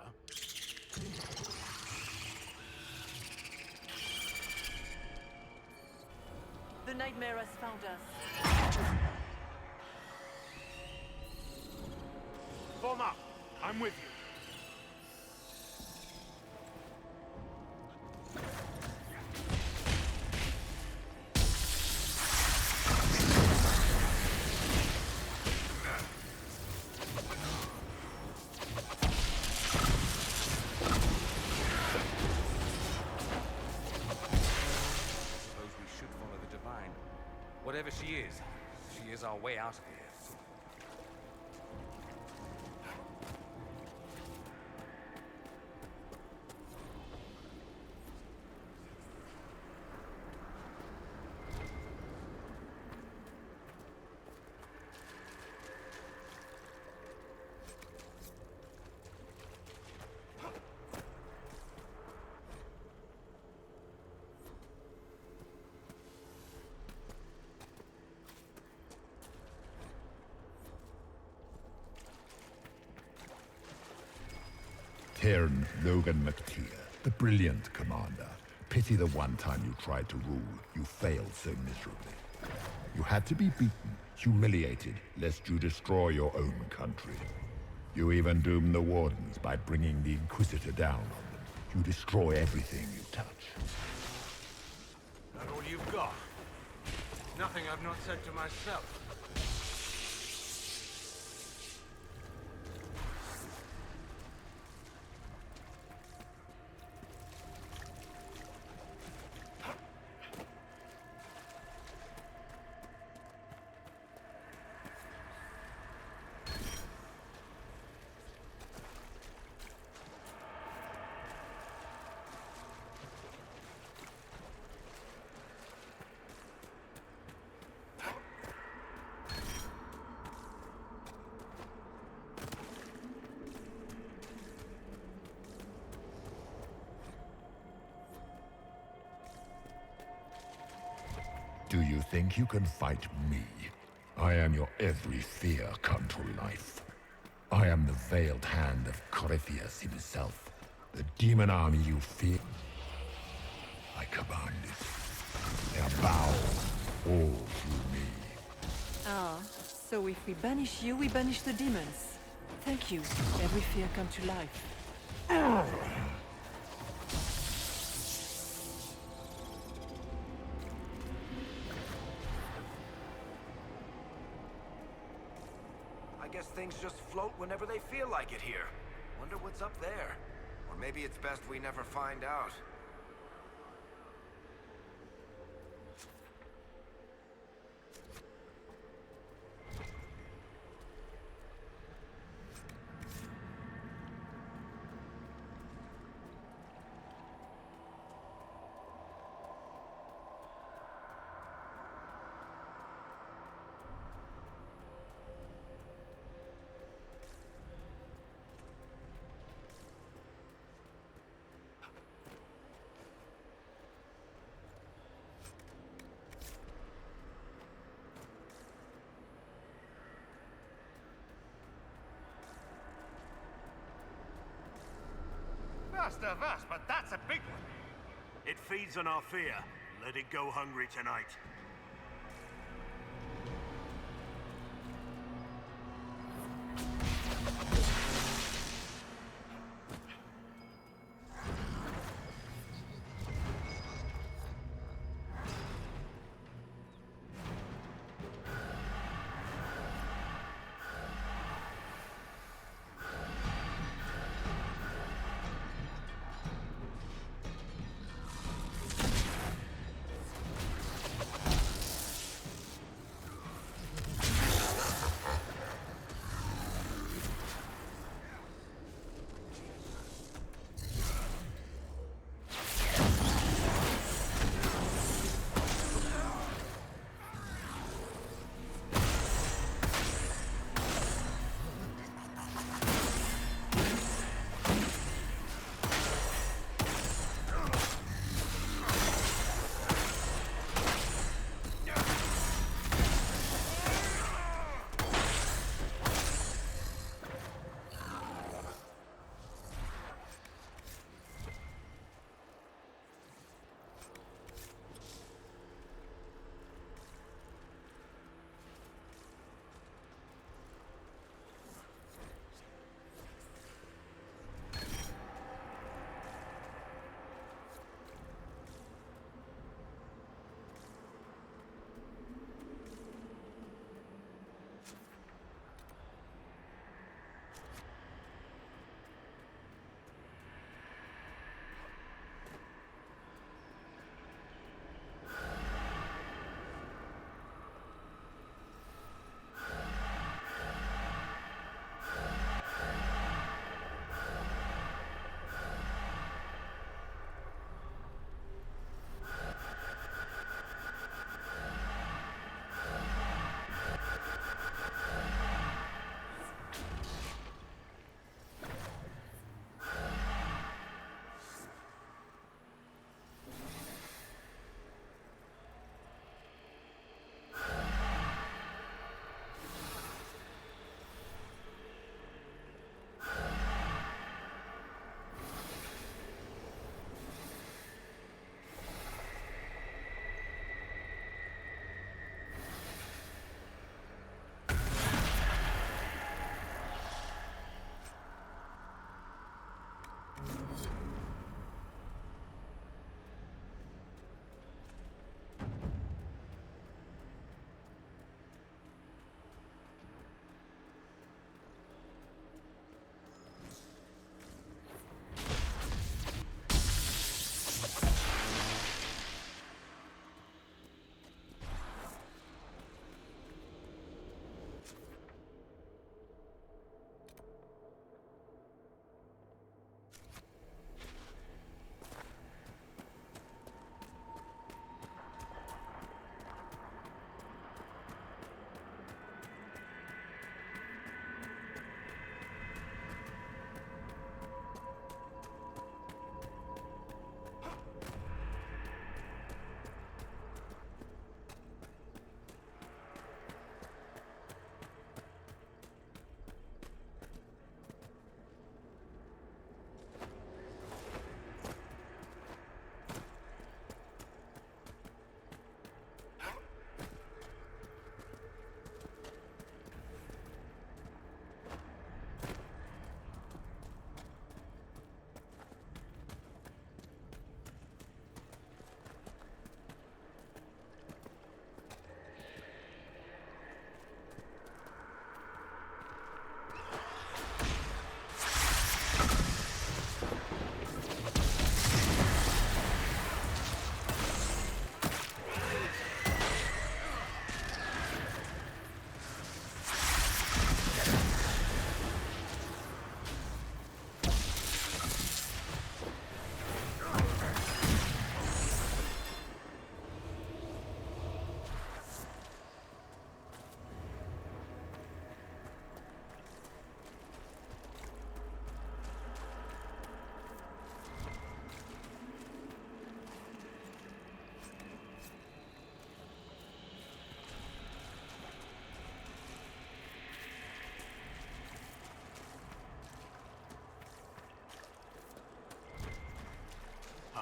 The Nightmare has found us. Form up. I'm with you. Whatever she is our way out of here. Cairn Logan McTeer, the brilliant commander. Pity the one time you tried to rule, you failed so miserably. You had to be beaten, humiliated, lest you destroy your own country. You even doomed the Wardens by bringing the Inquisitor down on them. You destroy everything you touch. That all you've got? Nothing I've not said to myself. Do you think you can fight me? I am your every fear come to life. I am the veiled hand of Corypheus himself. The demon army you fear. I command it. They bow all to me. Ah, so if we banish you, we banish the demons. Thank you. Every fear come to life. I guess things just float whenever they feel like it here. Wonder what's up there. Or maybe it's best we never find out. Vast of us, but that's a big one. It feeds on our fear. Let it go hungry tonight.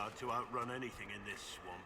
hard to outrun anything in this swamp.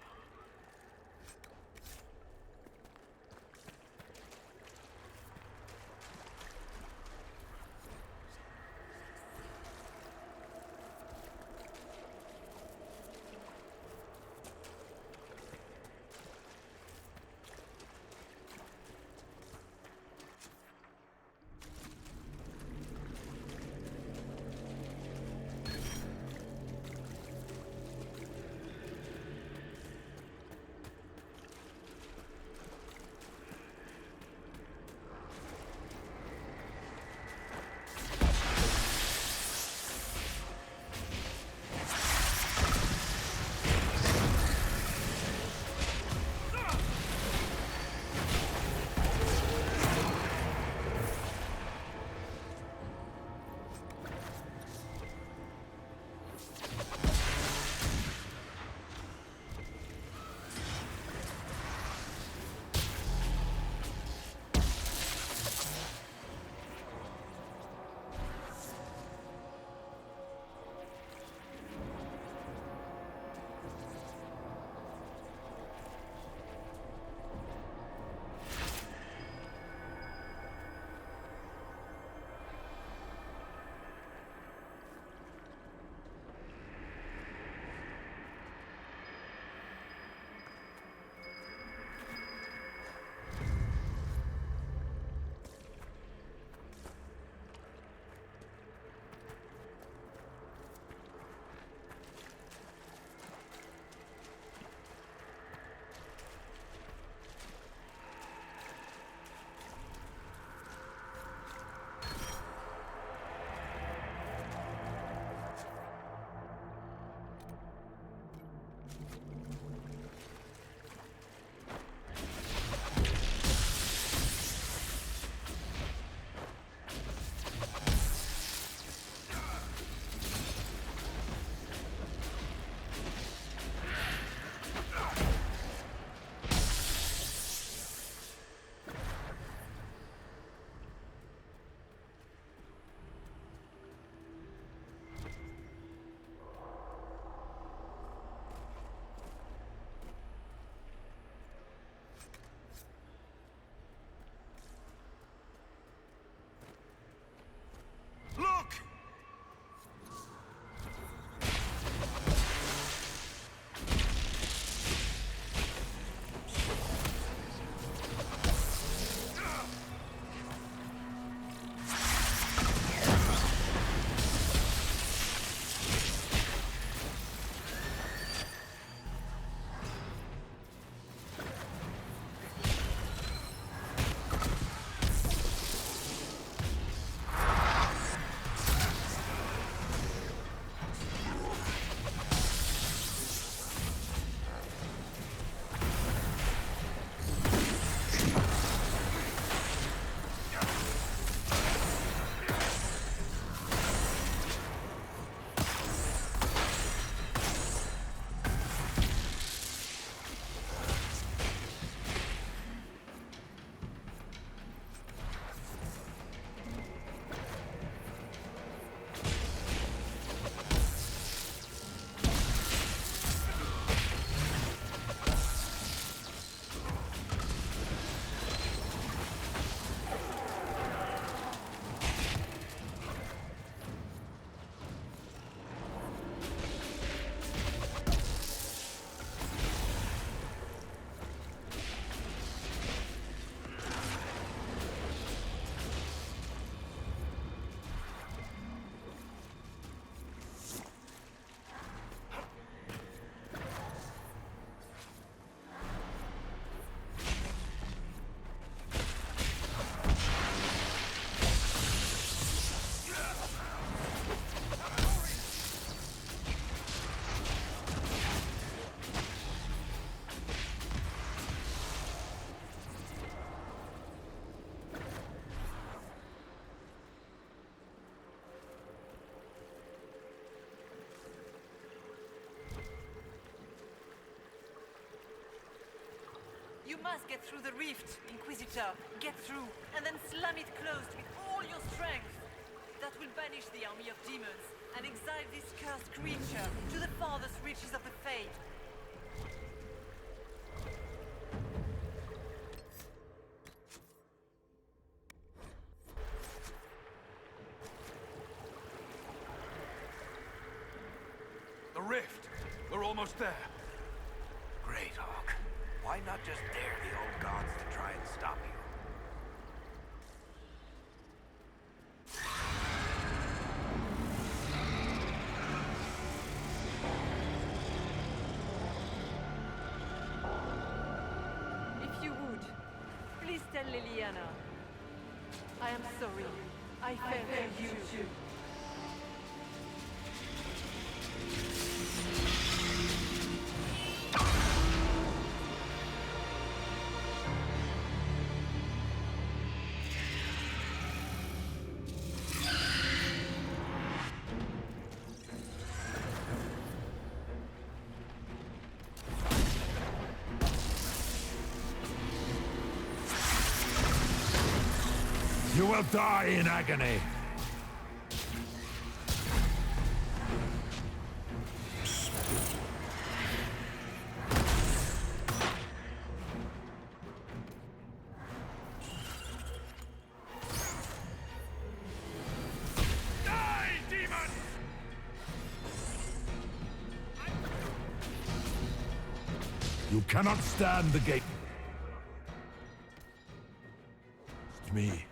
You must get through the rift, Inquisitor. Get through, and then slam it closed with all your strength. That will banish the army of demons. and exile this cursed creature to the farthest reaches of the Fade. The rift! We're almost there. Great, Hawk. Why not just dare the old gods to try and stop you? If you would, please tell Liliana. I am sorry. I failed you too. You will die in agony. Die, demon! You cannot stand the gate. It's me.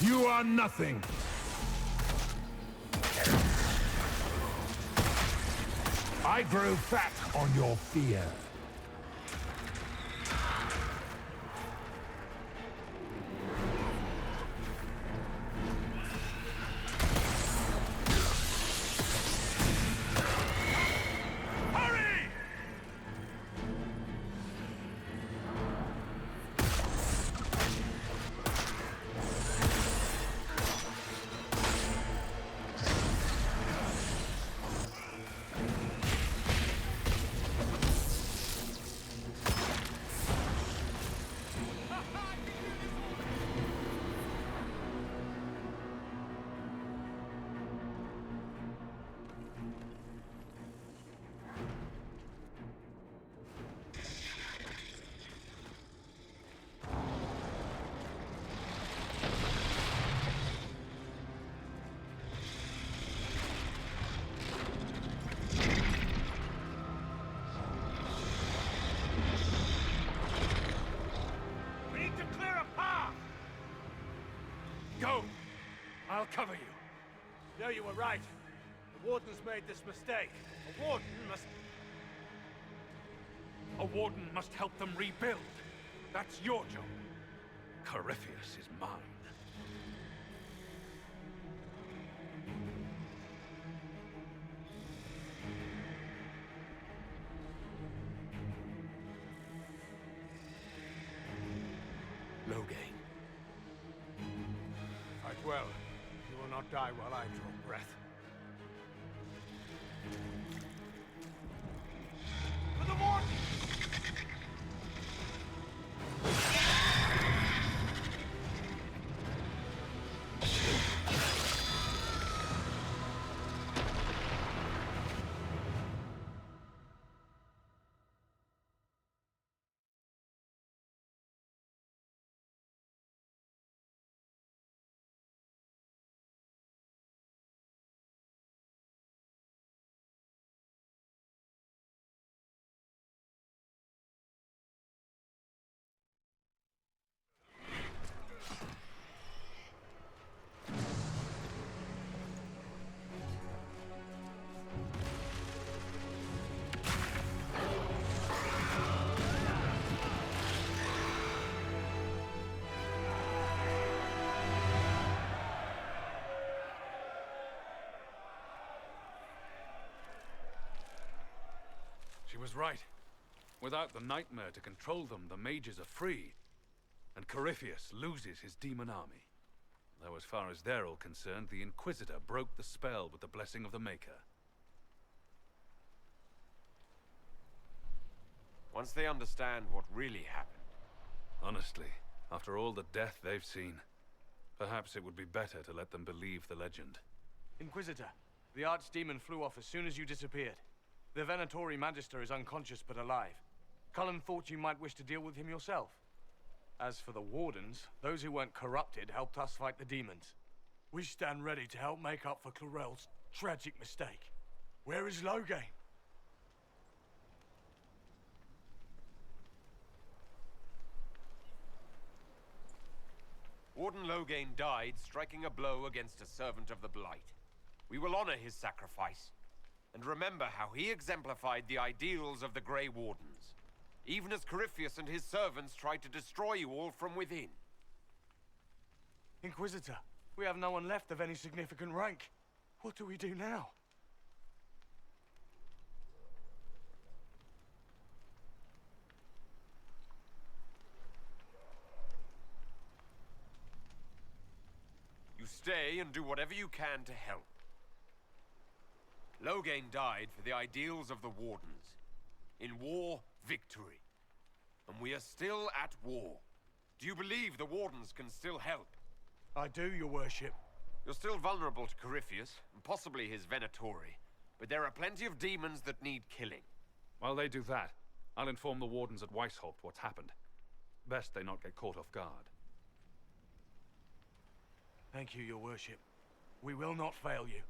You are nothing. I grow fat on your fear. Go! I'll cover you. No, you were right. The Warden's made this mistake. A Warden must... A warden must help them rebuild. That's your job. Corypheus is mine. Logain. Fight well. You will not die while I draw breath. For the Warden! was right. Without the nightmare to control them, the mages are free. And Corypheus loses his demon army. Though as far as they're all concerned, the Inquisitor broke the spell with the blessing of the Maker. Once they understand what really happened. Honestly, after all the death they've seen, perhaps it would be better to let them believe the legend. Inquisitor, the Archdemon flew off as soon as you disappeared. The Venatori Magister is unconscious but alive. Cullen thought you might wish to deal with him yourself. As for the Wardens, those who weren't corrupted helped us fight the demons. We stand ready to help make up for Clorel's tragic mistake. Where is Loghain? Warden Loghain died striking a blow against a servant of the Blight. We will honor his sacrifice, and remember how he exemplified the ideals of the Grey Wardens, even as Corypheus and his servants tried to destroy you all from within. Inquisitor, we have no one left of any significant rank. What do we do now? You stay and do whatever you can to help. Loghain died for the ideals of the Wardens. In war, victory. And we are still at war. Do you believe the Wardens can still help? I do, your worship. You're still vulnerable to Corypheus, and possibly his Venatori. But there are plenty of demons that need killing. While they do that, I'll inform the Wardens at Weishaupt what's happened. Best they not get caught off guard. Thank you, your worship. We will not fail you.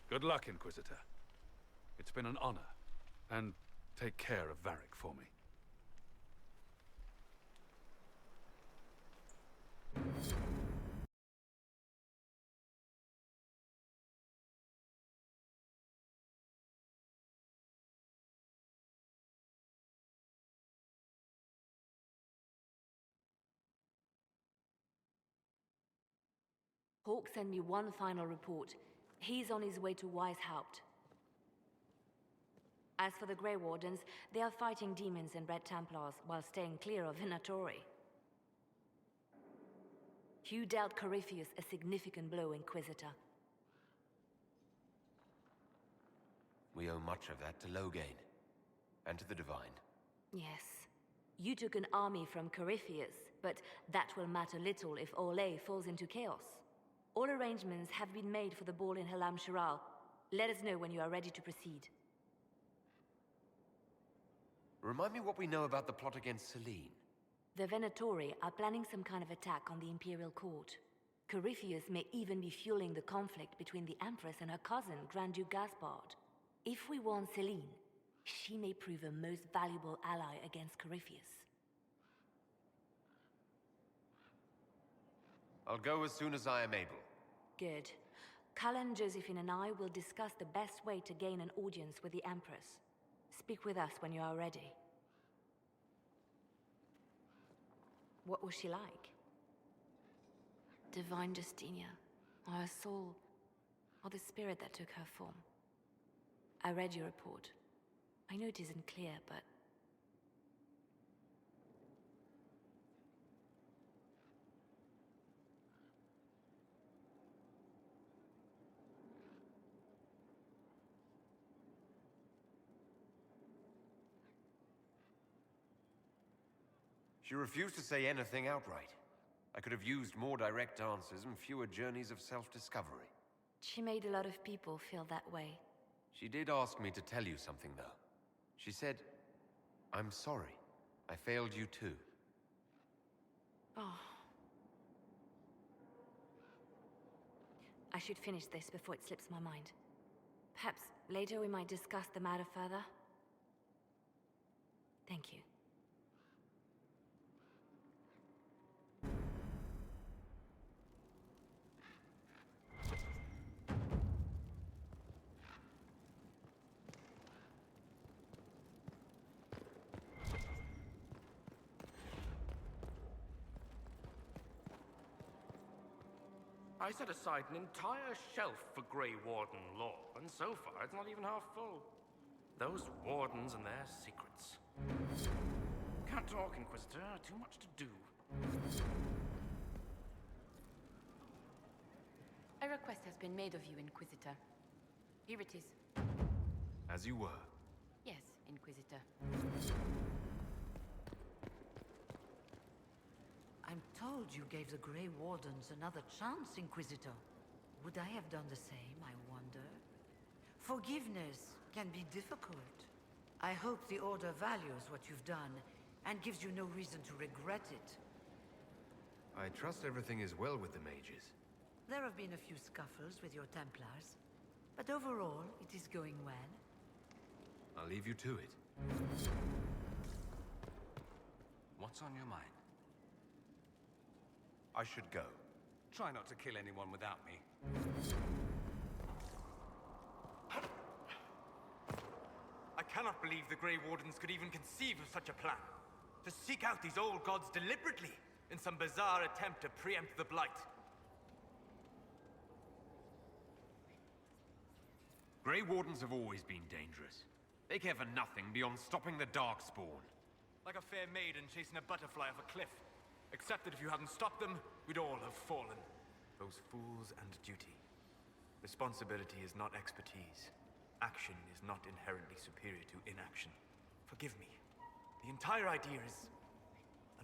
Good luck, Inquisitor. It's been an honor. And take care of Varric for me. Hawk sent me one final report. He's on his way to Weishaupt. As for the Grey Wardens, they are fighting demons and Red Templars while staying clear of Venatori. You dealt Corypheus a significant blow, Inquisitor. We owe much of that to Loghain. And to the Divine. Yes. You took an army from Corypheus, but that will matter little if Orlais falls into chaos. All arrangements have been made for the ball in Halam Shiral. Let us know when you are ready to proceed. Remind me what we know about the plot against Selene. The Venatori are planning some kind of attack on the Imperial Court. Corypheus may even be fueling the conflict between the Empress and her cousin, Grand Duke Gaspard. If we warn Selene, she may prove a most valuable ally against Corypheus. I'll go as soon as I am able. Good. Cullen, Josephine and I will discuss the best way to gain an audience with the Empress. Speak with us when you are ready. What was she like? Divine Justinia, or her soul, or the spirit that took her form. I read your report. I know it isn't clear, but... She refused to say anything outright. I could have used more direct answers and fewer journeys of self-discovery. She made a lot of people feel that way. She did ask me to tell you something, though. She said, "I'm sorry. I failed you too." Oh. I should finish this before it slips my mind. Perhaps later we might discuss the matter further. Thank you. I set aside an entire shelf for Grey Warden lore, and so far it's not even half full. Those wardens and their secrets. Can't talk, Inquisitor. Too much to do. A request has been made of you, Inquisitor. Here it is. As you were. Yes, Inquisitor. I'm told you gave the Grey Wardens another chance, Inquisitor. Would I have done the same, I wonder? Forgiveness can be difficult. I hope the Order values what you've done and gives you no reason to regret it. I trust everything is well with the mages. There have been a few scuffles with your Templars, but overall, it is going well. I'll leave you to it. What's on your mind? I should go. Try not to kill anyone without me. I cannot believe the Grey Wardens could even conceive of such a plan. To seek out these old gods deliberately in some bizarre attempt to preempt the Blight. Grey Wardens have always been dangerous. They care for nothing beyond stopping the Darkspawn. Like a fair maiden chasing a butterfly off a cliff. Except that if you hadn't stopped them, we'd all have fallen. Those fools and duty. Responsibility is not expertise. Action is not inherently superior to inaction. Forgive me. The entire idea is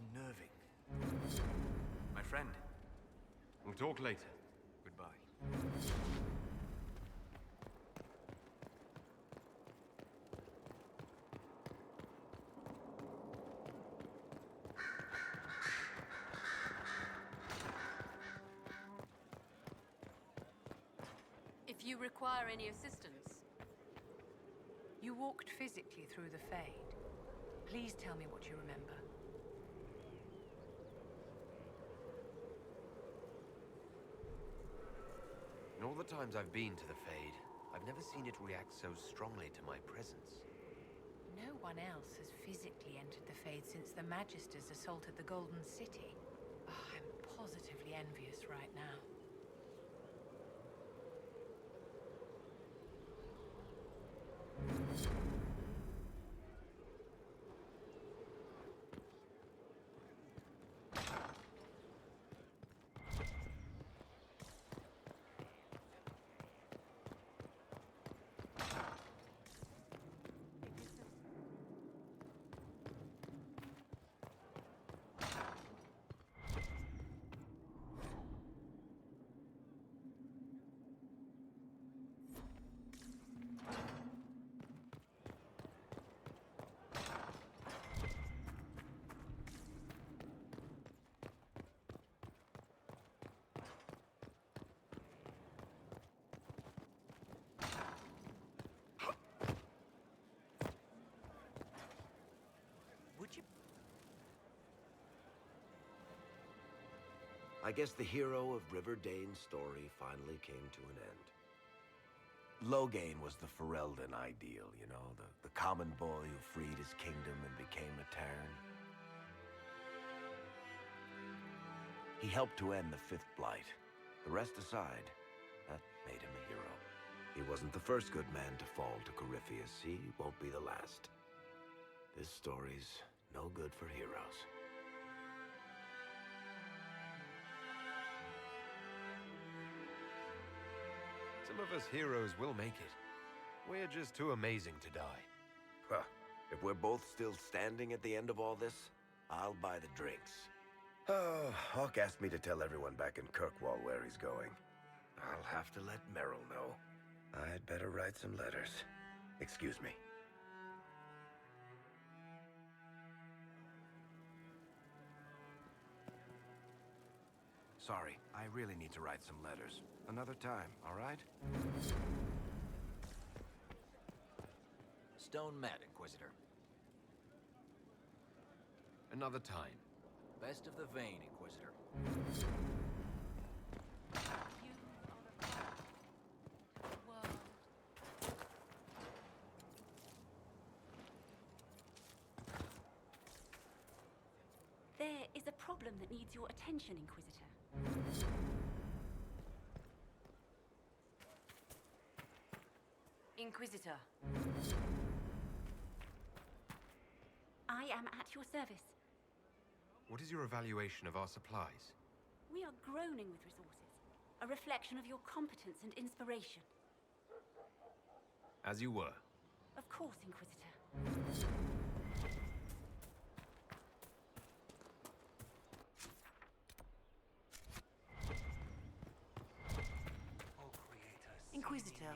unnerving. My friend. We'll talk later. Goodbye. If you require any assistance, you walked physically through the Fade. Please tell me what you remember. In all the times I've been to the Fade, I've never seen it react so strongly to my presence. No one else has physically entered the Fade since the Magisters assaulted the Golden City. Oh, I'm positively envious right now. I guess the hero of River Dane's story finally came to an end. Loghain was the Ferelden ideal, you know, the common boy who freed his kingdom and became a Terran. He helped to end the Fifth Blight. The rest aside, that made him a hero. He wasn't the first good man to fall to Corypheus. He won't be the last. This story's no good for heroes. Some of us heroes will make it. We're just too amazing to die. Huh. If we're both still standing at the end of all this, I'll buy the drinks. Oh, Hawk asked me to tell everyone back in Kirkwall where he's going. I'll have to let Merrill know. I'd better write some letters. Excuse me. Sorry, I really need to write some letters. Another time, all right? Stone Mat, Inquisitor. Another time. Best of the vein, Inquisitor. There is a problem that needs your attention, Inquisitor. Inquisitor. I am at your service. What is your evaluation of our supplies? We are groaning with resources. A reflection of your competence and inspiration. As you were. Of course, Inquisitor. Inquisitor,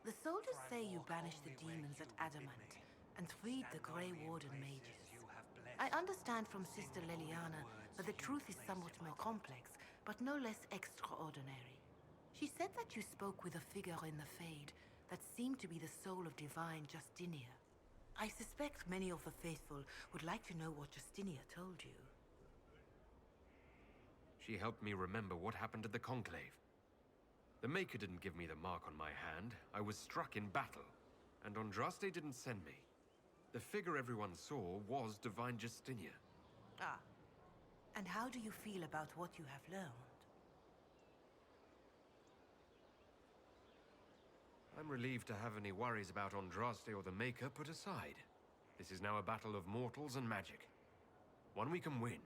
the soldiers say you banished the demons at Adamant and freed the Grey Warden mages. I understand from Sister Leliana that the truth is somewhat more complex, but no less extraordinary. She said that you spoke with a figure in the Fade that seemed to be the soul of divine Justinia. I suspect many of the faithful would like to know what Justinia told you. She helped me remember what happened at the Conclave. The Maker didn't give me the mark on my hand. I was struck in battle, and Andraste didn't send me. The figure everyone saw was Divine Justinia. Ah. And how do you feel about what you have learned? I'm relieved to have any worries about Andraste or the Maker put aside. This is now a battle of mortals and magic. One we can win.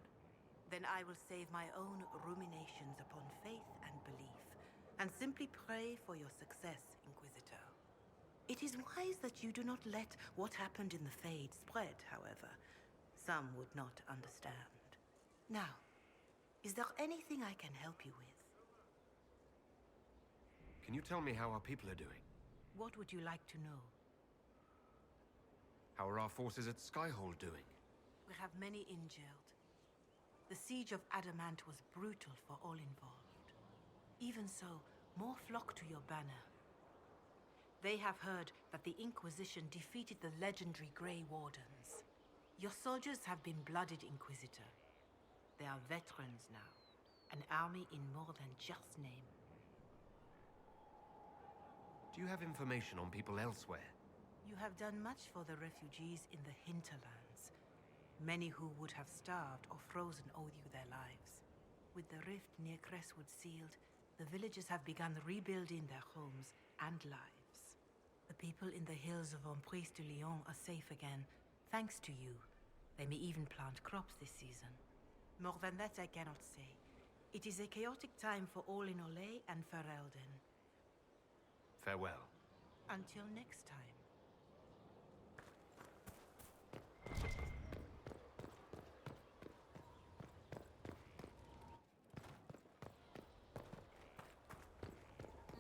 Then I will save my own ruminations upon faith and belief, and simply pray for your success, Inquisitor. It is wise that you do not let what happened in the Fade spread, however. Some would not understand. Now, is there anything I can help you with? Can you tell me how our people are doing? What would you like to know? How are our forces at Skyhold doing? We have many injured. The siege of Adamant was brutal for all involved. Even so, more flock to your banner. They have heard that the Inquisition defeated the legendary Grey Wardens. Your soldiers have been blooded, Inquisitor. They are veterans now, an army in more than just name. Do you have information on people elsewhere? You have done much for the refugees in the hinterlands. Many who would have starved or frozen owe you their lives. With the rift near Crestwood sealed, the villagers have begun rebuilding their homes and lives. The people in the hills of Emprise de Lyon are safe again, thanks to you. They may even plant crops this season. More than that I cannot say. It is a chaotic time for all in Olay and Ferelden. Farewell. Until next time.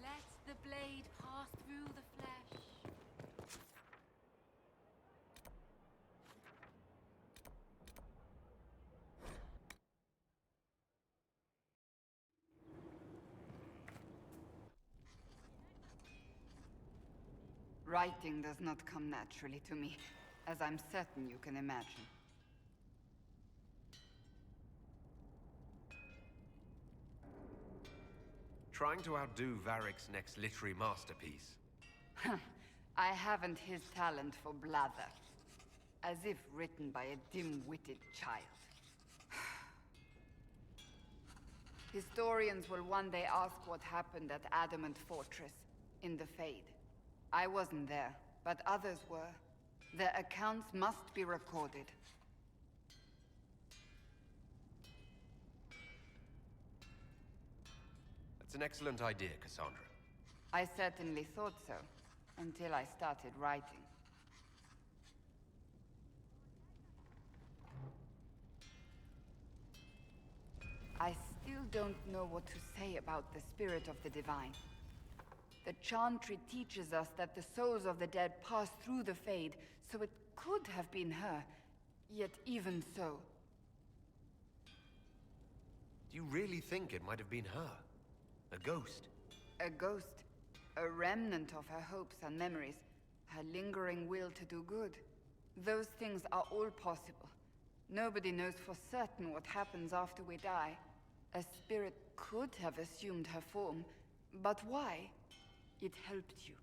Let the blade pass through the flesh. Writing does not come naturally to me, as I'm certain you can imagine. Trying to outdo Varric's next literary masterpiece. I haven't his talent for blather. As if written by a dim-witted child. Historians will one day ask what happened at Adamant Fortress, in the Fade. I wasn't there, but others were. Their accounts must be recorded. That's an excellent idea, Cassandra. I certainly thought so, until I started writing. I still don't know what to say about the spirit of the divine. The Chantry teaches us that the souls of the dead pass through the Fade, so it could have been her. Yet even so... Do you really think it might have been her? A ghost? A ghost. A remnant of her hopes and memories. Her lingering will to do good. Those things are all possible. Nobody knows for certain what happens after we die. A spirit could have assumed her form, but why? It helped you,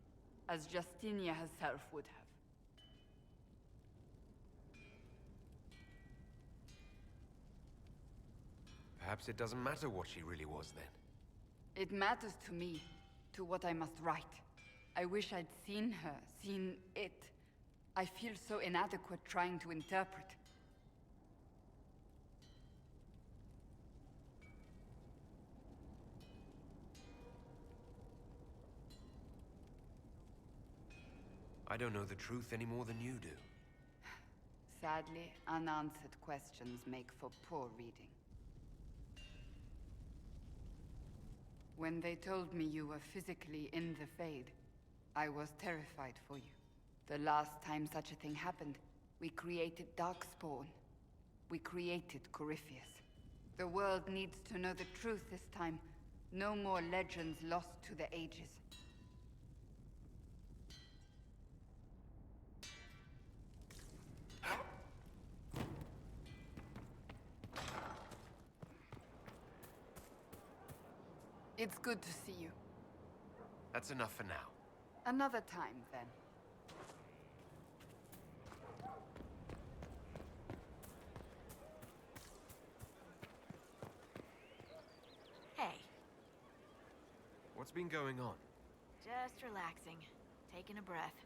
as Justinia herself would have. Perhaps it doesn't matter what she really was then. It matters to me, to what I must write. I wish I'd seen her, seen it. I feel so inadequate trying to interpret. I don't know the truth any more than you do. Sadly, unanswered questions make for poor reading. When they told me you were physically in the Fade, I was terrified for you. The last time such a thing happened, we created Darkspawn. We created Corypheus. The world needs to know the truth this time. No more legends lost to the ages. It's good to see you. That's enough for now. Another time, then. Hey, What's been going on? just relaxing. Taking a breath.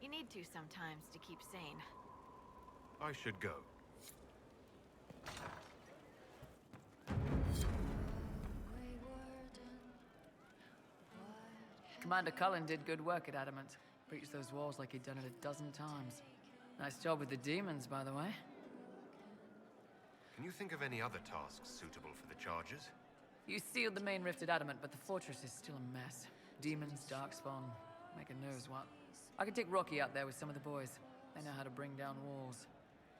You need to sometimes to keep sane. I should go. Commander Cullen did good work at Adamant. Breached those walls like he'd done it a dozen times. Nice job with the demons, by the way. Can you think of any other tasks suitable for the charges? You sealed the main rift at Adamant, but the fortress is still a mess. Demons, Darkspawn, making knows what. I could take Rocky out there with some of the boys. They know how to bring down walls.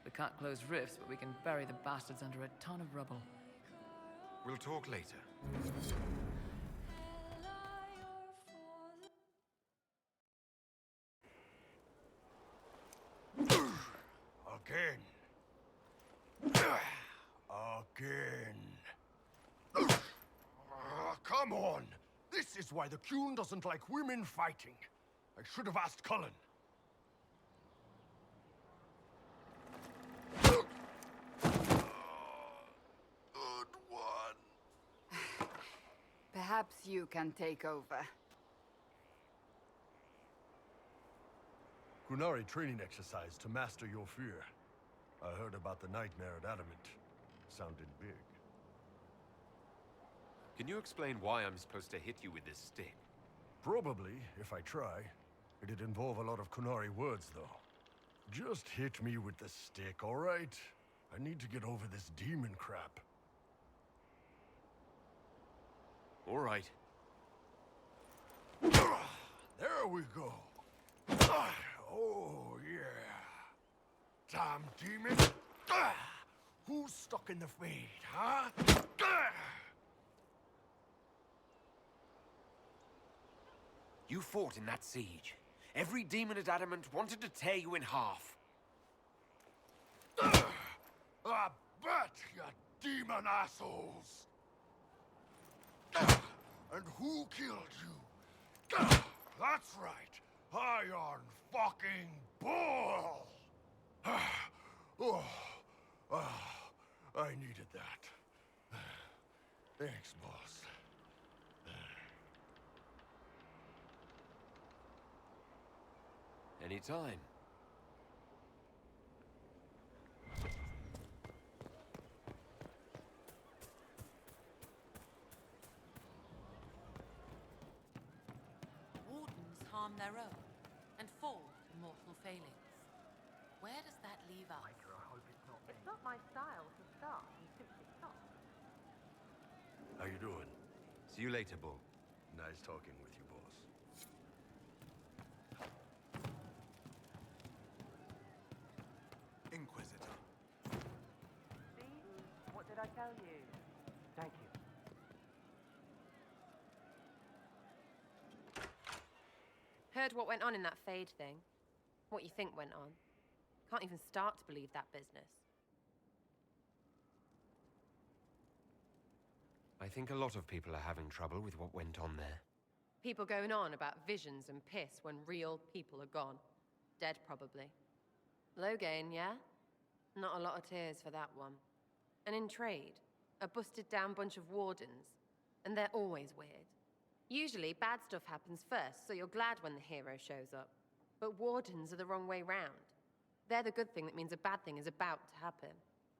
We can't close rifts, but we can bury the bastards under a ton of rubble. We'll talk later. Again. Come on! This is why the Qun doesn't like women fighting. I should have asked Cullen. Good one. Perhaps you can take over. Qunari training exercise to master your fear. I heard about the nightmare at Adamant. Sounded big. Can you explain why I'm supposed to hit you with this stick? Probably, if I try. It'd involve a lot of Qunari words, though. Just hit me with the stick, all right? I need to get over this demon crap. All right. There we go. Oh, yeah. Damn demon. Who's stuck in the Fade, huh? You fought in that siege. Every demon at Adamant wanted to tear you in half. I bet, you demon assholes! And who killed you? That's right, Iron fucking Bull! I needed that. Thanks, boss. Anytime. Wardens harm their own and fall to mortal failings. Where does that leave us? It's not my style to start and simply stop. How you doing? See you later, Bull. Nice talking with you, boss. Inquisitor. See? What did I tell you? Thank you. Heard what went on in that Fade thing. What you think went on. Can't even start to believe that business. I think a lot of people are having trouble with what went on there. People going on about visions and piss when real people are gone. Dead, probably. Low gain, yeah? Not a lot of tears for that one. And in trade, a busted down bunch of wardens. And they're always weird. Usually, bad stuff happens first, so you're glad when the hero shows up. But wardens are the wrong way round. They're the good thing that means a bad thing is about to happen.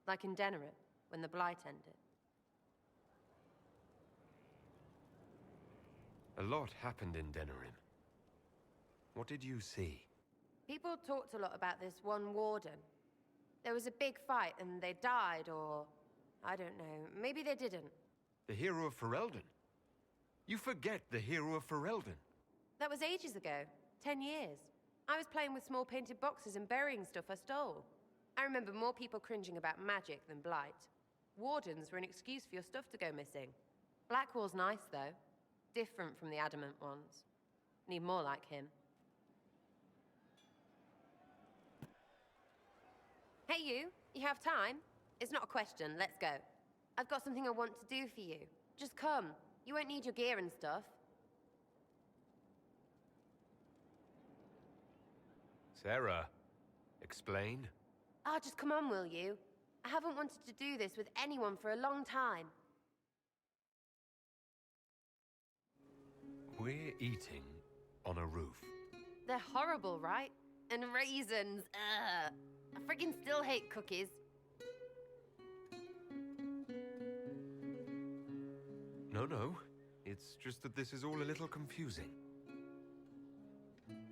Like in Denerim, when the Blight ended. A lot happened in Denerim. What did you see? People talked a lot about this one warden. There was a big fight and they died, or... I don't know, maybe they didn't. The hero of Ferelden? You forget the hero of Ferelden. That was ages ago. 10 years. I was playing with small painted boxes and burying stuff I stole. I remember more people cringing about magic than Blight. Wardens were an excuse for your stuff to go missing. Blackwall's nice, though. Different from the adamant ones. Need more like him. Hey, you. You have time? It's not a question. Let's go. I've got something I want to do for you. Just come. You won't need your gear and stuff. Sarah, explain? Ah, just come on, will you? I haven't wanted to do this with anyone for a long time. We're eating on a roof. They're horrible, right? And raisins. Ugh. I friggin' still hate cookies. No. It's just that this is all a little confusing.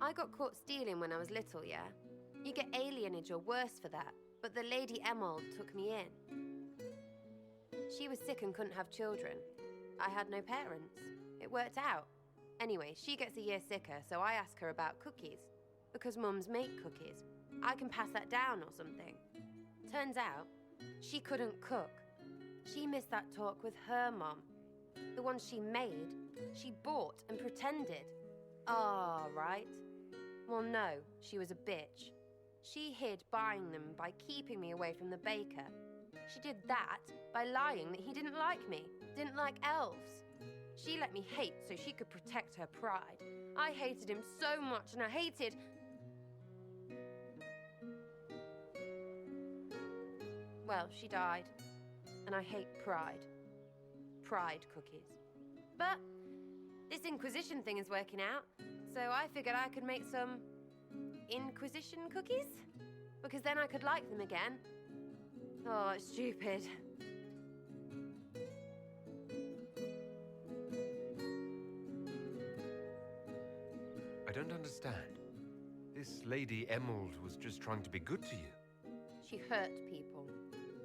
I got caught stealing when I was little, yeah? You get alienage or worse for that, but the Lady Emerald took me in. She was sick and couldn't have children. I had no parents. It worked out. Anyway, she gets a year sicker, so I ask her about cookies. Because mums make cookies. I can pass that down or something. Turns out, she couldn't cook. She missed that talk with her mom. The one she made, she bought and pretended. Ah, right. Well, no, she was a bitch. She hid buying them by keeping me away from the baker. She did that by lying that he didn't like me, didn't like elves. She let me hate so she could protect her pride. I hated him so much, and I hated... Well, she died. And I hate pride. Pride cookies. But this Inquisition thing is working out, so I figured I could make some Inquisition cookies? Because then I could like them again. Oh, it's stupid. I don't understand. This Lady Emerald was just trying to be good to you. She hurt people.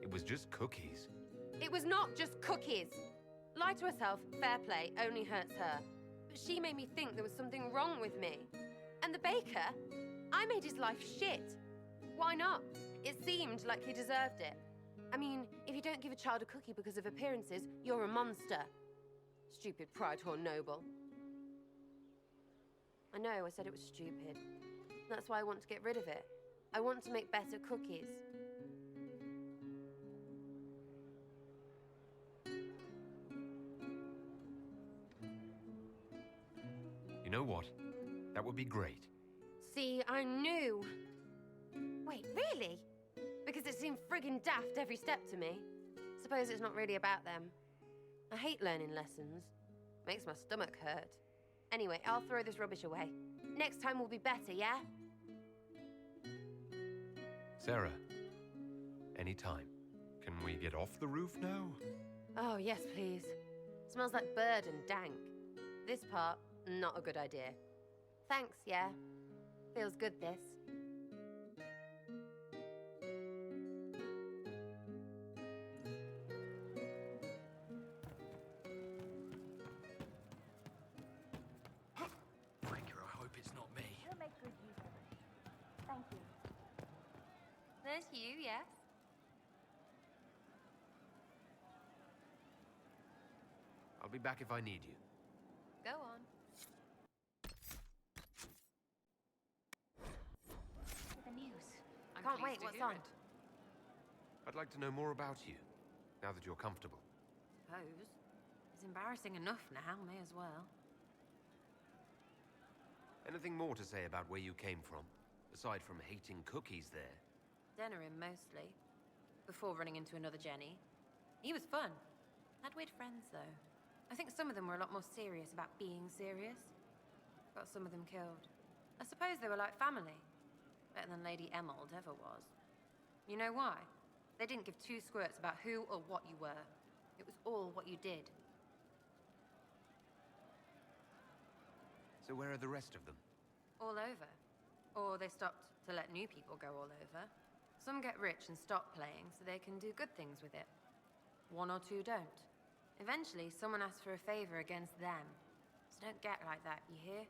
It was just cookies. It was not just cookies. Lie to herself, fair play, only hurts her. But she made me think there was something wrong with me. And the baker, I made his life shit. Why not? It seemed like he deserved it. I mean, if you don't give a child a cookie because of appearances, you're a monster. Stupid pride whore noble. I know, I said it was stupid. That's why I want to get rid of it. I want to make better cookies. You know what? That would be great. See, I knew. Wait, really? Because it seemed friggin' daft every step to me. Suppose it's not really about them. I hate learning lessons. Makes my stomach hurt. Anyway, I'll throw this rubbish away. Next time will be better, yeah? Sarah, anytime. Can we get off the roof now? Oh, yes, please. Smells like bird and dank. This part, not a good idea. Thanks, yeah. Feels good, this. Breaker, I hope it's not me. We'll make good use of it. Thank you. There's you, yes? I'll be back if I need you. Go on. The news. Can't wait, what's on? I'd like to know more about you, now that you're comfortable. Suppose. It's embarrassing enough now, may as well. Anything more to say about where you came from, aside from hating cookies there? Denerim, mostly. Before running into another Jenny. He was fun. Had weird friends, though. I think some of them were a lot more serious about being serious. Got some of them killed. I suppose they were like family. Better than Lady Emerald ever was. You know why? They didn't give two squirts about who or what you were. It was all what you did. So where are the rest of them? All over. Or they stopped to let new people go all over. Some get rich and stop playing so they can do good things with it. One or two don't. Eventually, someone asks for a favor against them. So don't get like that, you hear?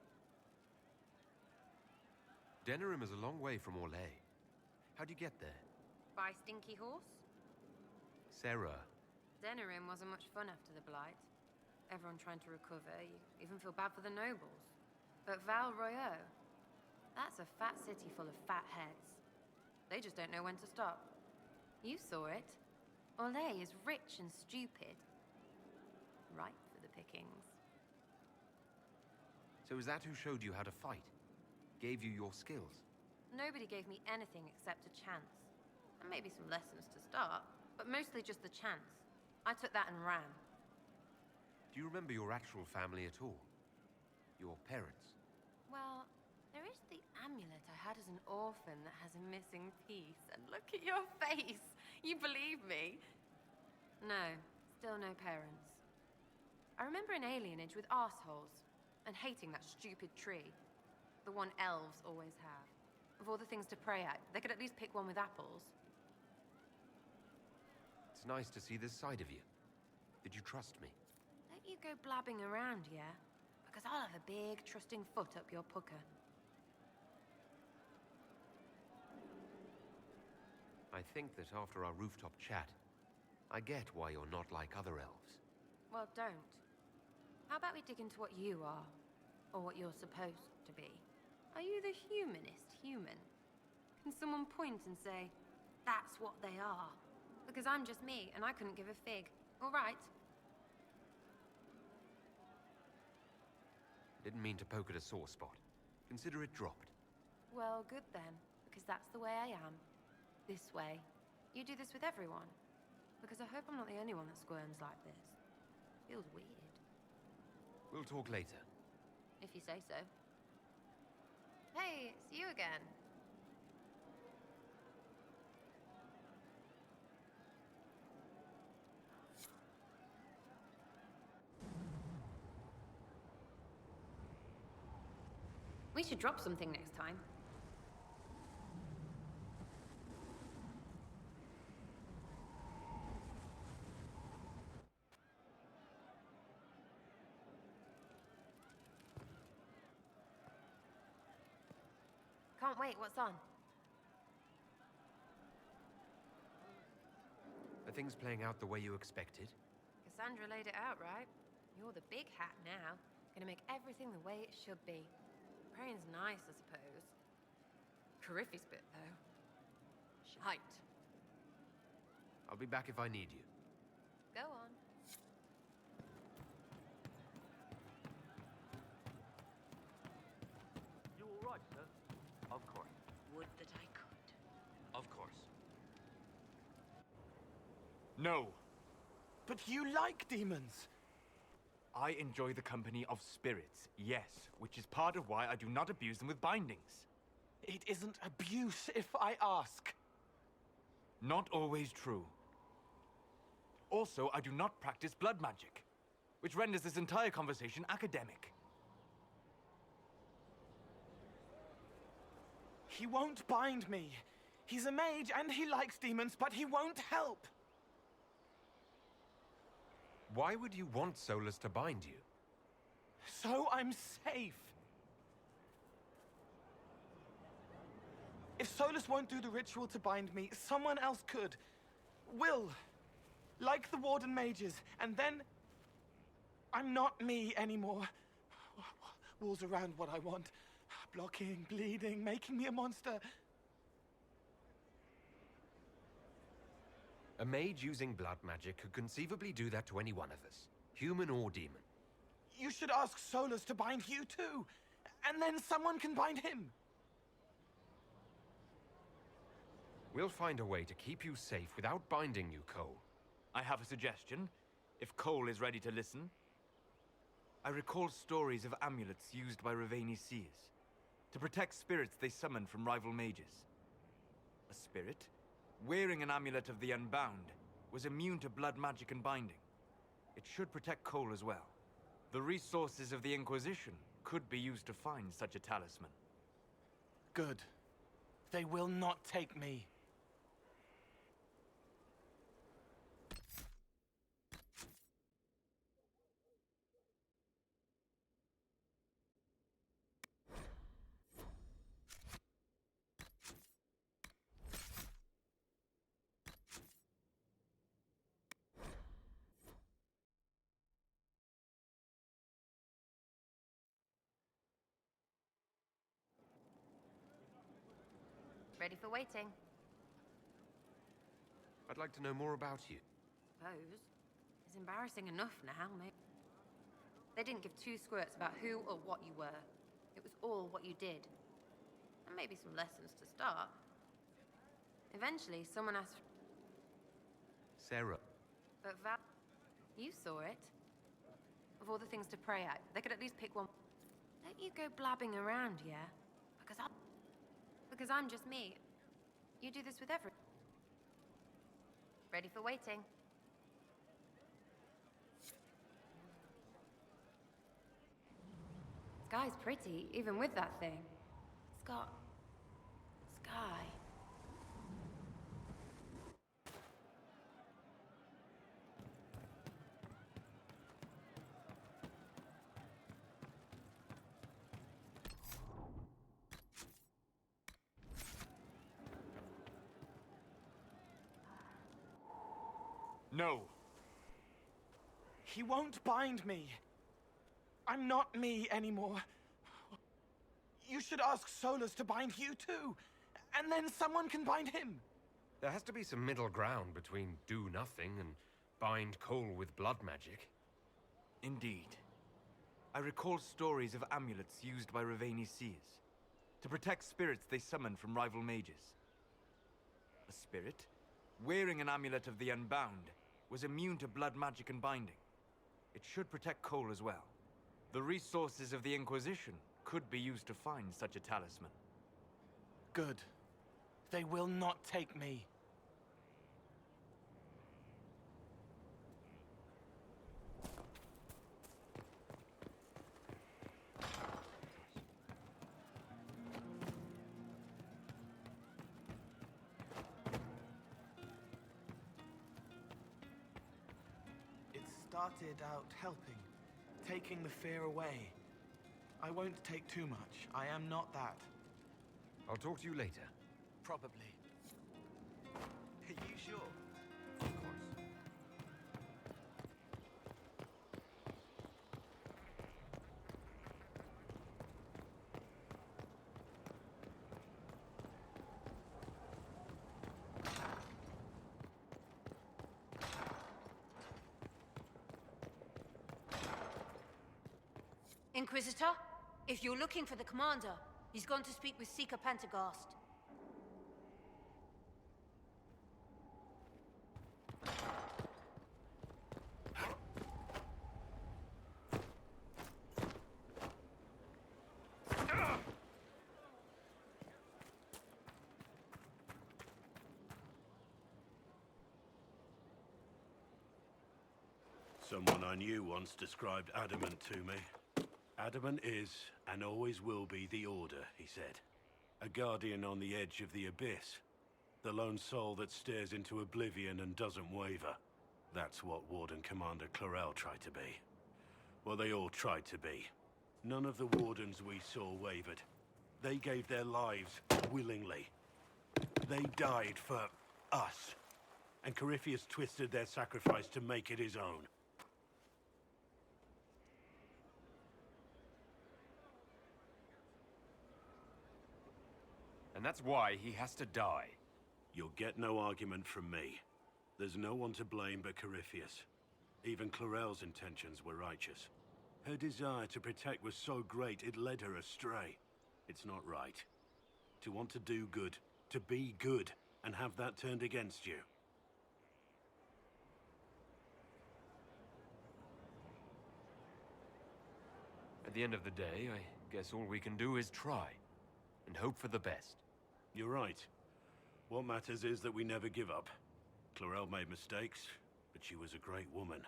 Denerim is a long way from Orlais. How'd you get there? By Stinky Horse? Sarah. Denerim wasn't much fun after the Blight. Everyone trying to recover, you even feel bad for the nobles. But Val Royeaux, that's a fat city full of fat heads. They just don't know when to stop. You saw it. Orlais is rich and stupid. Ripe for the pickings. So is that who showed you how to fight? Gave you your skills? Nobody gave me anything except a chance. And maybe some lessons to start, but mostly just the chance. I took that and ran. Do you remember your actual family at all? Your parents? Well, there is the amulet I had as an orphan that has a missing piece. And look at your face! You believe me? No, still no parents. I remember an alienage with arseholes, and hating that stupid tree. The one elves always have. Of all the things to pray at, they could at least pick one with apples. It's nice to see this side of you. Did you trust me? Don't you go blabbing around, yeah? Because I'll have a big, trusting foot up your pucker. I think that after our rooftop chat, I get why you're not like other elves. Well, don't. How about we dig into what you are? Or what you're supposed to be? Are you the humanist human? Can someone point and say, that's what they are? Because I'm just me, and I couldn't give a fig. All right? Didn't mean to poke at a sore spot. Consider it dropped. Well, good then. Because that's the way I am. This way. You do this with everyone. Because I hope I'm not the only one that squirms like this. Feels weird. We'll talk later. If you say so. Hey, it's you again. We should drop something next time. Can't wait, what's on? Are things playing out the way you expected? Cassandra laid it out, right? You're the big hat now. Gonna make everything the way it should be. Praying's nice, I suppose. Coryphe's bit, though. Shite. I'll be back if I need you. Go on. You all right, sir? Of course. Would that I could. Of course. No. But you like demons! I enjoy the company of spirits, yes, which is part of why I do not abuse them with bindings. It isn't abuse if I ask. Not always true. Also, I do not practice blood magic, which renders this entire conversation academic. He won't bind me. He's a mage and he likes demons, but he won't help. Why would you want Solus to bind you? So I'm safe. If Solus won't do the ritual to bind me, someone else could. Will. Like the Warden mages. And then I'm not me anymore. Walls around what I want. Blocking, bleeding, making me a monster. A mage using blood magic could conceivably do that to any one of us, human or demon. You should ask Solus to bind you too, and then someone can bind him. We'll find a way to keep you safe without binding you, Cole. I have a suggestion. If Cole is ready to listen, I recall stories of amulets used by Raveni seers to protect spirits they summoned from rival mages. A spirit, wearing an amulet of the Unbound, was immune to blood magic and binding. It should protect Cole as well. The resources of the Inquisition could be used to find such a talisman. Good. They will not take me. Ready for waiting. I'd like to know more about you. Suppose. It's embarrassing enough now, mate. They didn't give two squirts about who or what you were. It was all what you did. And maybe some lessons to start. Eventually, someone asked... Sarah. But Val... You saw it. Of all the things to pray at, they could at least pick one. Don't you go blabbing around, yeah? Because I'm just me. You do this with every... Ready for waiting. Sky's pretty, even with that thing. It's got... sky. No. He won't bind me. I'm not me anymore. You should ask Solus to bind you too. And then someone can bind him. There has to be some middle ground between do nothing and bind Cole with blood magic. Indeed. I recall stories of amulets used by Raveni seers to protect spirits they summoned from rival mages. A spirit, wearing an amulet of the Unbound, was immune to blood magic and binding. It should protect Cole as well. The resources of the Inquisition could be used to find such a talisman. Good. They will not take me. Started out helping, taking the fear away. I won't take too much. I am not that. I'll talk to you later. Probably. Are you sure? Of course. Inquisitor, if you're looking for the commander, he's gone to speak with Seeker Pentagast. Someone I knew once described Adamant to me. Adamant is, and always will be, the Order, he said. A guardian on the edge of the abyss. The lone soul that stares into oblivion and doesn't waver. That's what Warden Commander Clarel tried to be. Well, they all tried to be. None of the Wardens we saw wavered. They gave their lives willingly. They died for us. And Corypheus twisted their sacrifice to make it his own. And that's why he has to die. You'll get no argument from me. There's no one to blame but Corypheus. Even Clarel's intentions were righteous. Her desire to protect was so great it led her astray. It's not right. To want to do good, to be good, and have that turned against you. the end of the day, I guess all we can do is try. And hope for the best. You're right. What matters is that we never give up. Clarel made mistakes, but she was a great woman.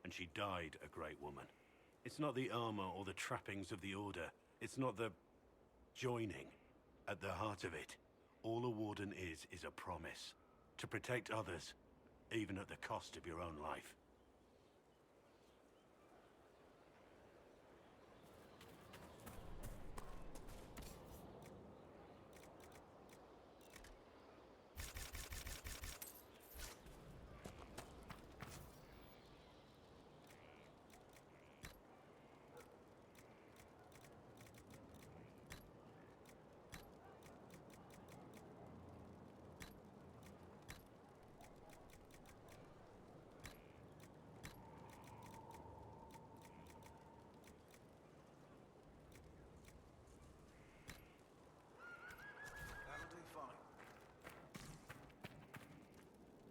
And she died a great woman. It's not the armor or the trappings of the Order. It's not the... joining. At the heart of it, all a Warden is a promise. To protect others, even at the cost of your own life.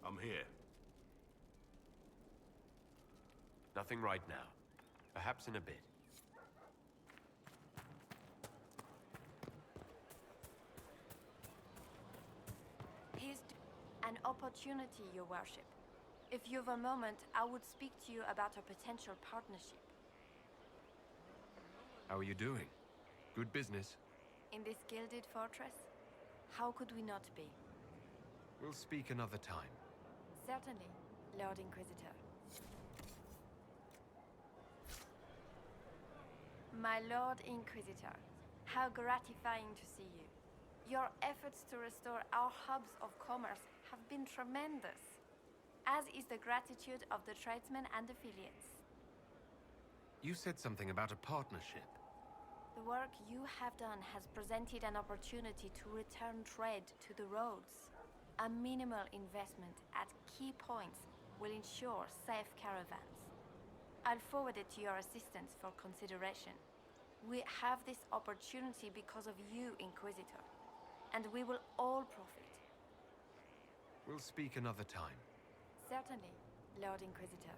I'm here. Nothing right now. Perhaps in a bit. Here's an opportunity, Your Worship. If you've a moment, I would speak to you about a potential partnership. How are you doing? Good business. In this gilded fortress? How could we not be? We'll speak another time. Certainly, Lord Inquisitor. My Lord Inquisitor, how gratifying to see you. Your efforts to restore our hubs of commerce have been tremendous, as is the gratitude of the tradesmen and affiliates. You said something about a partnership. The work you have done has presented an opportunity to return trade to the roads. A minimal investment at key points will ensure safe caravans. I'll forward it to your assistants for consideration. We have this opportunity because of you, Inquisitor, and we will all profit. We'll speak another time. Certainly, Lord Inquisitor.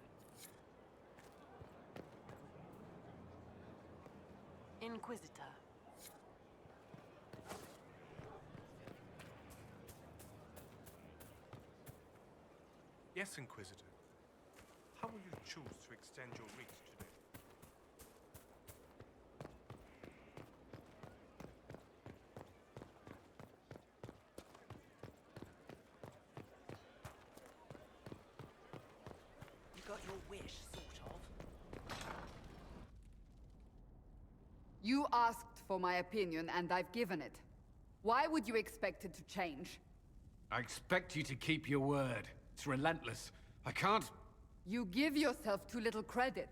Inquisitor. Yes, Inquisitor. How will you choose to extend your reach today? You got your wish, sort of. You asked for my opinion, and I've given it. Why would you expect it to change? I expect you to keep your word. It's relentless. I can't... You give yourself too little credit.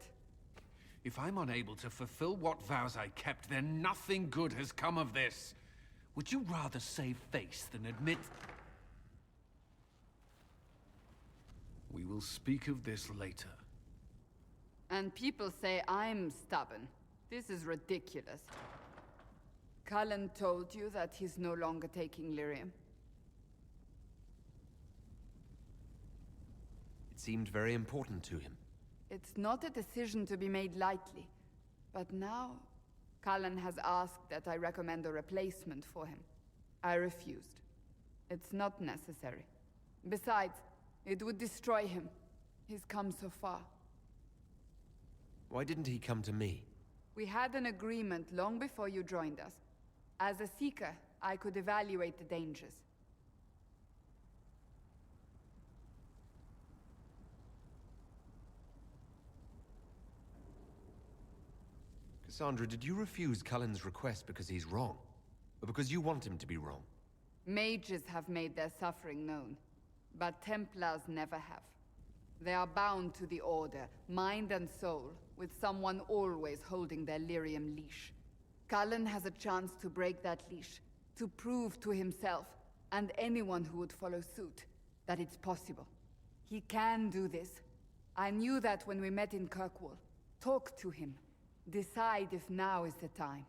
If I'm unable to fulfill what vows I kept, then nothing good has come of this. Would you rather save face than admit... We will speak of this later. And people say I'm stubborn. This is ridiculous. Cullen told you that he's no longer taking lyrium. It seemed very important to him. It's not a decision to be made lightly. But now, Cullen has asked that I recommend a replacement for him. I refused. It's not necessary. Besides, it would destroy him. He's come so far. Why didn't he come to me? We had an agreement long before you joined us. As a Seeker, I could evaluate the dangers. Cassandra, did you refuse Cullen's request because he's wrong? Or because you want him to be wrong? Mages have made their suffering known, but Templars never have. They are bound to the Order, mind and soul, with someone always holding their lyrium leash. Cullen has a chance to break that leash, to prove to himself, and anyone who would follow suit, that it's possible. He can do this. I knew that when we met in Kirkwall. Talk to him. Decide if now is the time.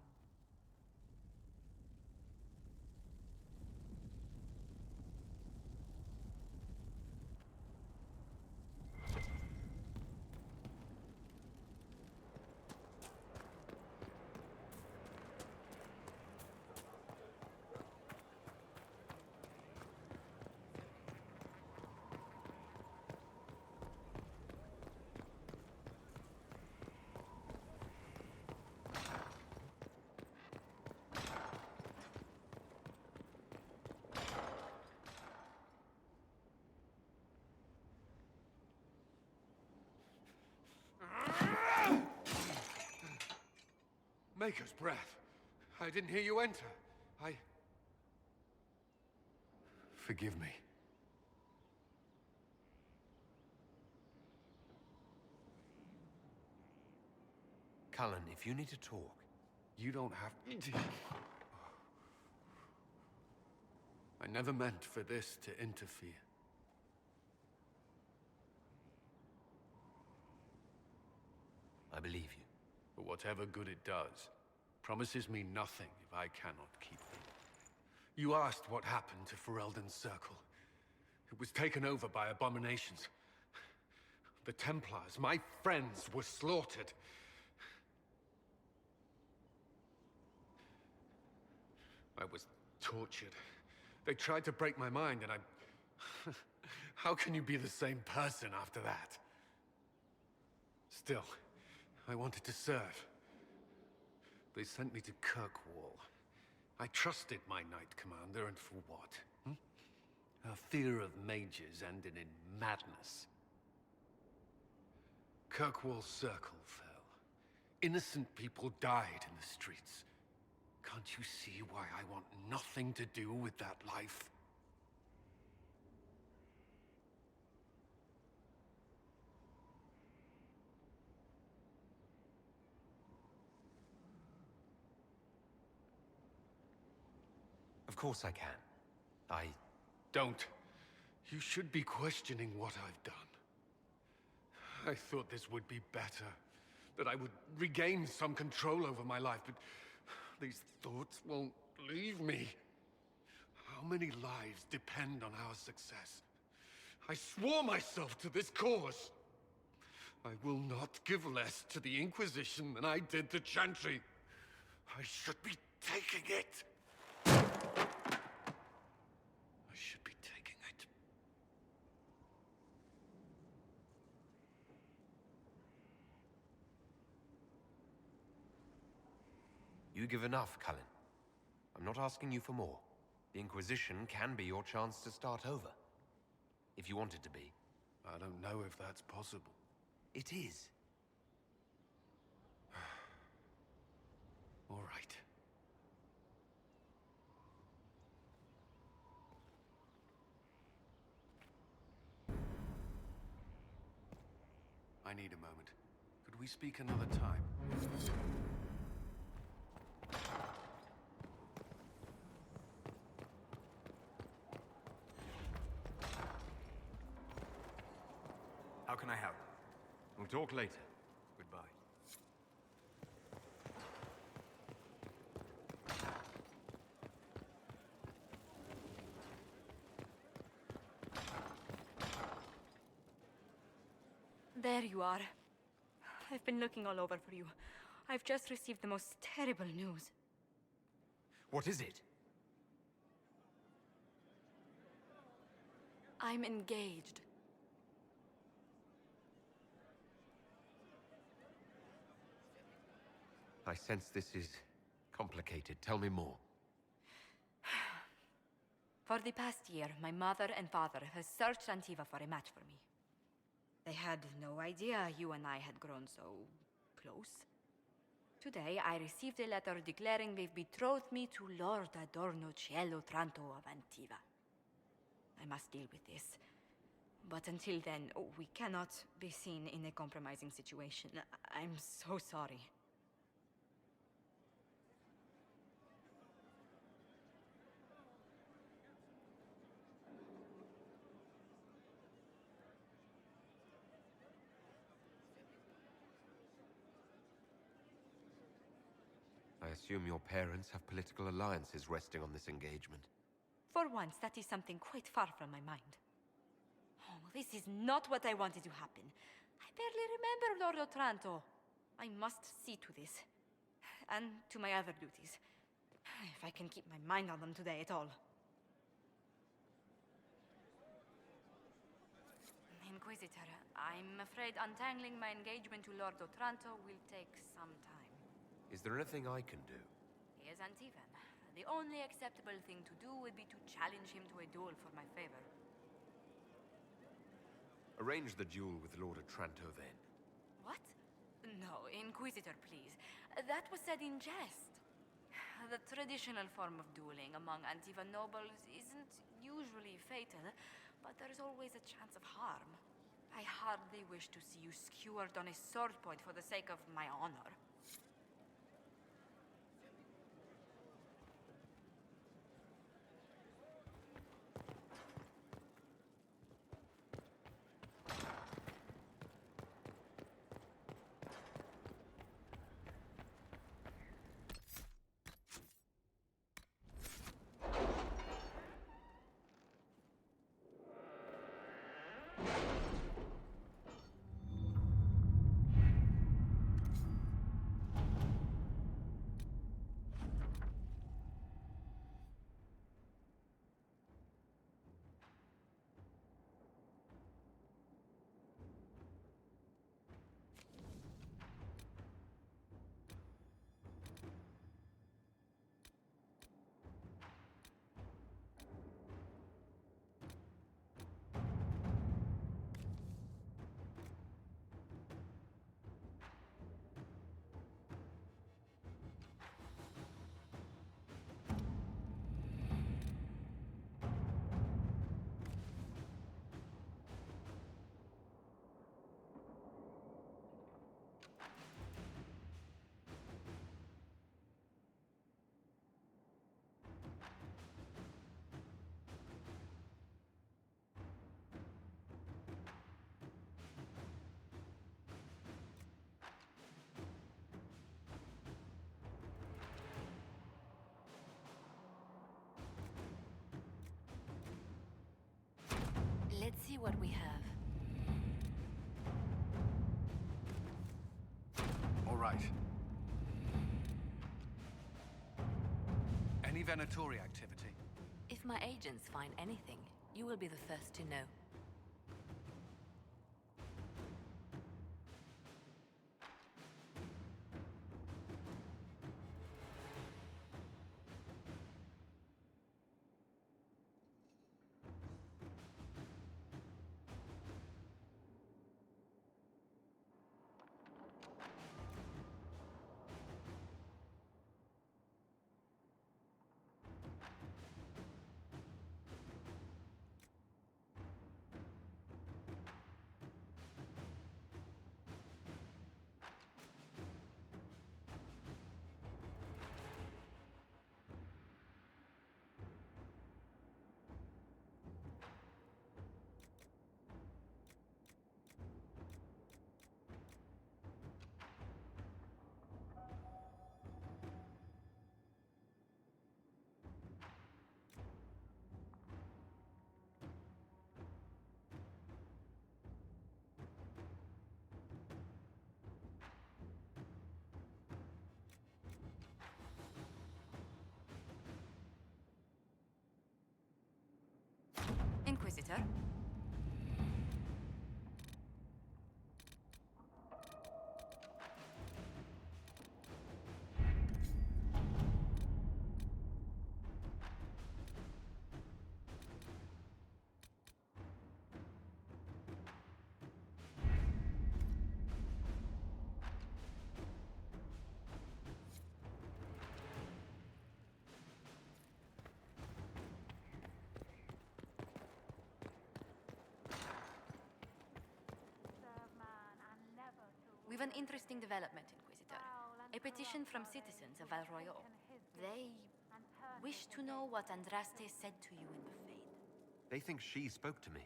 Maker's breath. I didn't hear you enter. Forgive me. Cullen, if you need to talk... You don't have to. I never meant for this to interfere. I believe you. But whatever good it does, promises me nothing if I cannot keep them. You asked what happened to Ferelden's Circle. It was taken over by abominations. The Templars, my friends, were slaughtered. I was tortured. They tried to break my mind, and I... How can you be the same person after that? Still, I wanted to serve. They sent me to Kirkwall. I trusted my Knight Commander, and for what? Her fear of mages ended in madness. Kirkwall Circle fell. Innocent people died in the streets. Can't you see why I want nothing to do with that life? Of course I can. Don't. You should be questioning what I've done. I thought this would be better. That I would regain some control over my life, but these thoughts won't leave me. How many lives depend on our success? I swore myself to this cause. I will not give less to the Inquisition than I did to Chantry. I should be taking it. I should be taking it. You give enough, Cullen. I'm not asking you for more. The Inquisition can be your chance to start over. If you want it to be. I don't know if that's possible. It is. All right. I need a moment. Could we speak another time? How can I help? We'll talk later. Goodbye. There you are. I've been looking all over for you. I've just received the most terrible news. What is it? I'm engaged. I sense this is complicated. Tell me more. For the past year, my mother and father have searched Antiva for a match for me. They had no idea you and I had grown so close. Today, I received a letter declaring they've betrothed me to Lord Adorno Cielo Tranto of Antiva. I must deal with this. But until then, we cannot be seen in a compromising situation. I'm so sorry. I assume your parents have political alliances resting on this engagement. For once, that is something quite far from my mind. Oh, this is not what I wanted to happen. I barely remember Lord Otranto. I must see to this. And to my other duties. If I can keep my mind on them today at all. Inquisitor, I'm afraid untangling my engagement to Lord Otranto will take some time. Is there anything I can do? He is Antivan. The only acceptable thing to do would be to challenge him to a duel for my favor. Arrange the duel with Lord Otranto then. What? No, Inquisitor, please. That was said in jest. The traditional form of dueling among Antiva nobles isn't usually fatal, but there's always a chance of harm. I hardly wish to see you skewered on a sword point for the sake of my honor. Let's see what we have. All right. Any Venatori activity? If my agents find anything, you will be the first to know. Inquisitor? We've an interesting development, Inquisitor. A petition from citizens of Val Royal. They wish to know what Andraste said to you in the Fade. They think she spoke to me.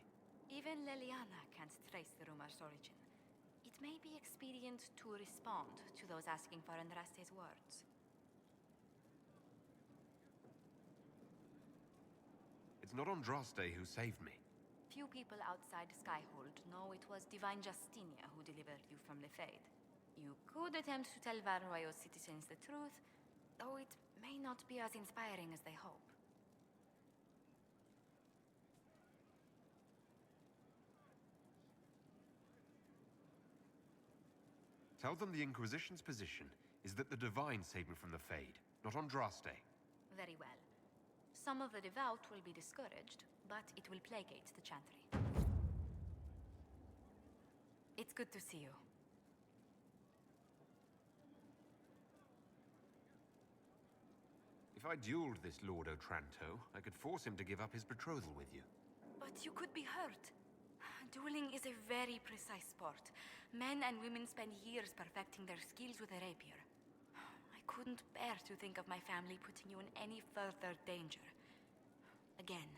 Even Leliana can't trace the rumor's origin. It may be expedient to respond to those asking for Andraste's words. It's not Andraste who saved me. Few people outside Skyhold know it was Divine Justinia who delivered you from the Fade. You could attempt to tell Val Royal citizens the truth, though it may not be as inspiring as they hope. Tell them the Inquisition's position is that the Divine saved me from the Fade, not Andraste. Very well. Some of the devout will be discouraged, but it will placate the Chantry. It's good to see you. If I dueled this Lord Otranto, I could force him to give up his betrothal with you. But you could be hurt. Dueling is a very precise sport. Men and women spend years perfecting their skills with a rapier. I couldn't bear to think of my family putting you in any further danger. Again.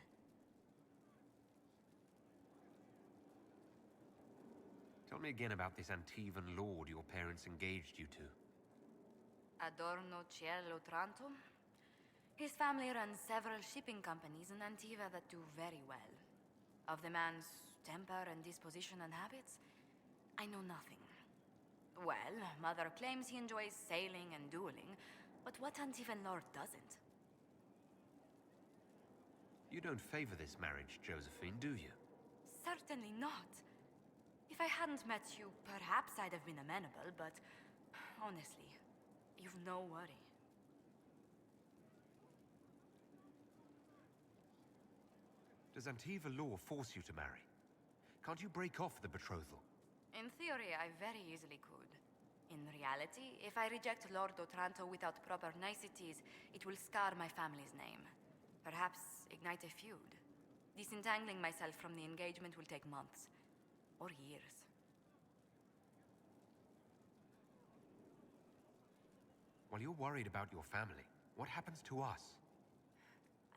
Tell me again about this Antivan lord your parents engaged you to. Adorno Ciel Otranto? His family runs several shipping companies in Antiva that do very well. Of the man's temper and disposition and habits, I know nothing. Well, Mother claims he enjoys sailing and dueling, but what Antivan lord doesn't? You don't favor this marriage, Josephine, do you? Certainly not. If I hadn't met you, perhaps I'd have been amenable, but honestly, you've no worry. Does Antiva law force you to marry? Can't you break off the betrothal? In theory, I very easily could. In reality, if I reject Lord Otranto without proper niceties, it will scar my family's name. Perhaps ignite a feud. Disentangling myself from the engagement will take months. Or years. While you're worried about your family, what happens to us?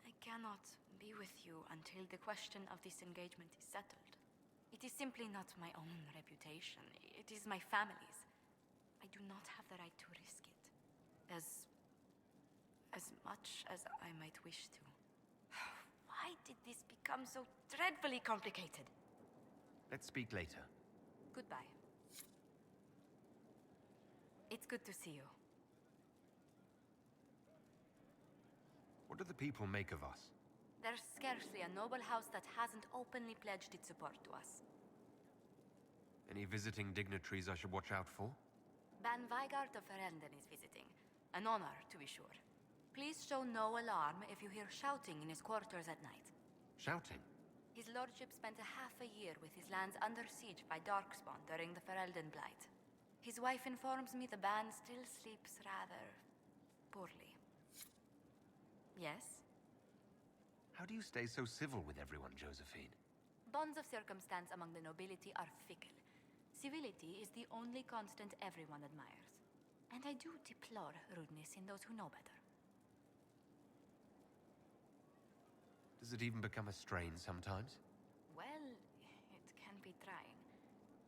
I cannot be with you until the question of this engagement is settled. It is simply not my own reputation. It is my family's. I do not have the right to risk it. As much as I might wish to. Why did this become so dreadfully complicated? Let's speak later. Goodbye. It's good to see you. What do the people make of us? There's scarcely a noble house that hasn't openly pledged its support to us. Any visiting dignitaries I should watch out for? Ban Vigard of Ferelden is visiting. An honor, to be sure. Please show no alarm if you hear shouting in his quarters at night. Shouting? His lordship spent a half a year with his lands under siege by Darkspawn during the Ferelden Blight. His wife informs me the band still sleeps rather poorly. Yes? How do you stay so civil with everyone, Josephine? Bonds of circumstance among the nobility are fickle. Civility is the only constant everyone admires. And I do deplore rudeness in those who know better. Does it even become a strain sometimes? Well, it can be trying.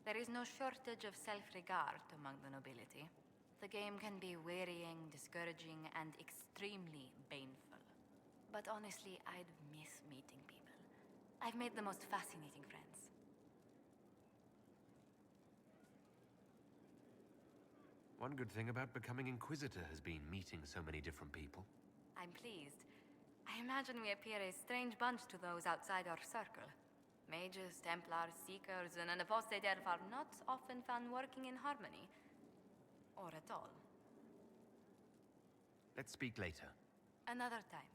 There is no shortage of self-regard among the nobility. The game can be wearying, discouraging, and extremely baneful. But honestly, I'd miss meeting people. I've made the most fascinating friends. One good thing about becoming Inquisitor has been meeting so many different people. I'm pleased. I imagine we appear a strange bunch to those outside our circle. Mages, Templars, Seekers, and an apostate elf are not often found working in harmony. Or at all. Let's speak later. Another time.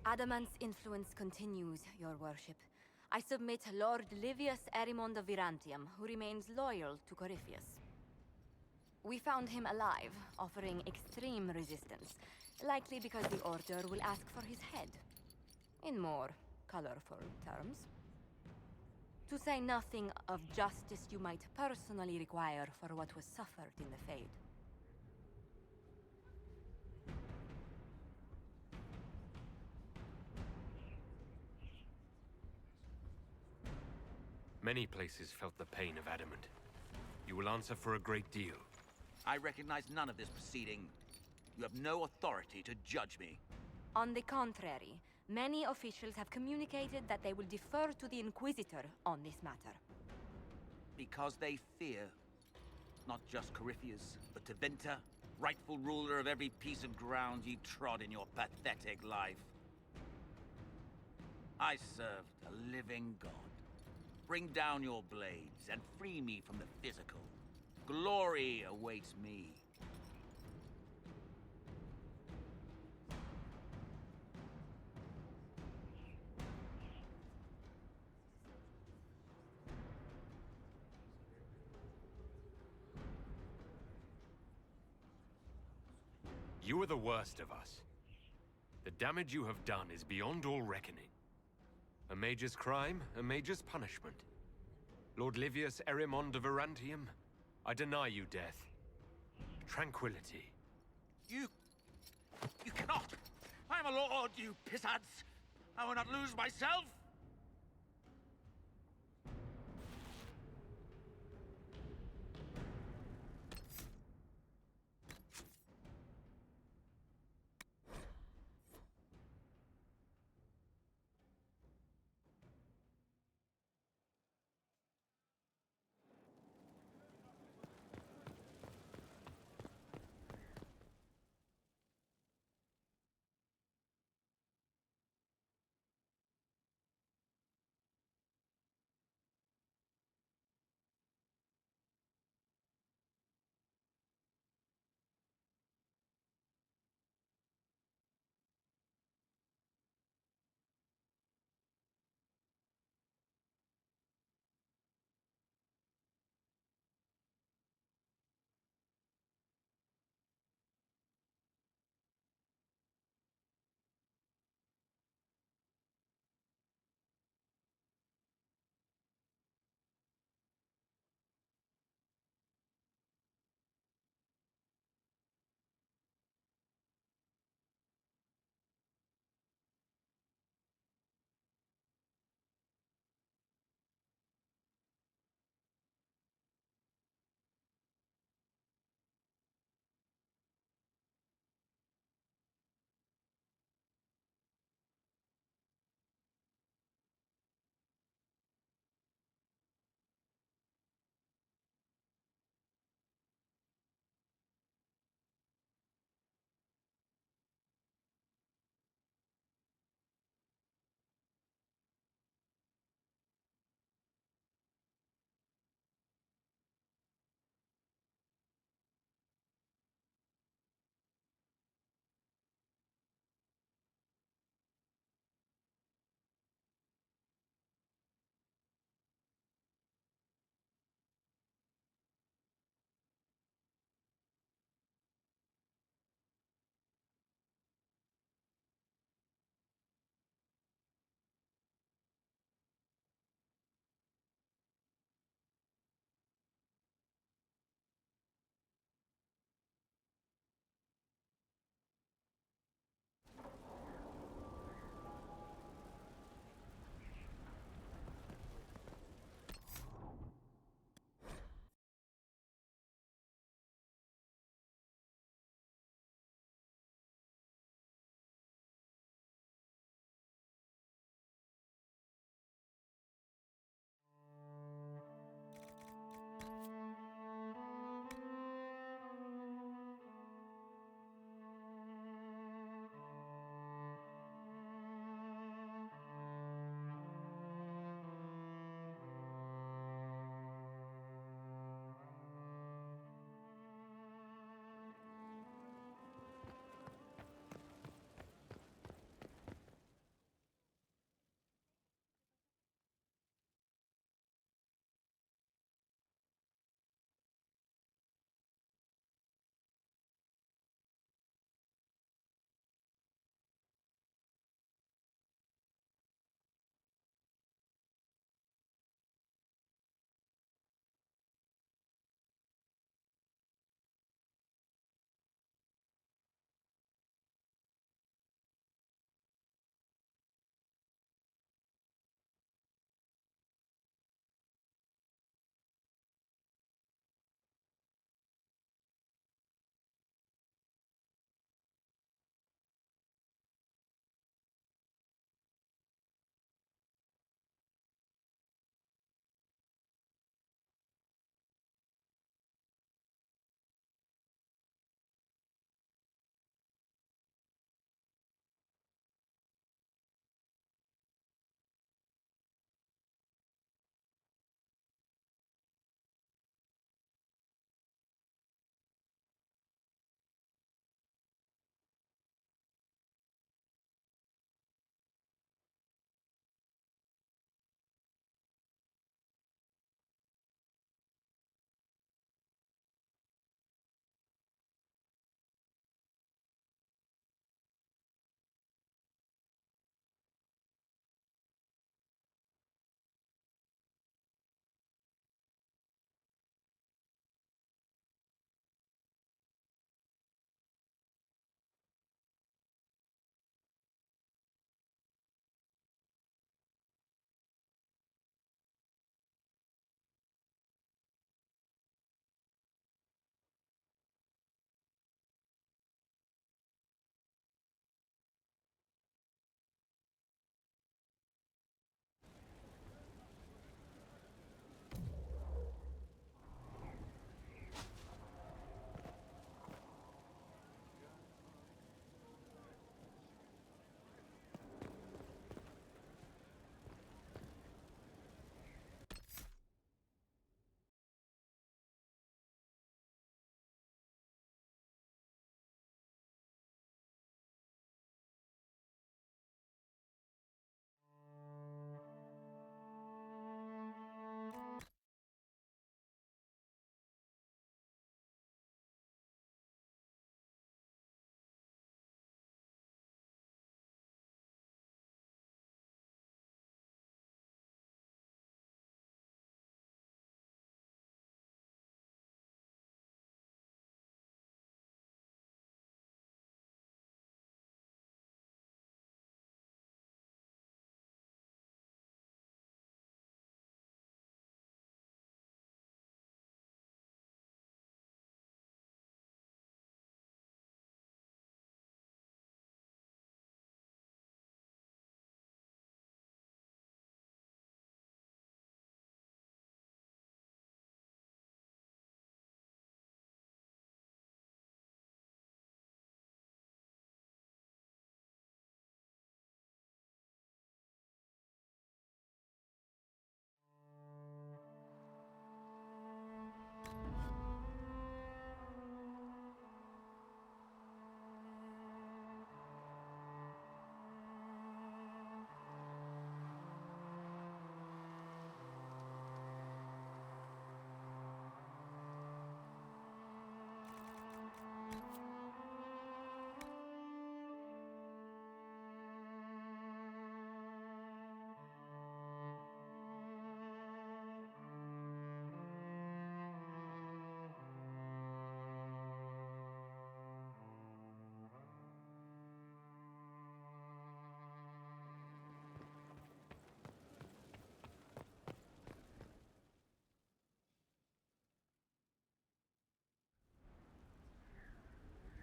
Adamant's influence continues, your worship. I submit Lord Livius Erimond of Virantium, who remains loyal to Corypheus. We found him alive, offering extreme resistance, likely because the Order will ask for his head. In more colorful terms. To say nothing of justice you might personally require for what was suffered in the Fade. Many places felt the pain of Adamant. You will answer for a great deal. I recognize none of this proceeding. You have no authority to judge me. On the contrary, many officials have communicated that they will defer to the Inquisitor on this matter. Because they fear not just Corypheus, but Tevinter, rightful ruler of every piece of ground ye trod in your pathetic life. I served a living god. Bring down your blades and free me from the physical. Glory awaits me. You are the worst of us. The damage you have done is beyond all reckoning. A mage's crime, a mage's punishment. Lord Livius Erimond of Arantium, I deny you death. Tranquility. You cannot! I am a lord, you pissants! I will not lose myself!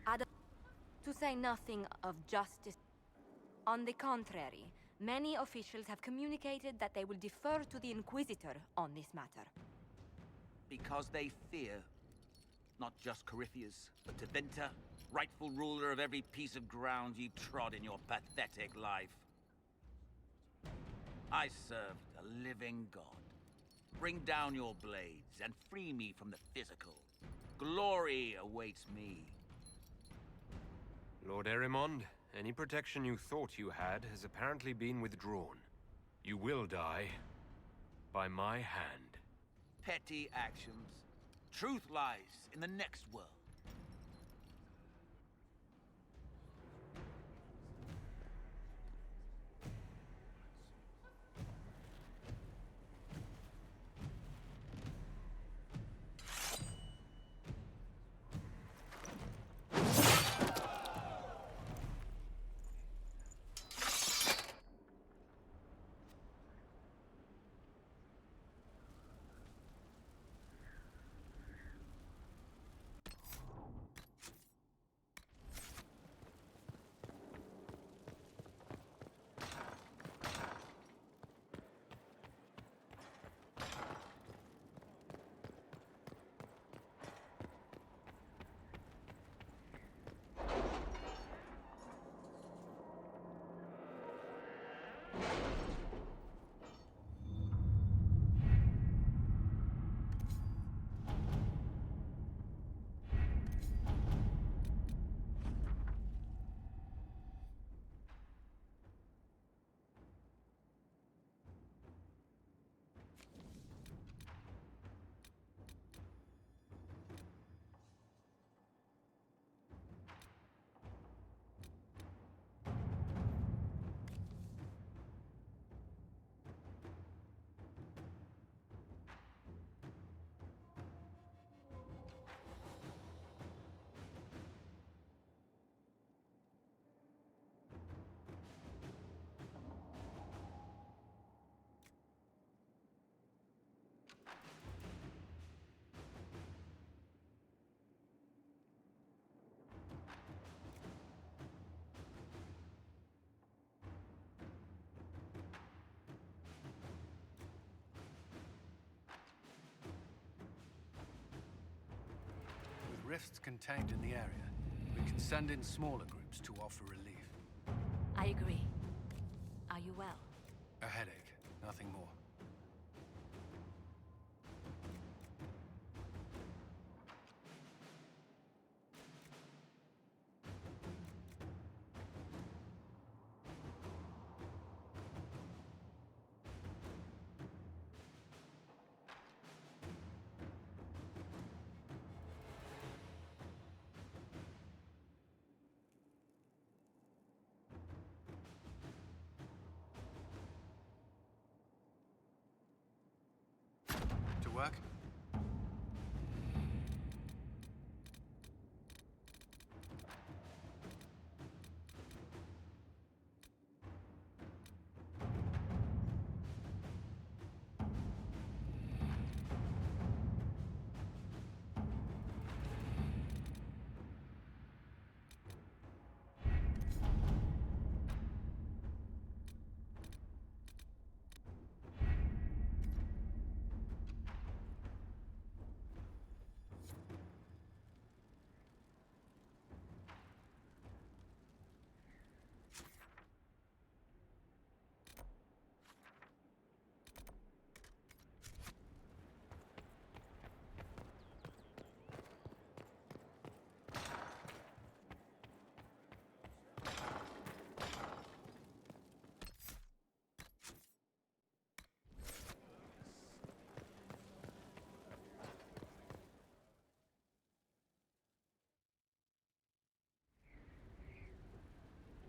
To say nothing of justice. On the contrary, many officials have communicated that they will defer to the Inquisitor on this matter. Because they fear not just Corypheus, but Tevinter, rightful ruler of every piece of ground you trod in your pathetic life. I serve the living God. Bring down your blades and free me from the physical. Glory awaits me. Lord Erimond, any protection you thought you had has apparently been withdrawn. You will die by my hand. Petty actions. Truth lies in the next world. Rifts contained in the area, we can send in smaller groups to offer relief. I agree. Are you well? A headache, nothing more. Work?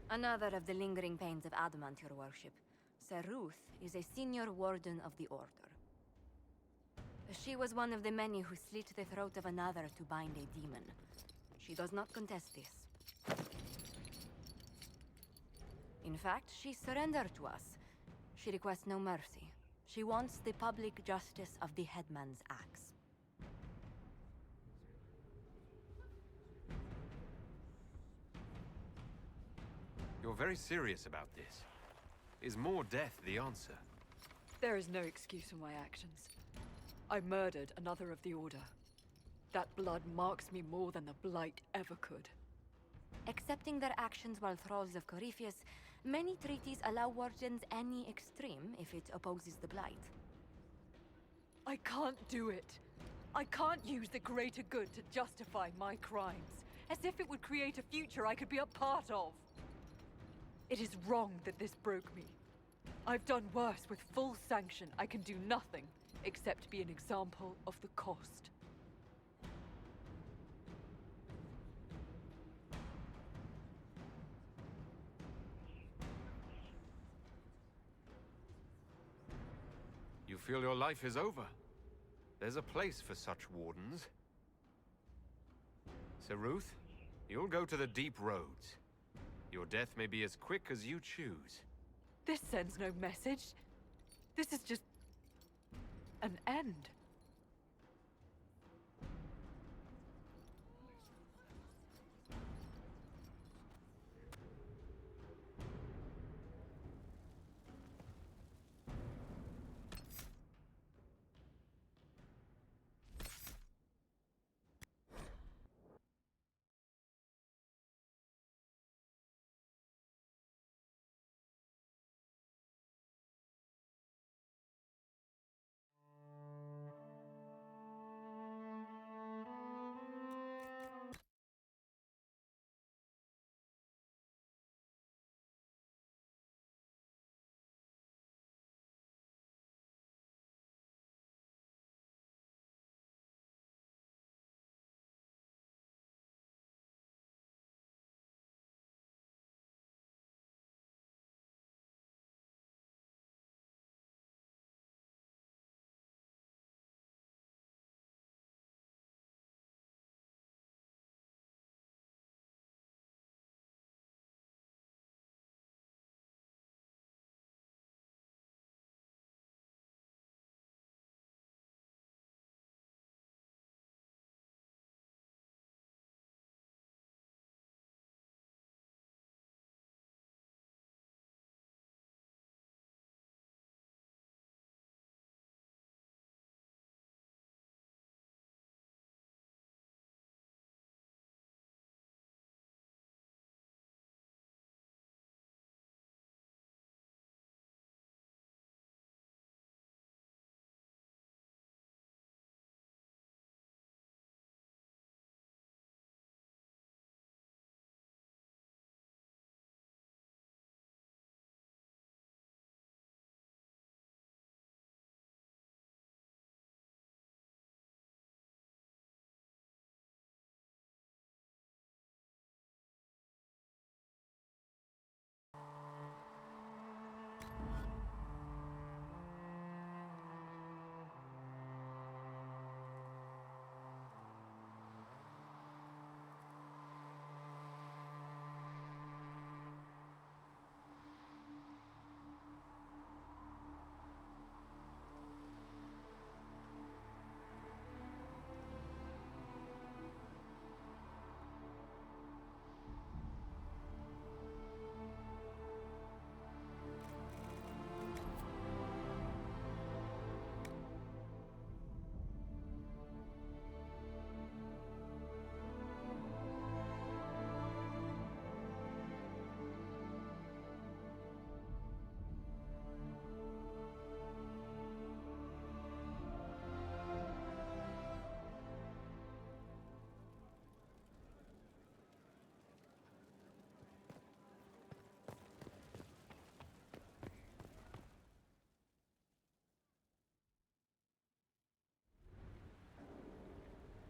Another of the lingering pains of adamant, your worship. Sir Ruth is a senior warden of the Order. She was one of the many who slit the throat of another to bind a demon. She does not contest this. In fact, she surrendered to us. She requests no mercy. She wants the public justice of the headman's axe. very serious about this. Is more death the answer? There is no excuse for my actions. I murdered another of the Order. That blood marks me more than the Blight ever could. Accepting their actions while thralls of Corypheus, many treaties allow wardens any extreme if it opposes the Blight. I can't do it. I can't use the greater good to justify my crimes, as if it would create a future I could be a part of. It is wrong that this broke me. I've done worse with full sanction. I can do nothing except be an example of the cost. You feel your life is over? There's a place for such wardens. Sir Ruth, you'll go to the deep roads. Your death may be as quick as you choose. This sends no message. This is just an end.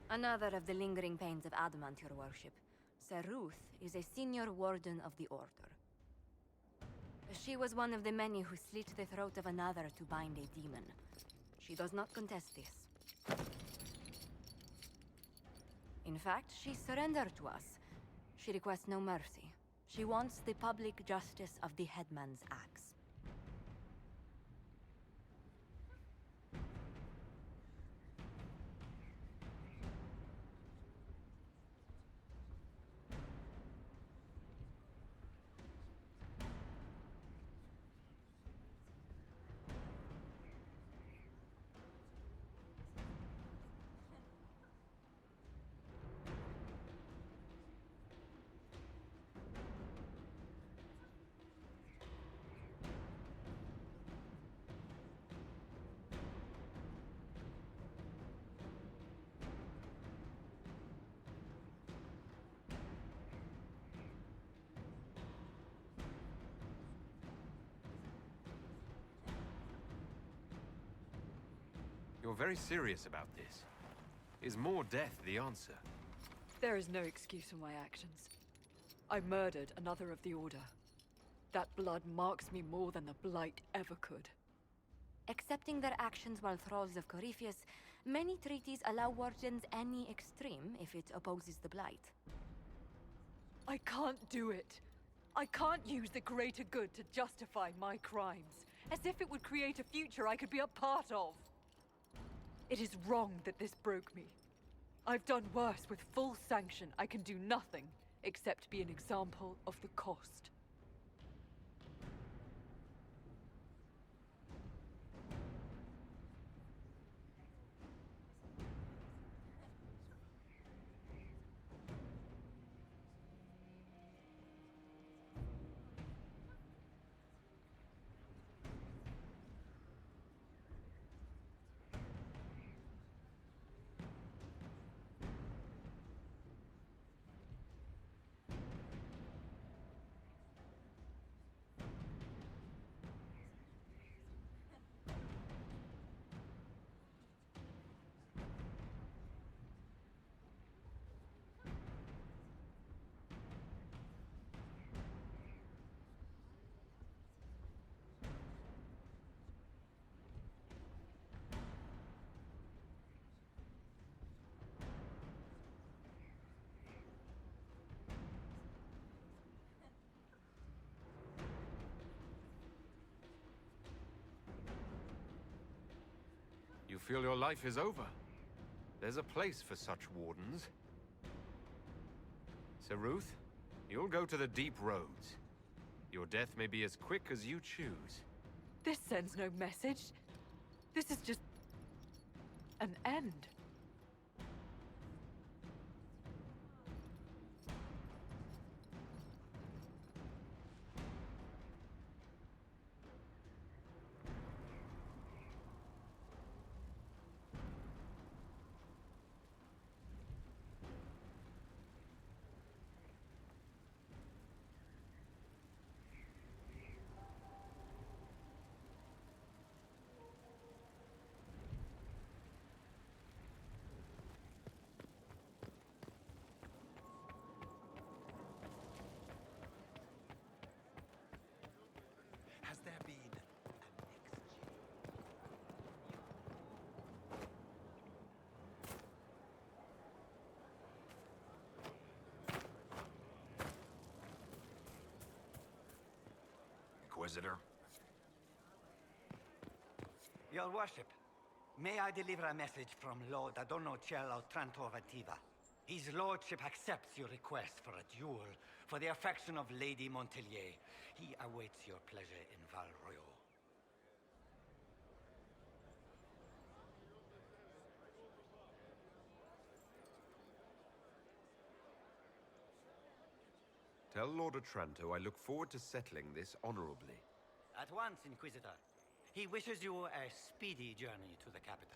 Another of the lingering pains of Adamant, your worship. Sir Ruth is a senior warden of the Order. She was one of the many who slit the throat of another to bind a demon. She does not contest this. In fact, she surrendered to us. She requests no mercy. She wants the public justice of the headman's axe. You're very serious about this. Is more death the answer? There is no excuse for my actions. I murdered another of the Order. That blood marks me more than the Blight ever could. Accepting their actions while thralls of Corypheus, many treaties allow wardens any extreme if it opposes the Blight. I can't do it. I can't use the greater good to justify my crimes, as if it would create a future I could be a part of. It is wrong that this broke me. I've done worse with full sanction. I can do nothing except be an example of the cost. You feel your life is over? There's a place for such wardens. Sir Ruth, you'll go to the deep roads. Your death may be as quick as you choose. This sends no message. This is just an end. Has there been Inquisitor? Your worship, may I deliver a message from Lord Adonocello Trantovativa? His lordship accepts your request for a duel for the affection of Lady Montelier. He awaits your pleasure in Val Royal. Tell Lord Otranto I look forward to settling this honorably. At once, Inquisitor. He wishes you a speedy journey to the capital.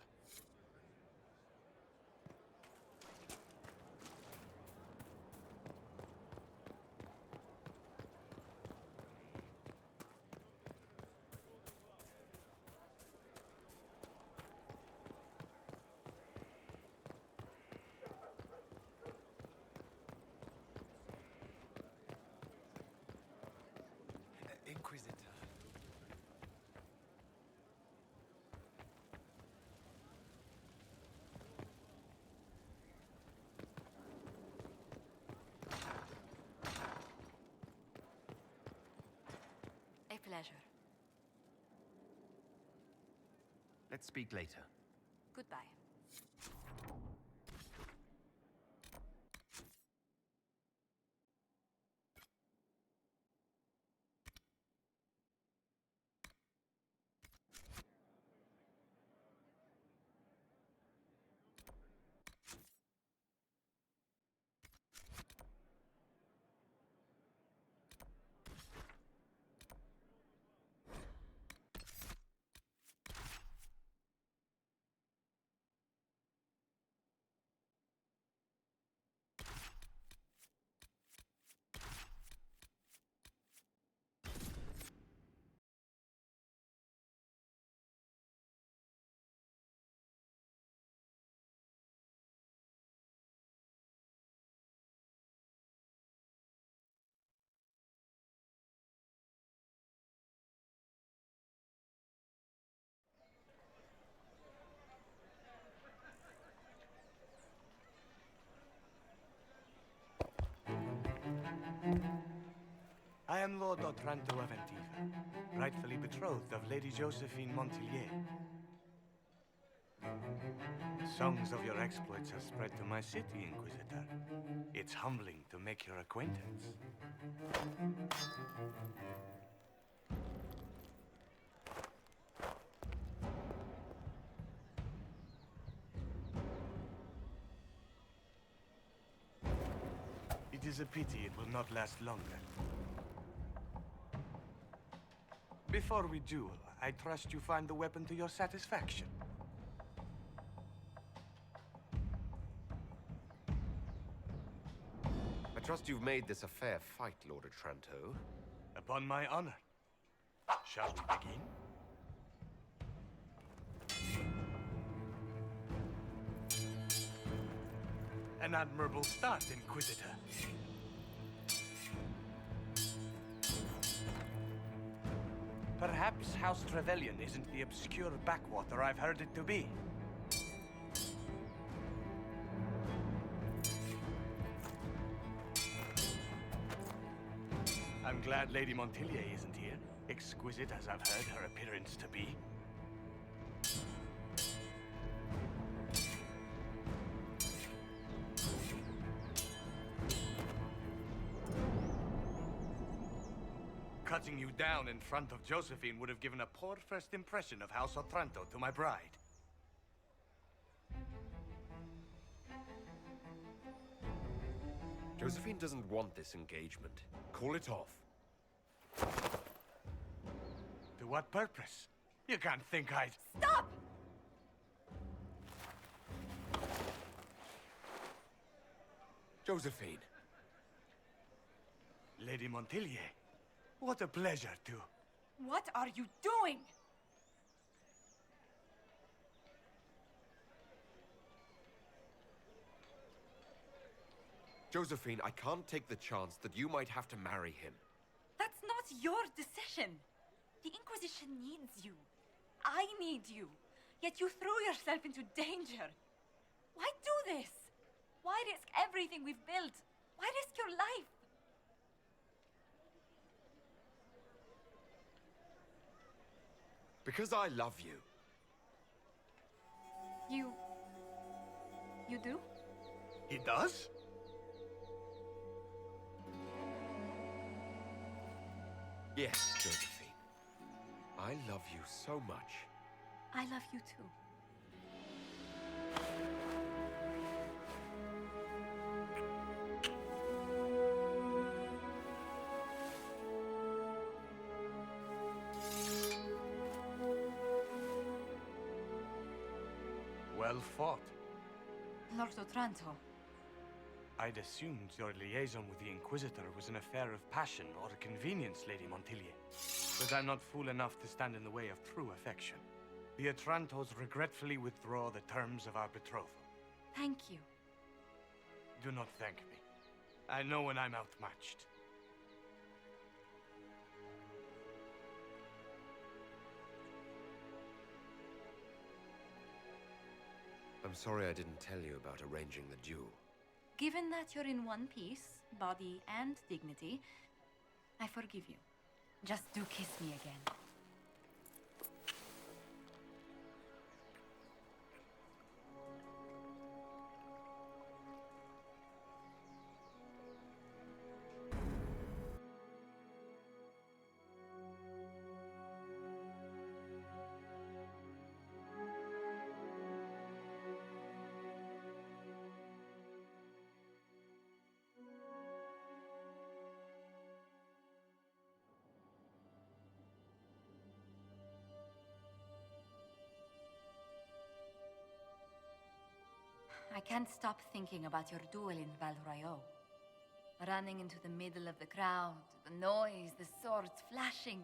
Inquisitor. A pleasure. Let's speak later. Goodbye. I am Lord Otranto of Antiva, rightfully betrothed of Lady Josephine Montillier. Songs of your exploits have spread to my city, Inquisitor. It's humbling to make your acquaintance. It is a pity it will not last longer. Before we duel, I trust you find the weapon to your satisfaction. I trust you've made this a fair fight, Lord Otranto. Upon my honor. Shall we begin? An admirable start, Inquisitor. Perhaps House Trevelyan isn't the obscure backwater I've heard it to be. I'm glad Lady Montillier isn't here, exquisite as I've heard her appearance to be. Cutting you down in front of Josephine would have given a poor first impression of House Otranto to my bride. Josephine doesn't want this engagement. Call it off. To what purpose? You can't think I'd... Stop! Josephine. Lady Montillier, what a pleasure to... What are you doing? Josephine, I can't take the chance that you might have to marry him. That's not your decision. The Inquisition needs you. I need you. Yet you threw yourself into danger. Why do this? Why risk everything we've built? Why risk your life? Because I love you. You do? He does? Yes, Josephine. I love you so much. I love you too. Well fought. Lord Otranto. I'd assumed your liaison with the Inquisitor was an affair of passion or convenience, Lady Montillier. But I'm not fool enough to stand in the way of true affection. The Otrantos regretfully withdraw the terms of our betrothal. Thank you. Do not thank me. I know when I'm outmatched. I'm sorry I didn't tell you about arranging the duel. Given that you're in one piece, body and dignity, I forgive you. Just do kiss me again. I can't stop thinking about your duel in Val Royeaux. Running into the middle of the crowd, the noise, the swords flashing.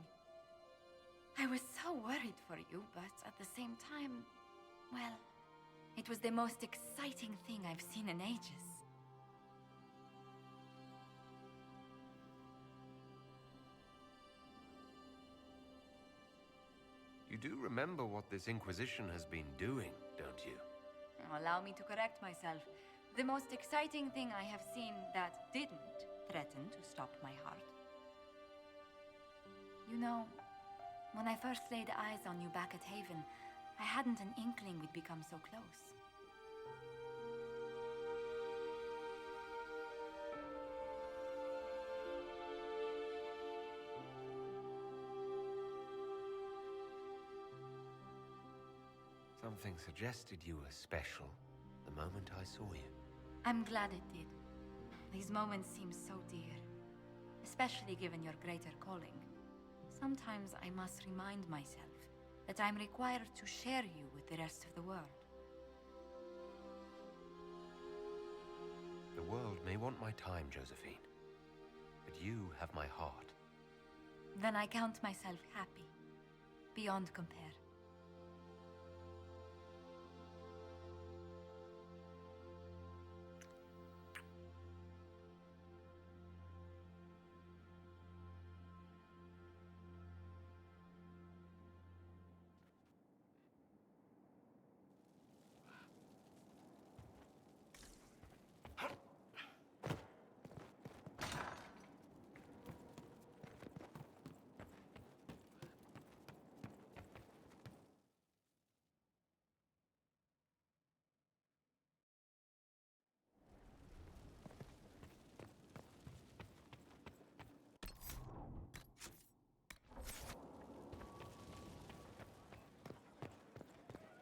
I was so worried for you, but at the same time, well, it was the most exciting thing I've seen in ages. You do remember what this Inquisition has been doing, don't you? Allow me to correct myself. The most exciting thing I have seen that didn't threaten to stop my heart. You know, when I first laid eyes on you back at Haven, I hadn't an inkling we'd become so close. Something suggested you were special the moment I saw you. I'm glad it did. These moments seem so dear, especially given your greater calling. Sometimes I must remind myself that I'm required to share you with the rest of the world. The world may want my time, Josephine, but you have my heart. Then I count myself happy, beyond compare.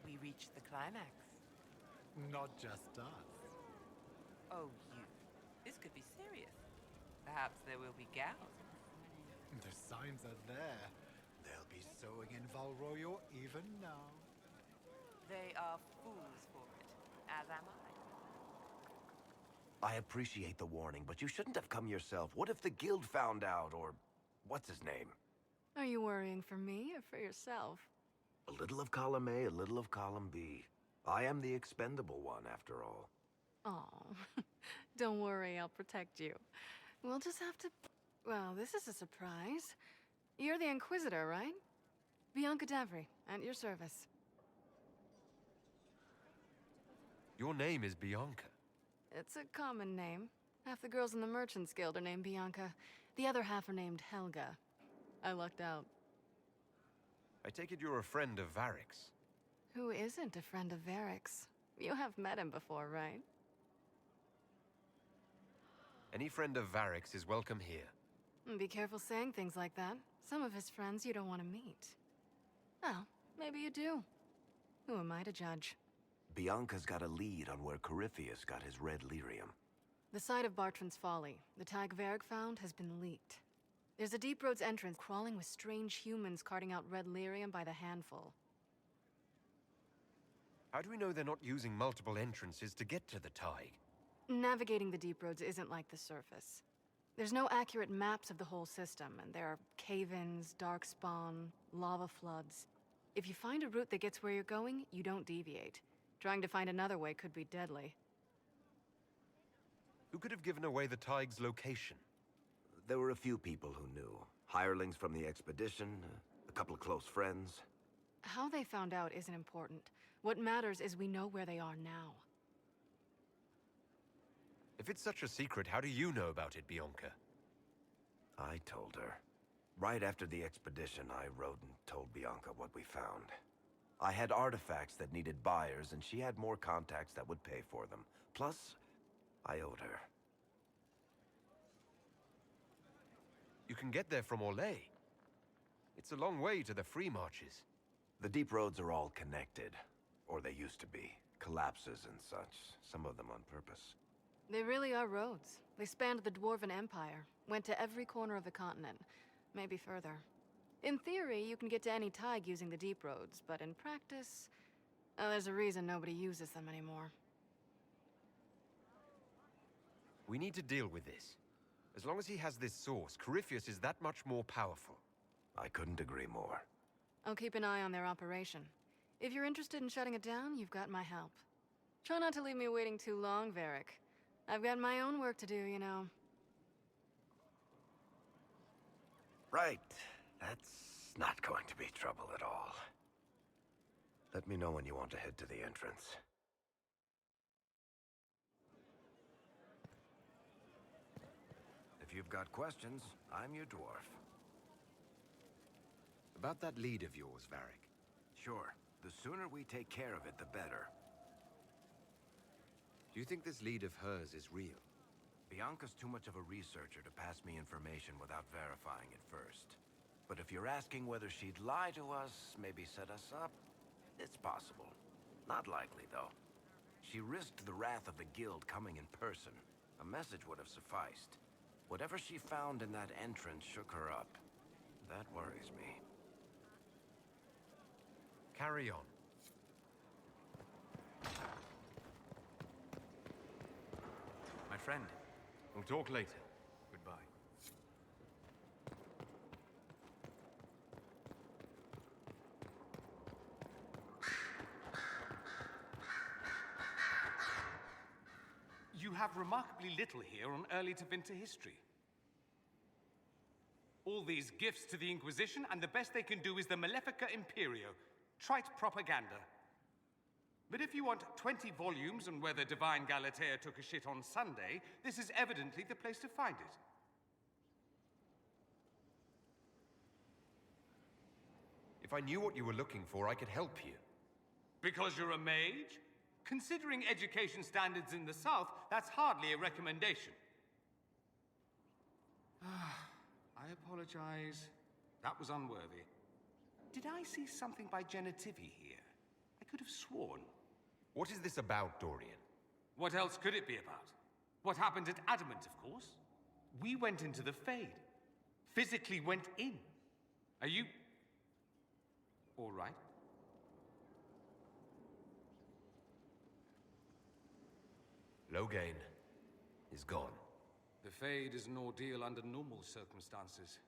We reached the climax. Not just us. Oh, you. This could be serious. Perhaps there will be gals. The signs are there. They'll be sewing in Val Royal even now. They are fools for it, as am I. I appreciate the warning, but you shouldn't have come yourself. What if the guild found out, or what's his name? Are you worrying for me or for yourself? A little of column A, a little of column B. I am the expendable one, after all. Oh, don't worry, I'll protect you. We'll just have to... Well, this is a surprise. You're the Inquisitor, right? Bianca Davry, at your service. Your name is Bianca. It's a common name. Half the girls in the Merchants Guild are named Bianca. The other half are named Helga. I lucked out. I take it you're a friend of Varric's. Who isn't a friend of Varric's? You have met him before, right? Any friend of Varric's is welcome here. Be careful saying things like that. Some of his friends you don't want to meet. Well, maybe you do. Who am I to judge? Bianca's got a lead on where Corypheus got his red lyrium. The site of Bartrand's Folly, the tag Varric found, has been leaked. There's a Deep Roads entrance crawling with strange humans carting out red lyrium by the handful. How do we know they're not using multiple entrances to get to the Tig? Navigating the Deep Roads isn't like the surface. There's no accurate maps of the whole system, and there are cave-ins, darkspawn, lava floods. If you find a route that gets where you're going, you don't deviate. Trying to find another way could be deadly. Who could have given away the Tig's location? There were a few people who knew. Hirelings from the expedition, a couple of close friends. How they found out isn't important. What matters is we know where they are now. If it's such a secret, how do you know about it, Bianca? I told her. Right after the expedition, I wrote and told Bianca what we found. I had artifacts that needed buyers, and she had more contacts that would pay for them. Plus, I owed her. You can get there from Orlais. It's a long way to the free marches. The deep roads are all connected. Or they used to be. Collapses and such. Some of them on purpose. They really are roads. They spanned the Dwarven Empire, went to every corner of the continent, maybe further. In theory, you can get to any Tig using the deep roads, but in practice, there's a reason nobody uses them anymore. We need to deal with this. As long as he has this source, Corypheus is that much more powerful. I couldn't agree more. I'll keep an eye on their operation. If you're interested in shutting it down, you've got my help. Try not to leave me waiting too long, Varric. I've got my own work to do, you know. Right. That's not going to be trouble at all. Let me know when you want to head to the entrance. If you've got questions, I'm your dwarf. About that lead of yours, Varric. Sure. The sooner we take care of it, the better. Do you think this lead of hers is real? Bianca's too much of a researcher to pass me information without verifying it first. But if you're asking whether she'd lie to us, maybe set us up, it's possible. Not likely, though. She risked the wrath of the guild coming in person. A message would have sufficed. Whatever she found in that entrance shook her up. That worries me. Carry on. My friend, we'll talk later. Goodbye. You have remarkably little here on early Tevinter history. All these gifts to the Inquisition, and the best they can do is the Malefica Imperio. Trite propaganda. But if you want 20 volumes on whether Divine Galatea took a shit on Sunday, this is evidently the place to find it. If I knew what you were looking for, I could help you. Because you're a mage? Considering education standards in the South, that's hardly a recommendation. I apologize. That was unworthy. Did I see something by Genitivi here? I could have sworn. What is this about, Dorian? What else could it be about? What happened at Adamant, of course. We went into the Fade. Physically went in. Are you... all right? Loghain is gone. The Fade is an ordeal under normal circumstances.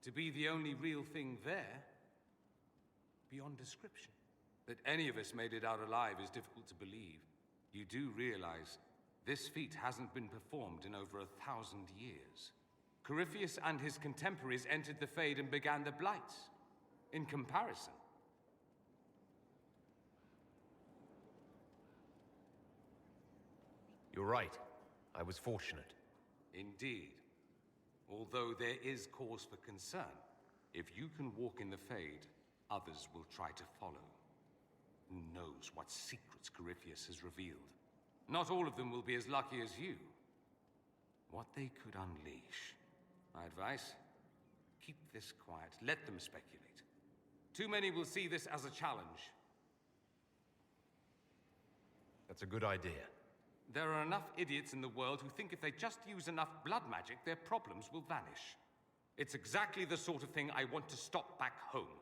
To be the only real thing there, beyond description. That any of us made it out alive is difficult to believe. You do realize this feat hasn't been performed in over 1,000 years. Corypheus and his contemporaries entered the Fade and began the Blights. In comparison, you're right. I was fortunate. indeed. Although there is cause for concern. If you can walk in the Fade, others will try to follow. Who knows what secrets Corypheus has revealed? Not all of them will be as lucky as you. What they could unleash. My advice? Keep this quiet. Let them speculate. Too many will see this as a challenge. That's a good idea. There are enough idiots in the world who think if they just use enough blood magic, their problems will vanish. It's exactly the sort of thing I want to stop back home.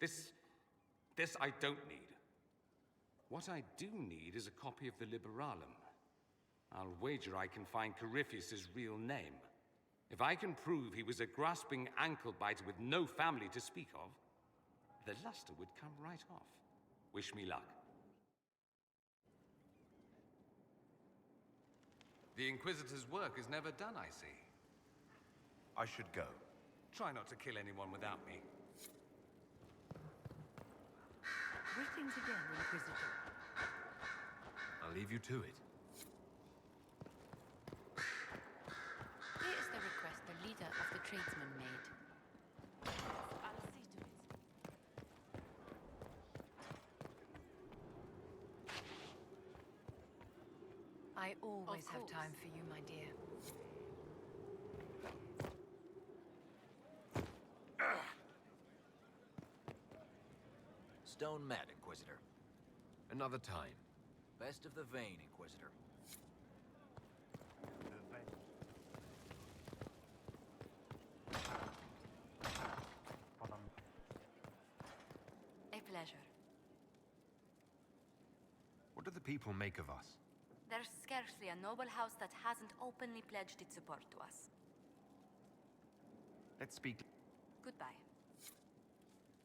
This I don't need. What I do need is a copy of the Liberalum. I'll wager I can find Corypheus' real name. If I can prove he was a grasping ankle-biter with no family to speak of, the luster would come right off. Wish me luck. The Inquisitor's work is never done, I see. I should go. Try not to kill anyone without me. Greetings again, Inquisitor. I'll leave you to it. Here is the request the leader of the tradesmen made. I'll see to it. I always have time for you, my dear. Stone Mat, Inquisitor. Another time. Best of the vein, Inquisitor. A pleasure. What do the people make of us? There's scarcely a noble house that hasn't openly pledged its support to us. Let's speak. Goodbye.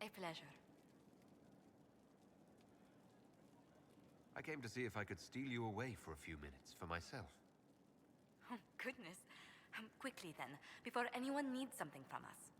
A pleasure. I came to see if I could steal you away for a few minutes for myself. Oh, goodness. Quickly then, before anyone needs something from us.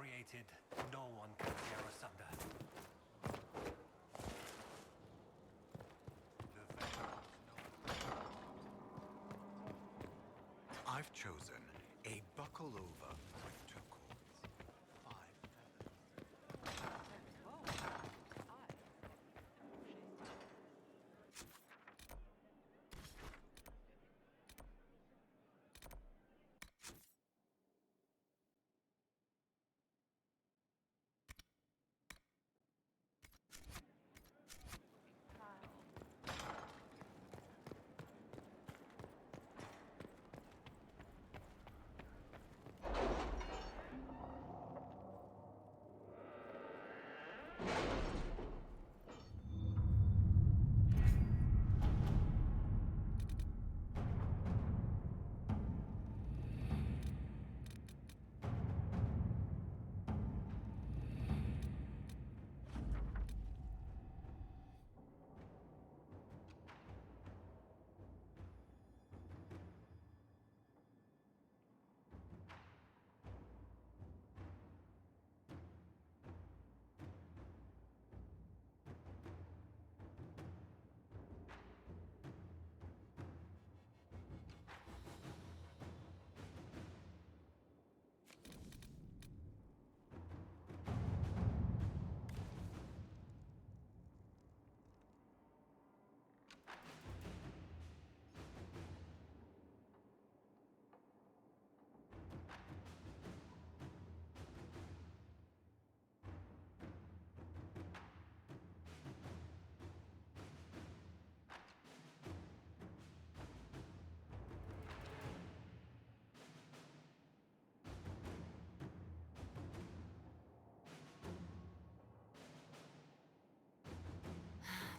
created, no one can tear asunder. I've chosen a buckle over with turquoise. 5 feathers.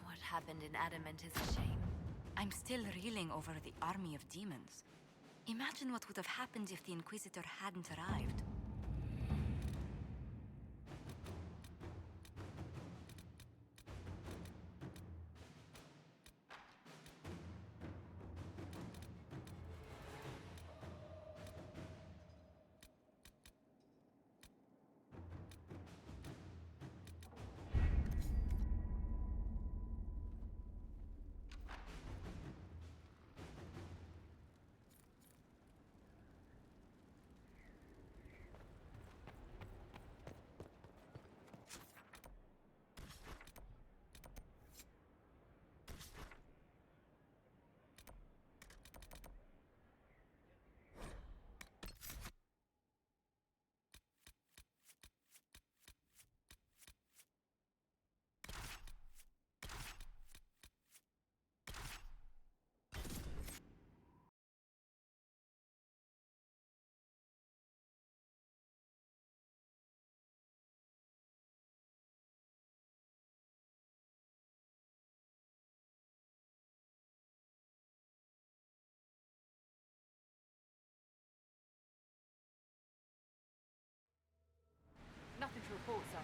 What happened in Adamant is a shame. I'm still reeling over the army of demons. Imagine what would have happened if the Inquisitor hadn't arrived. Nothing to report, sir.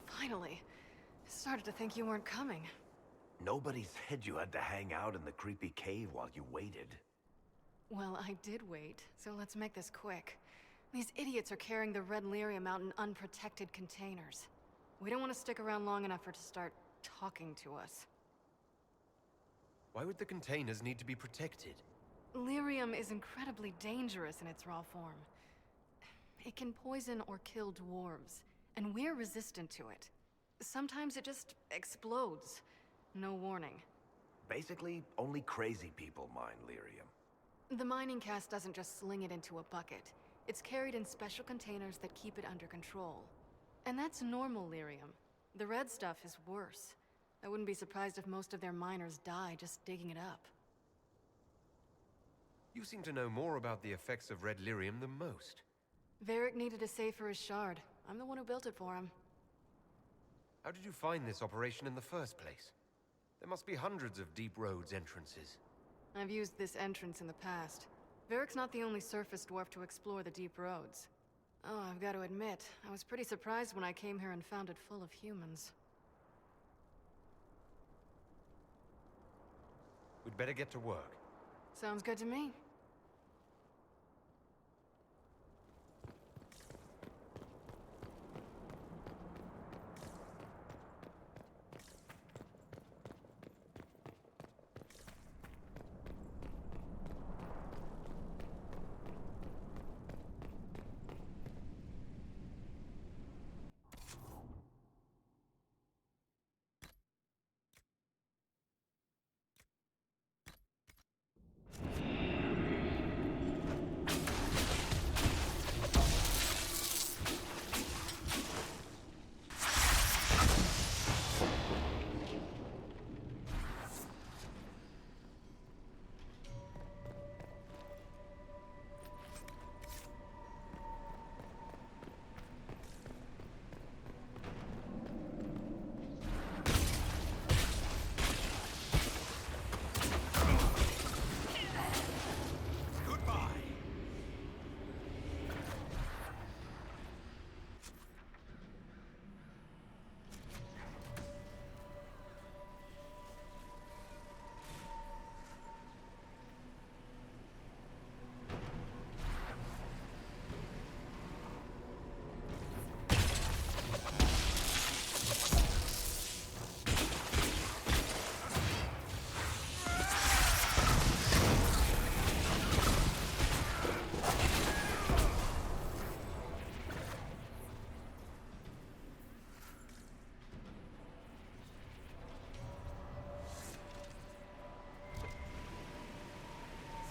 Finally. Started to think you weren't coming. Nobody said you had to hang out in the creepy cave while you waited. Well, I did wait, so let's make this quick. These idiots are carrying the red lyrium out in unprotected containers. We don't want to stick around long enough for it to start talking to us. Why would the containers need to be protected? Lyrium is incredibly dangerous in its raw form. It can poison or kill dwarves, and we're resistant to it. Sometimes it just explodes. No warning. Basically, only crazy people mine lyrium. The mining cast doesn't just sling it into a bucket. It's carried in special containers that keep it under control. And that's normal lyrium. The red stuff is worse. I wouldn't be surprised if most of their miners die just digging it up. You seem to know more about the effects of red lyrium than most. Varric needed a safe for his shard. I'm the one who built it for him. How did you find this operation in the first place? There must be hundreds of Deep Roads entrances. I've used this entrance in the past. Varric's not the only surface dwarf to explore the Deep Roads. Oh, I've got to admit, I was pretty surprised when I came here and found it full of humans. We'd better get to work. Sounds good to me.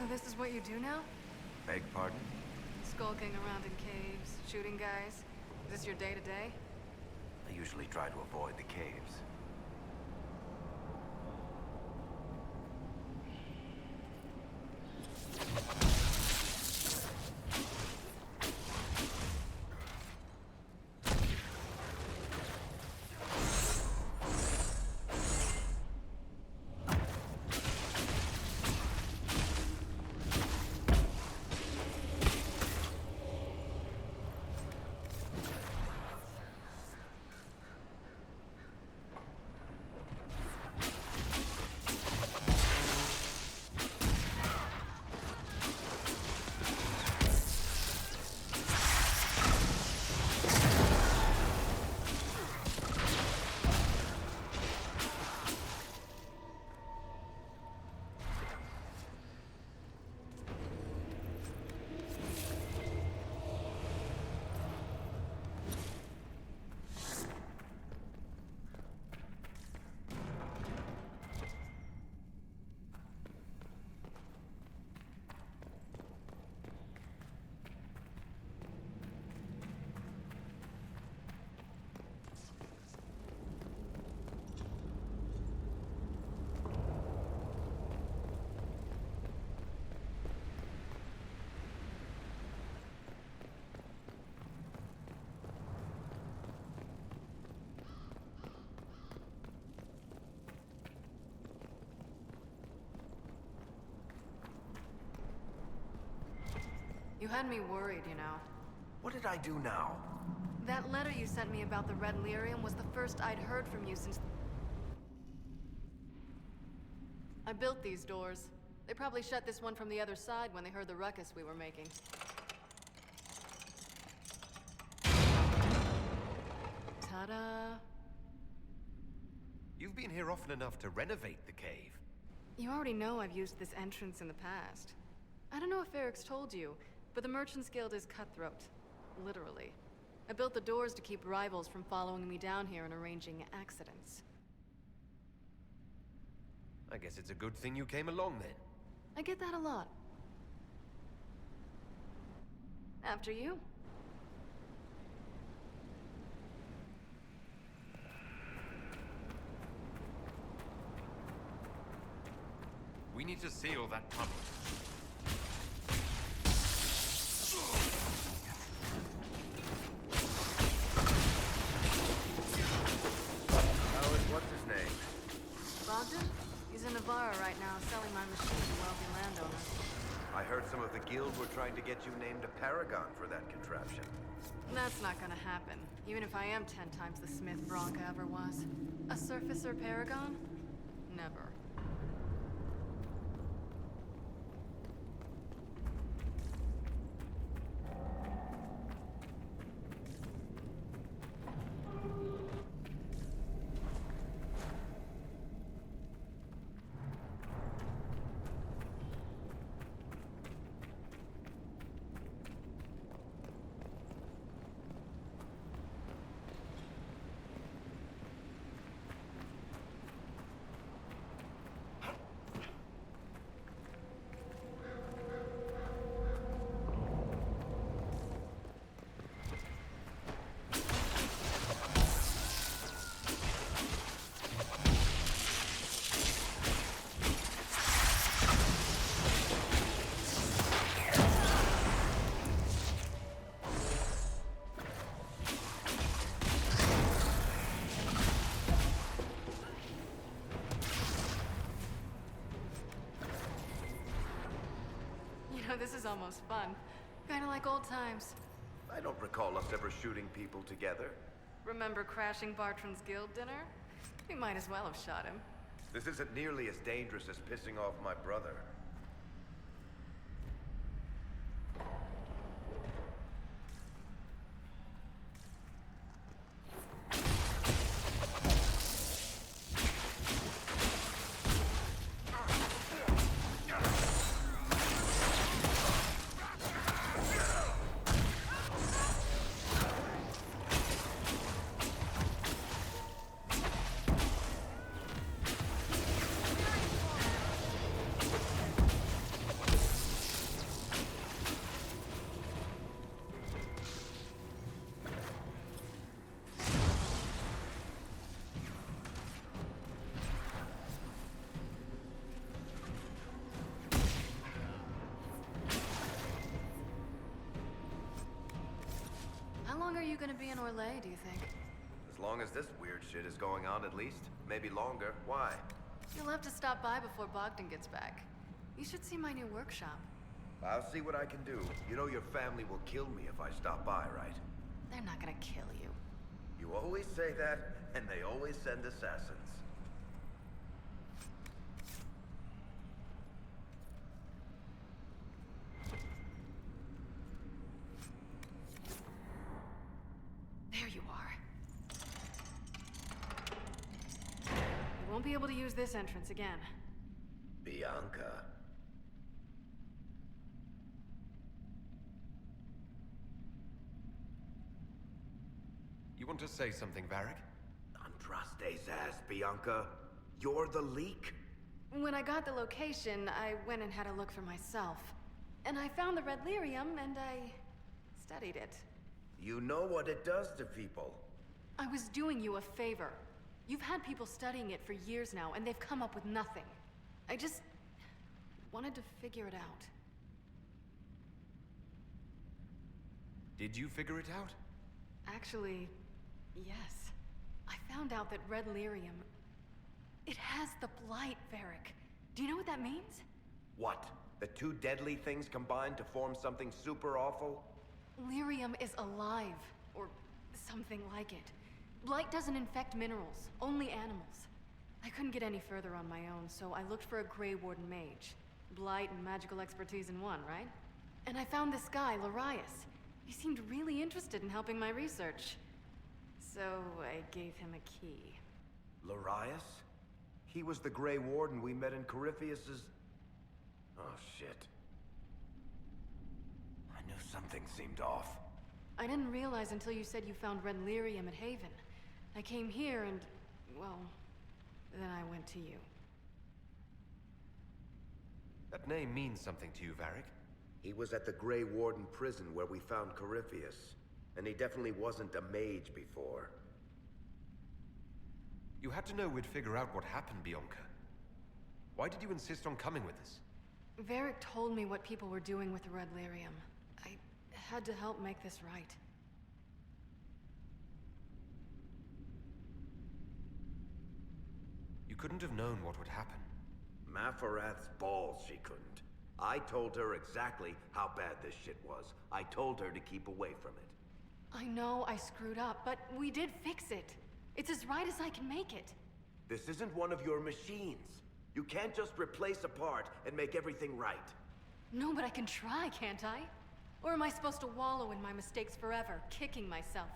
So this is what you do now? Beg pardon? Skulking around in caves, shooting guys? Is this your day-to-day? I usually try to avoid the caves. You had me worried, you know. What did I do now? That letter you sent me about the red lyrium was the first I'd heard from you since... I built these doors. They probably shut this one from the other side when they heard the ruckus we were making. Ta-da! You've been here often enough to renovate the cave. You already know I've used this entrance in the past. I don't know if Eric's told you, but the Merchants Guild is cutthroat. Literally. I built the doors to keep rivals from following me down here and arranging accidents. I guess it's a good thing you came along then. I get that a lot. After you. We need to seal that tunnel. What's his name? Bogdan? He's in Navarra right now, selling my machine to wealthy landowners. I heard some of the guild were trying to get you named a paragon for that contraption. That's not gonna happen, even if I am 10 times the smith Bronca ever was. A surfacer paragon? Never. This is almost fun. Kinda like old times. I don't recall us ever shooting people together. Remember crashing Bartran's guild dinner? We might as well have shot him. This isn't nearly as dangerous as pissing off my brother. How long are you gonna be in Orlais, do you think? As long as this weird shit is going on, at least. Maybe longer. Why? You'll have to stop by before Bogdan gets back. You should see my new workshop. I'll see what I can do. You know your family will kill me if I stop by, right? They're not gonna kill you. You always say that, and they always send assassins. There you are. You won't be able to use this entrance again. Bianca. You want to say something, Varric? Andraste's ass, Bianca. You're the leak? When I got the location, I went and had a look for myself. And I found the red lyrium, and I studied it. You know what it does to people. I was doing you a favor. You've had people studying it for years now, and they've come up with nothing. I just wanted to figure it out. Did you figure it out? Actually, yes. I found out that red lyrium... It has the blight, Varric. Do you know what that means? What? The two deadly things combined to form something super awful? Lyrium is alive, or something like it. Blight doesn't infect minerals, only animals. I couldn't get any further on my own, so I looked for a Grey Warden mage. Blight and magical expertise in one, right? And I found this guy, Larius. He seemed really interested in helping my research. So I gave him a key. Larius? He was the Grey Warden we met in Corypheus's... Oh, shit. I knew something seemed off. I didn't realize until you said you found Red Lyrium at Haven. I came here and, well, then I went to you. That name means something to you, Varric? He was at the Grey Warden prison where we found Corypheus. And he definitely wasn't a mage before. You had to know we'd figure out what happened, Bianca. Why did you insist on coming with us? Varric told me what people were doing with the Red Lyrium. I had to help make this right. You couldn't have known what would happen. Maphorath's balls, she couldn't. I told her exactly how bad this shit was. I told her to keep away from it. I know I screwed up, but we did fix it. It's as right as I can make it. This isn't one of your machines. You can't just replace a part and make everything right. No, but I can try, can't I? Or am I supposed to wallow in my mistakes forever, kicking myself,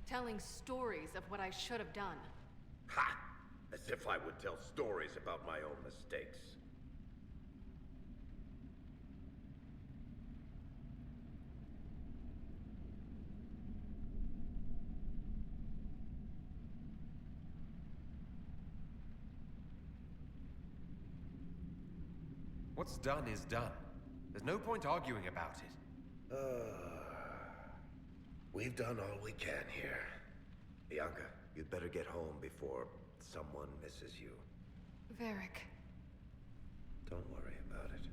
telling stories of what I should have done? Ha! As if I would tell stories about my own mistakes. What's done is done. There's no point arguing about it. We've done all we can here. Bianca, you'd better get home before someone misses you. Varric. Don't worry about it.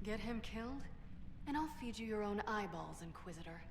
Get him killed, and I'll feed you your own eyeballs, Inquisitor.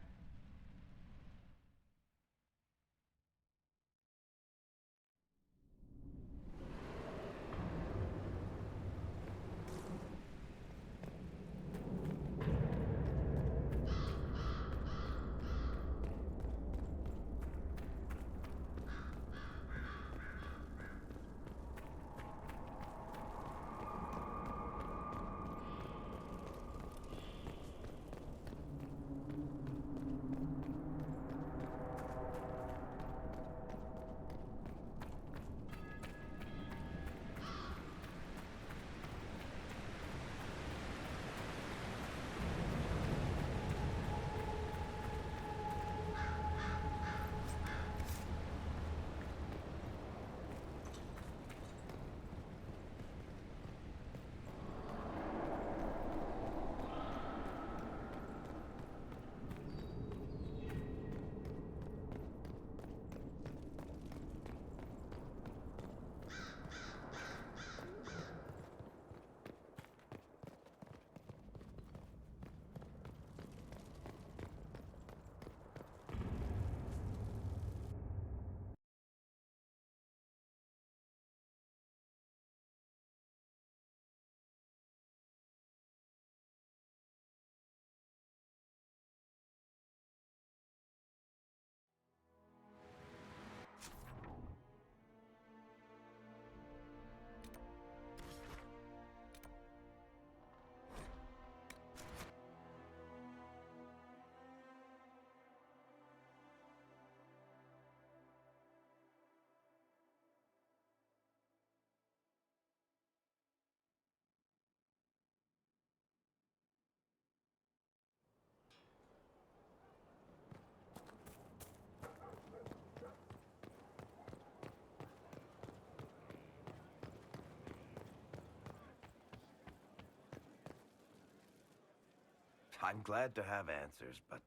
I'm glad to have answers, but...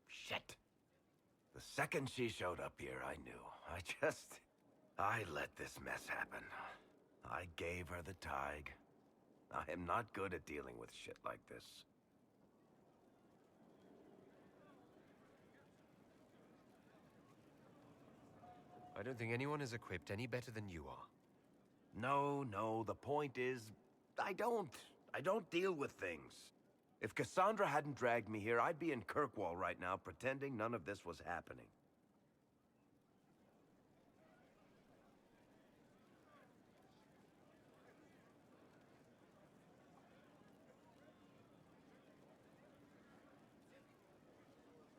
shit. The second she showed up here, I knew. I let this mess happen. I gave her the Tig. I am not good at dealing with shit like this. I don't think anyone is equipped any better than you are. No, the point is, I don't deal with things. If Cassandra hadn't dragged me here, I'd be in Kirkwall right now, pretending none of this was happening.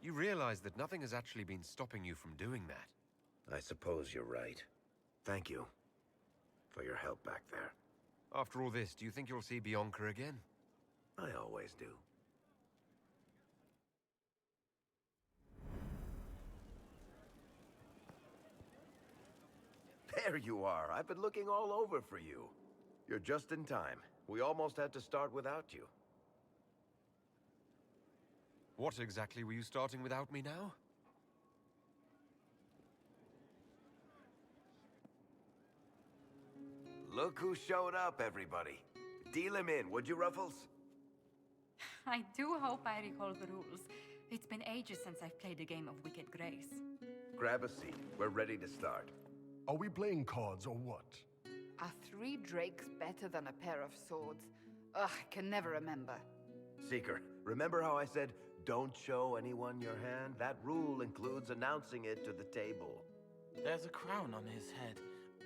You realize that nothing has actually been stopping you from doing that. I suppose you're right. Thank you for your help back there. After all this, do you think you'll see Bianca again? I always do. There you are. I've been looking all over for you. You're just in time. We almost had to start without you. What exactly were you starting without me now? Look who showed up, everybody. Deal him in, would you, Ruffles? I do hope I recall the rules. It's been ages since I've played a game of Wicked Grace. Grab a seat. We're ready to start. Are we playing cards or what? Are 3 drakes better than a pair of swords? Ugh, I can never remember. Seeker, remember how I said, don't show anyone your hand? That rule includes announcing it to the table. There's a crown on his head,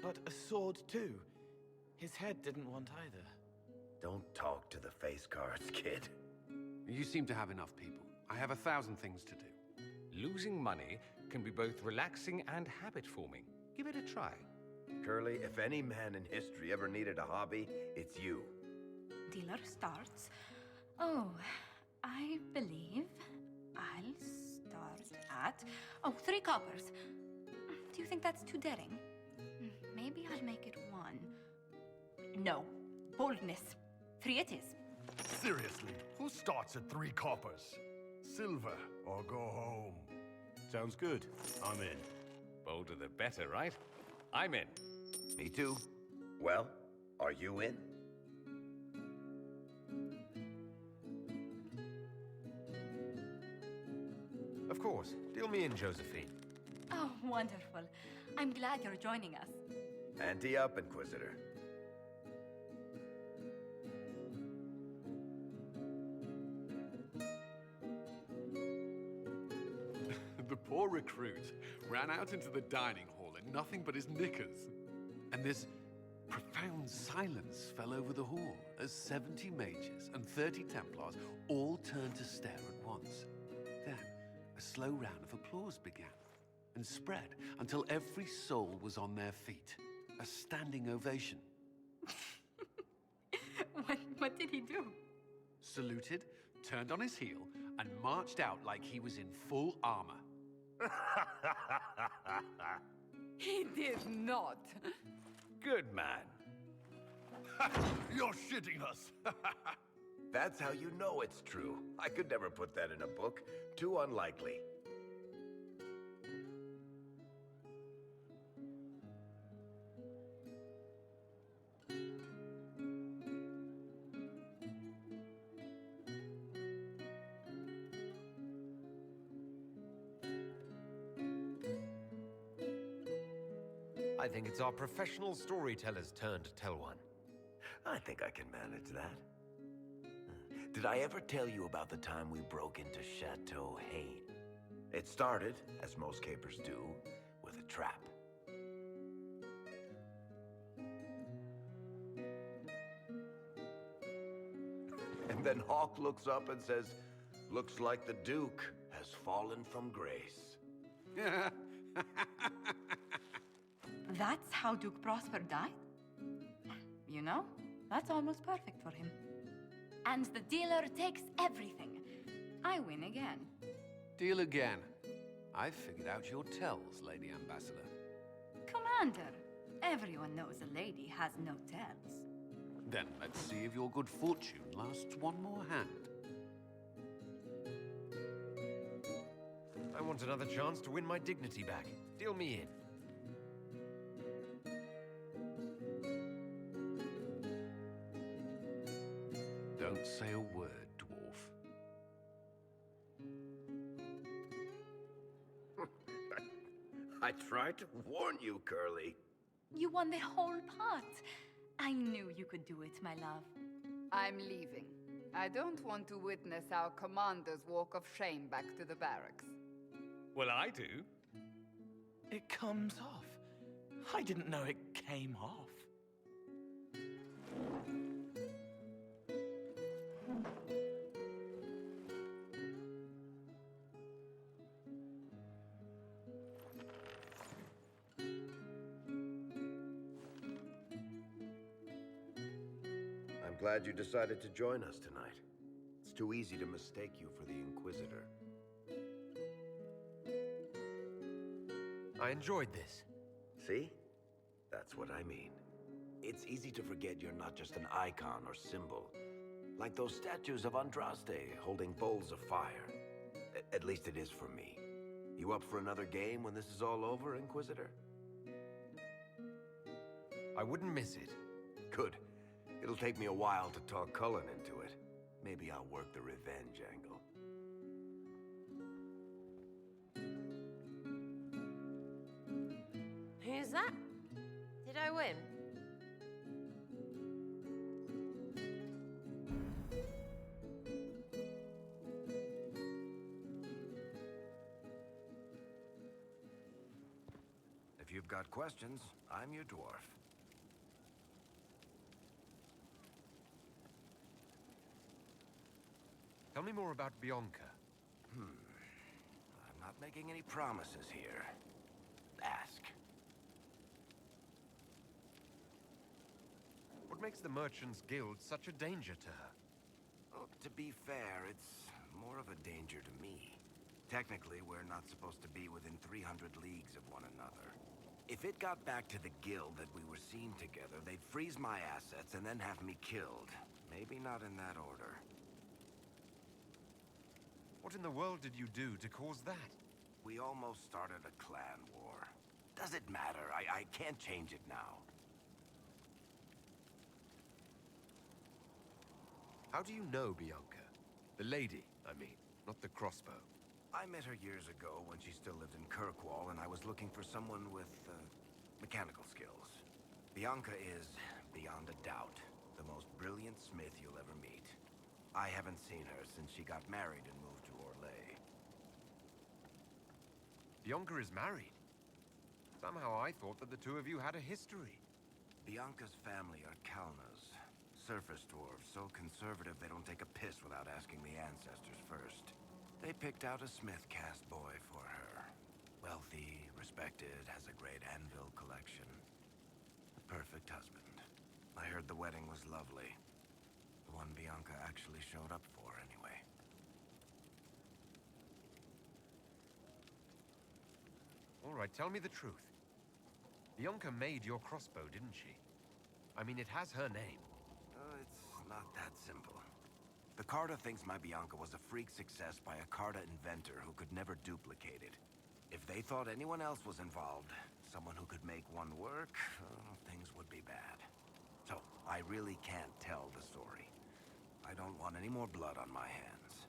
but a sword too. His head didn't want either. Don't talk to the face cards, kid. You seem to have enough people. I have 1,000 things to do. Losing money can be both relaxing and habit-forming. Give it a try. Curly, if any man in history ever needed a hobby, it's you. Dealer starts. Oh, I believe I'll start at... Oh, 3 coppers. Do you think that's too daring? Maybe I'll make it 1. No. Boldness. 3 it is. Seriously, who starts at 3 coppers? Silver or go home? Sounds good. I'm in. Bolder the better, right? I'm in. Me too. Well, are you in? Of course. Deal me in, Josephine. Oh, wonderful. I'm glad you're joining us. Ante up, Inquisitor. The poor recruit ran out into the dining hall in nothing but his knickers. And this profound silence fell over the hall as 70 mages and 30 Templars all turned to stare at once. Then, a slow round of applause began and spread until every soul was on their feet. A standing ovation. What did he do? Saluted, turned on his heel, and marched out like he was in full armor. He did not. Good man. You're shitting us. That's how you know it's true. I could never put that in a book. Too unlikely. I think it's our professional storyteller's turn to tell one. I think I can manage that. Did I ever tell you about the time we broke into Chateau Hain? It started, as most capers do, with a trap. And then Hawk looks up and says, "Looks like the Duke has fallen from grace." That's how Duke Prosper died? You know, that's almost perfect for him. And the dealer takes everything. I win again. Deal again. I've figured out your tells, Lady Ambassador. Commander, everyone knows a lady has no tells. Then let's see if your good fortune lasts one more hand. I want another chance to win my dignity back. Deal me in. Don't say a word, dwarf. I tried to warn you, Curly. You won the whole pot. I knew you could do it, my love. I'm leaving. I don't want to witness our commander's walk of shame back to the barracks. Well, I do. It comes off. I didn't know it came off. glad you decided to join us tonight. It's too easy to mistake you for the Inquisitor. I enjoyed this. See? That's what I mean. It's easy to forget you're not just an icon or symbol. Like those statues of Andraste holding bowls of fire. At least it is for me. You up for another game when this is all over, Inquisitor? I wouldn't miss it. Good. It'll take me a while to talk Cullen into it. Maybe I'll work the revenge angle. Who's that? Did I win? If you've got questions, I'm your dwarf. Tell me more about Bianca. I'm not making any promises here. Ask. What makes the Merchants Guild such a danger to her? Oh, to be fair, it's more of a danger to me. Technically, we're not supposed to be within 300 leagues of one another. If it got back to the guild that we were seen together, they'd freeze my assets and then have me killed. Maybe not in that order. What in the world did you do to cause that? We almost started a clan war. Does it matter? I can't change it now. How do you know Bianca? The lady, I mean, not the crossbow. I met her years ago when she still lived in Kirkwall, and I was looking for someone with, mechanical skills. Bianca is, beyond a doubt, the most brilliant smith you'll ever meet. I haven't seen her since she got married and moved to Orlais. Bianca is married? Somehow I thought that the two of you had a history. Bianca's family are Kalnas. Surface dwarves, so conservative they don't take a piss without asking the ancestors first. They picked out a smith caste boy for her. Wealthy, respected, has a great anvil collection. The perfect husband. I heard the wedding was lovely. The one Bianca actually showed up for, anyway. All right, tell me the truth. Bianca made your crossbow, didn't she? I mean, it has her name. It's not that simple. The Carta thinks my Bianca was a freak success by a Carta inventor who could never duplicate it. If they thought anyone else was involved, someone who could make one work, things would be bad. So, I really can't tell the story. I don't want any more blood on my hands.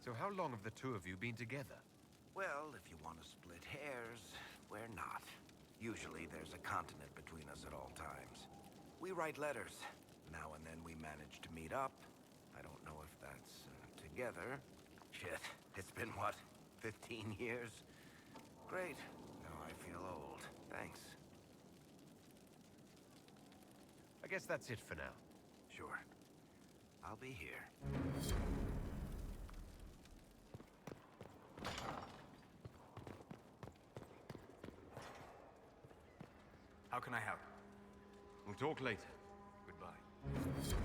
So how long have the two of you been together? Well, if you want to split hairs, we're not. Usually there's a continent between us at all times. We write letters. Now and then we manage to meet up. I don't know if that's together. Shit, it's been what, 15 years? Great. Now I feel old. Thanks. I guess that's it for now. Sure. I'll be here. How can I help? We'll talk later. Goodbye.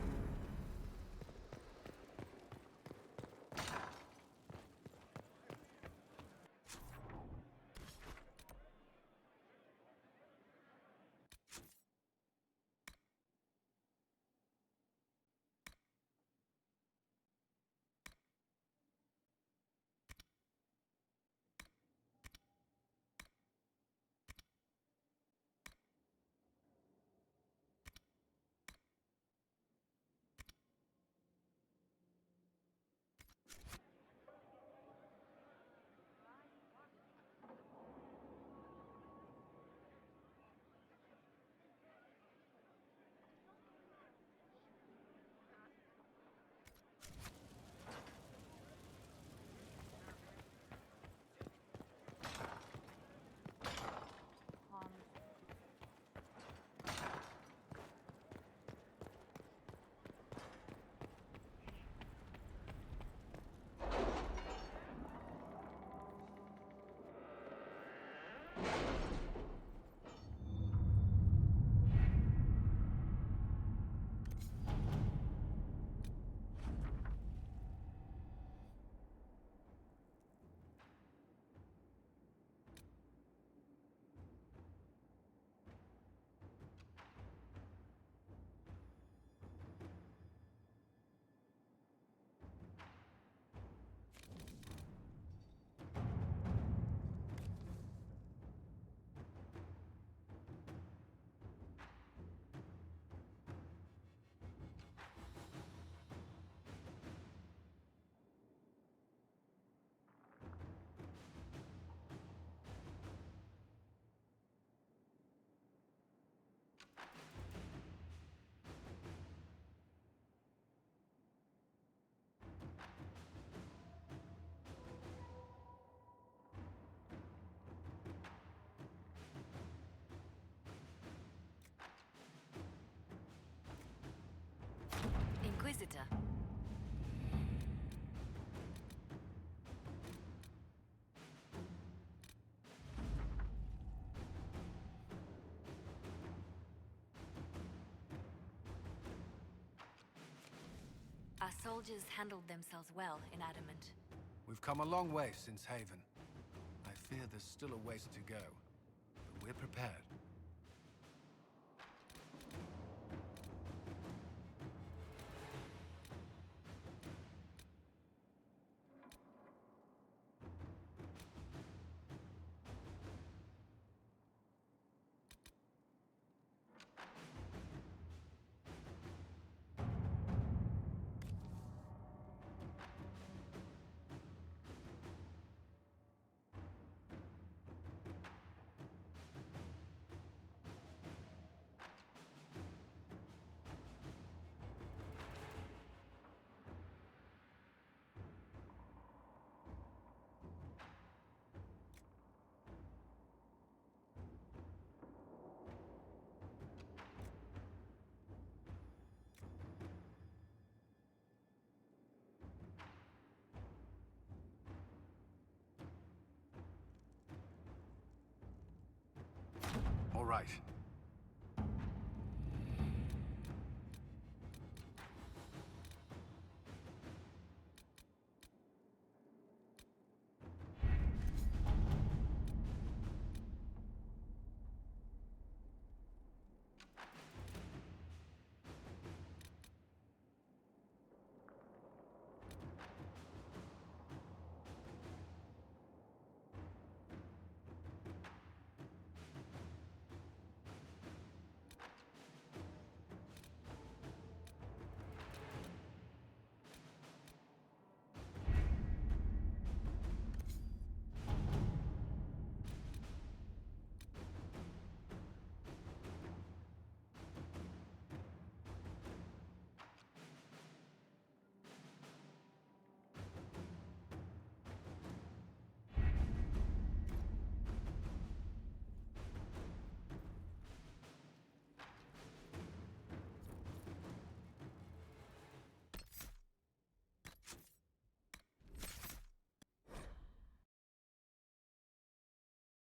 Our soldiers handled themselves well in Adamant. We've come a long way since Haven. I fear there's still a ways to go, but we're prepared. All right.